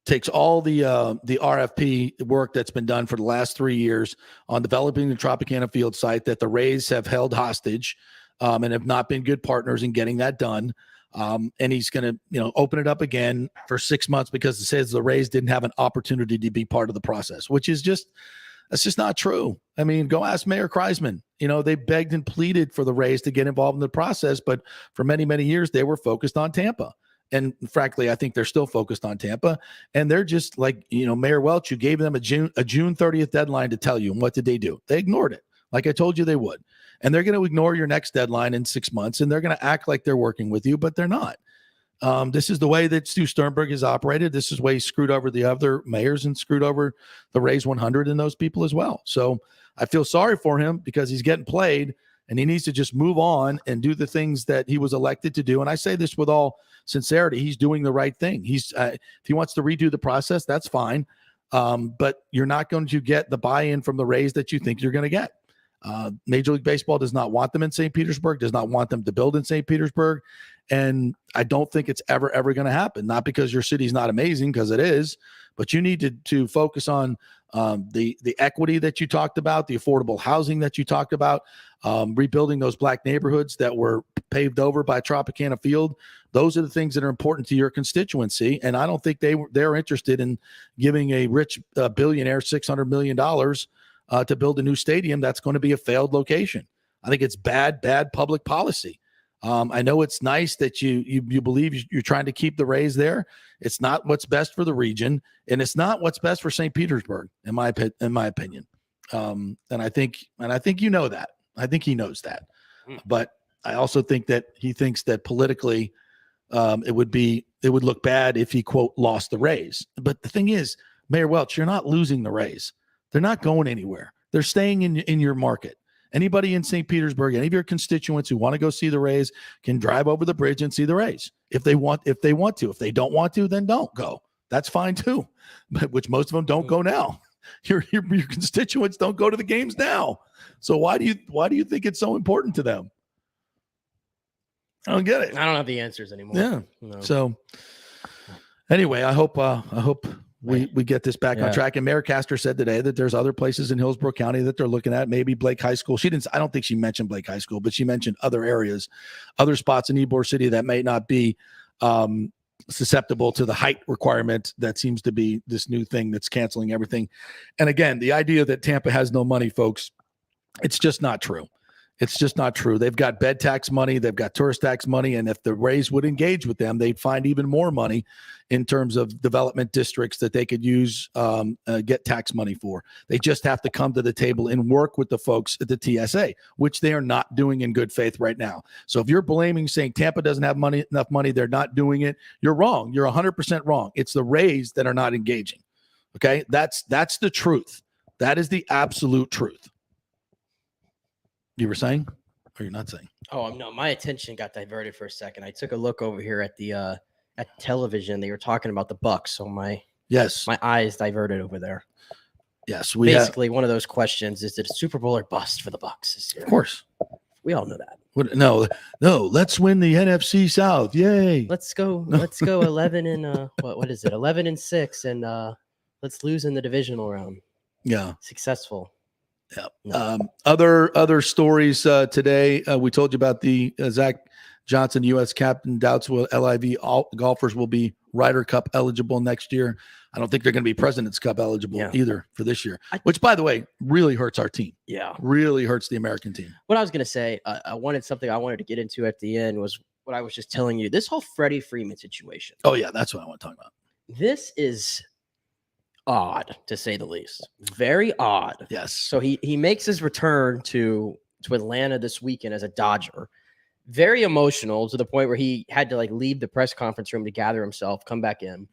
takes all the RFP work that's been done for the last 3 years on developing the Tropicana Field site that the Rays have held hostage and have not been good partners in getting that done. And he's going to, open it up again for 6 months because it says the Rays didn't have an opportunity to be part of the process, which is that's just not true. I mean, go ask Mayor Kreisman. They begged and pleaded for the Rays to get involved in the process, but for many, many years, they were focused on Tampa. And frankly, I think they're still focused on Tampa. And they're just like, Mayor Welch, you gave them a June 30th deadline to tell you. And what did they do? They ignored it, like I told you they would. And they're going to ignore your next deadline in 6 months, and they're going to act like they're working with you, but they're not. This is the way that Stu Sternberg has operated. This is the way he screwed over the other mayors and screwed over the Rays 100 and those people as well. So I feel sorry for him because he's getting played and he needs to just move on and do the things that he was elected to do. And I say this with all sincerity. He's doing the right thing. If he wants to redo the process, that's fine. But you're not going to get the buy-in from the Rays that you think you're going to get. Major League Baseball does not want them in St. Petersburg, does not want them to build in St. Petersburg. And I don't think it's ever going to happen. Not because your city's not amazing, because it is, but you need to focus on the equity that you talked about, the affordable housing that you talked about, rebuilding those black neighborhoods that were paved over by Tropicana Field. Those are the things that are important to your constituency. And I don't think they're interested in giving a rich billionaire $600 million to build a new stadium that's going to be a failed location. I think it's bad public policy. I know it's nice that you believe you're trying to keep the Rays there. It's not what's best for the region, and it's not what's best for St. Petersburg, in my opinion. And I think you know that. I think he knows that. But I also think that he thinks that politically, it would look bad if he, quote, lost the Rays. But the thing is, Mayor Welch, you're not losing the Rays. They're not going anywhere. They're staying in your market. Anybody in St. Petersburg, any of your constituents who want to go see the Rays can drive over the bridge and see the Rays if they want to. If they don't want to, then don't go. That's fine too. But which most of them don't go now. Your constituents don't go to the games now. So why do you think it's so important to them? I don't get it. I don't have the answers anymore. Yeah. No. So anyway, I hope we get this back on track. And Mayor Castor said today that there's other places in Hillsborough County that they're looking at, maybe Blake High School. I don't think she mentioned Blake High School, but she mentioned other areas, other spots in Ybor City that may not be susceptible to the height requirement that seems to be this new thing that's canceling everything. And again, the idea that Tampa has no money, folks, it's just not true. It's just not true. They've got bed tax money. They've got tourist tax money. And if the Rays would engage with them, they'd find even more money in terms of development districts that they could use, get tax money for. They just have to come to the table and work with the folks at the TSA, which they are not doing in good faith right now. So if you're blaming, saying Tampa doesn't have enough money, they're not doing it, you're wrong. You're 100% wrong. It's the Rays that are not engaging. Okay? That's the truth. That is the absolute truth. You were saying, or you're not saying? Oh no, my attention got diverted for a second. I took a look over here at the at television. They were talking about the Bucks, so my eyes diverted over there. Yes, basically one of those questions: is it a Super Bowl or bust for the Bucks this year? Of course, we all know that. No. Let's win the NFC South. Yay! Let's go 11 and what is it? 11-6, and let's lose in the divisional round. Yeah, successful. Yeah. No. Other stories today. We told you about the Zach Johnson, U.S. captain, doubts will LIV golfers will be Ryder Cup eligible next year. I don't think they're going to be President's Cup eligible either for this year, which, by the way, really hurts our team. Yeah. Really hurts the American team. What I was going to say, I wanted to get into at the end was what I was just telling you. This whole Freddie Freeman situation. Oh, yeah. That's what I want to talk about. This is odd, to say the least. Very odd. Yes. So he makes his return to Atlanta this weekend as a Dodger. Very emotional to the point where he had to leave the press conference room to gather himself, come back in.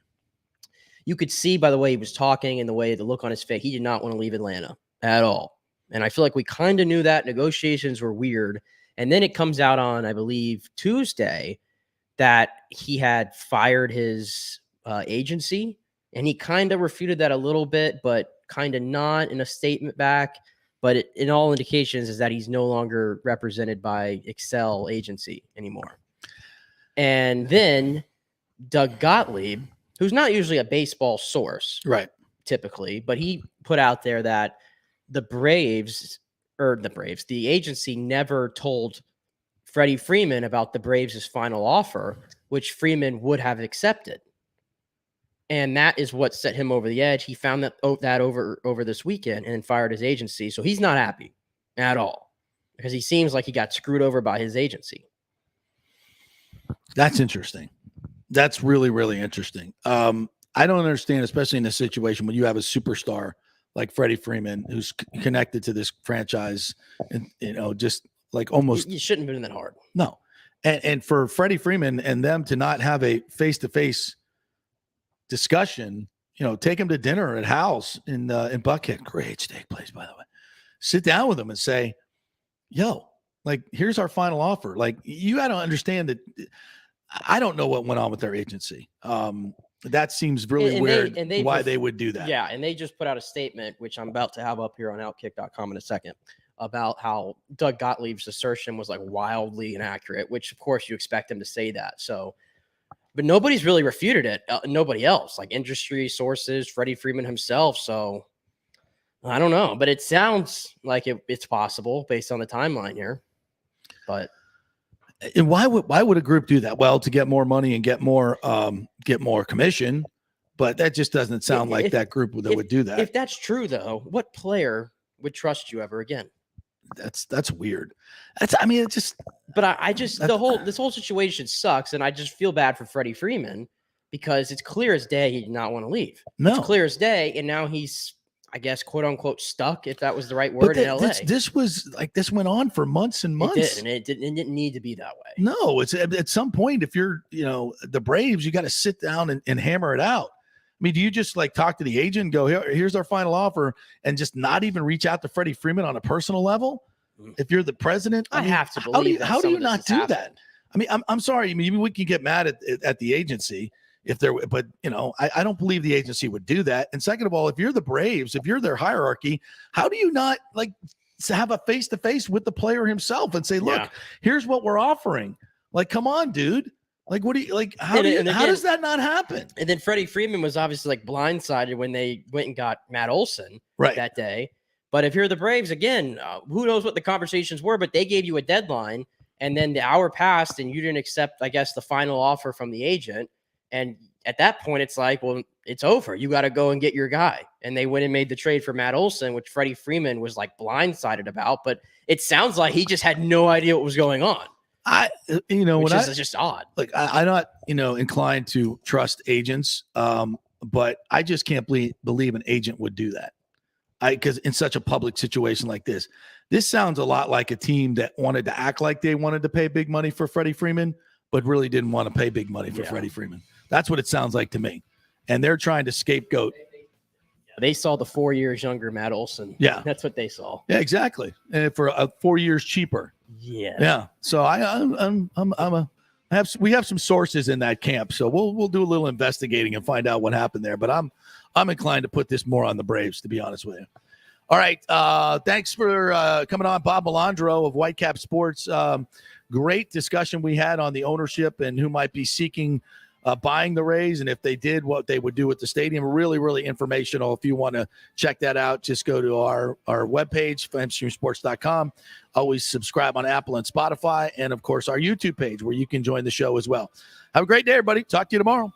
You could see by the way he was talking and the look on his face, he did not want to leave Atlanta at all. And I feel like we kind of knew that. Negotiations were weird. And then it comes out on, I believe, Tuesday that he had fired his agency. And he kind of refuted that a little bit, but kind of not in a statement back. But in all indications is that he's no longer represented by Excel agency anymore. And then Doug Gottlieb, who's not usually a baseball source, right? Typically, but he put out there that the agency never told Freddie Freeman about the Braves' final offer, which Freeman would have accepted. And that is what set him over the edge. He found that over this weekend and fired his agency. So he's not happy at all because he seems like he got screwed over by his agency. That's interesting. That's really, really interesting. I don't understand, especially in this situation when you have a superstar like Freddie Freeman who's connected to this franchise and, just almost. You shouldn't have been that hard. No. And for Freddie Freeman and them to not have a face-to-face discussion, take him to dinner at Hal's in Buckhead. Great steak place, by the way. Sit down with him and say, yo, here's our final offer. You got to understand that I don't know what went on with their agency. That seems really weird why they would do that. Yeah. And they just put out a statement, which I'm about to have up here on outkick.com in a second, about how Doug Gottlieb's assertion was wildly inaccurate, which of course you expect him to say that. So, but nobody's really refuted it. Nobody else, industry sources, Freddie Freeman himself. So I don't know, but it sounds like it's possible based on the timeline here. But and why would a group do that? Well, to get more money and get more commission. But that just doesn't sound like that group that would do that. If that's true, though, what player would trust you ever again? That's weird. It just. But this whole situation sucks, and I just feel bad for Freddie Freeman because it's clear as day he did not want to leave. No, it's clear as day, and now he's, I guess, quote unquote, stuck, if that was the right word, in LA. This went on for months and months. It didn't need to be that way. No, it's at some point if you're the Braves, you got to sit down and hammer it out. Do you just talk to the agent and go, here's our final offer, and just not even reach out to Freddie Freeman on a personal level? If you're the president, I have to believe how do you not do that? I'm sorry. We can get mad at the agency but I don't believe the agency would do that. And second of all, if you're the Braves, if you're their hierarchy, how do you not have a face-to-face with the player himself and say, look, here's what we're offering? Come on, dude. What do you how does that not happen? And then Freddie Freeman was obviously blindsided when they went and got Matt Olson that day. But if you're the Braves, again, who knows what the conversations were, but they gave you a deadline, and then the hour passed and you didn't accept, I guess, the final offer from the agent. And at that point, it's like, well, it's over. You got to go and get your guy. And they went and made the trade for Matt Olson, which Freddie Freeman was like blindsided about. But it sounds like he just had no idea what was going on. Which is just odd. Like I'm not, inclined to trust agents, but I just can't believe an agent would do that. Because in such a public situation like this sounds a lot like a team that wanted to act like they wanted to pay big money for Freddie Freeman, but really didn't want to pay big money for Freddie Freeman. That's what it sounds like to me. And they're trying to scapegoat. They saw the 4 years younger Matt Olson. Yeah. That's what they saw. Yeah, exactly. And for 4 years cheaper. Yeah. Yeah. So we have some sources in that camp. So we'll do a little investigating and find out what happened there. But I'm inclined to put this more on the Braves, to be honest with you. All right. Thanks for coming on, Bob Melandro of Whitecap Sports. Great discussion we had on the ownership and who might be seeking buying the Rays, and if they did, what they would do with the stadium. Really, really informational. If you want to check that out, just go to our webpage, fanstreamsports.com. Always subscribe on Apple and Spotify, and, of course, our YouTube page where you can join the show as well. Have a great day, everybody. Talk to you tomorrow.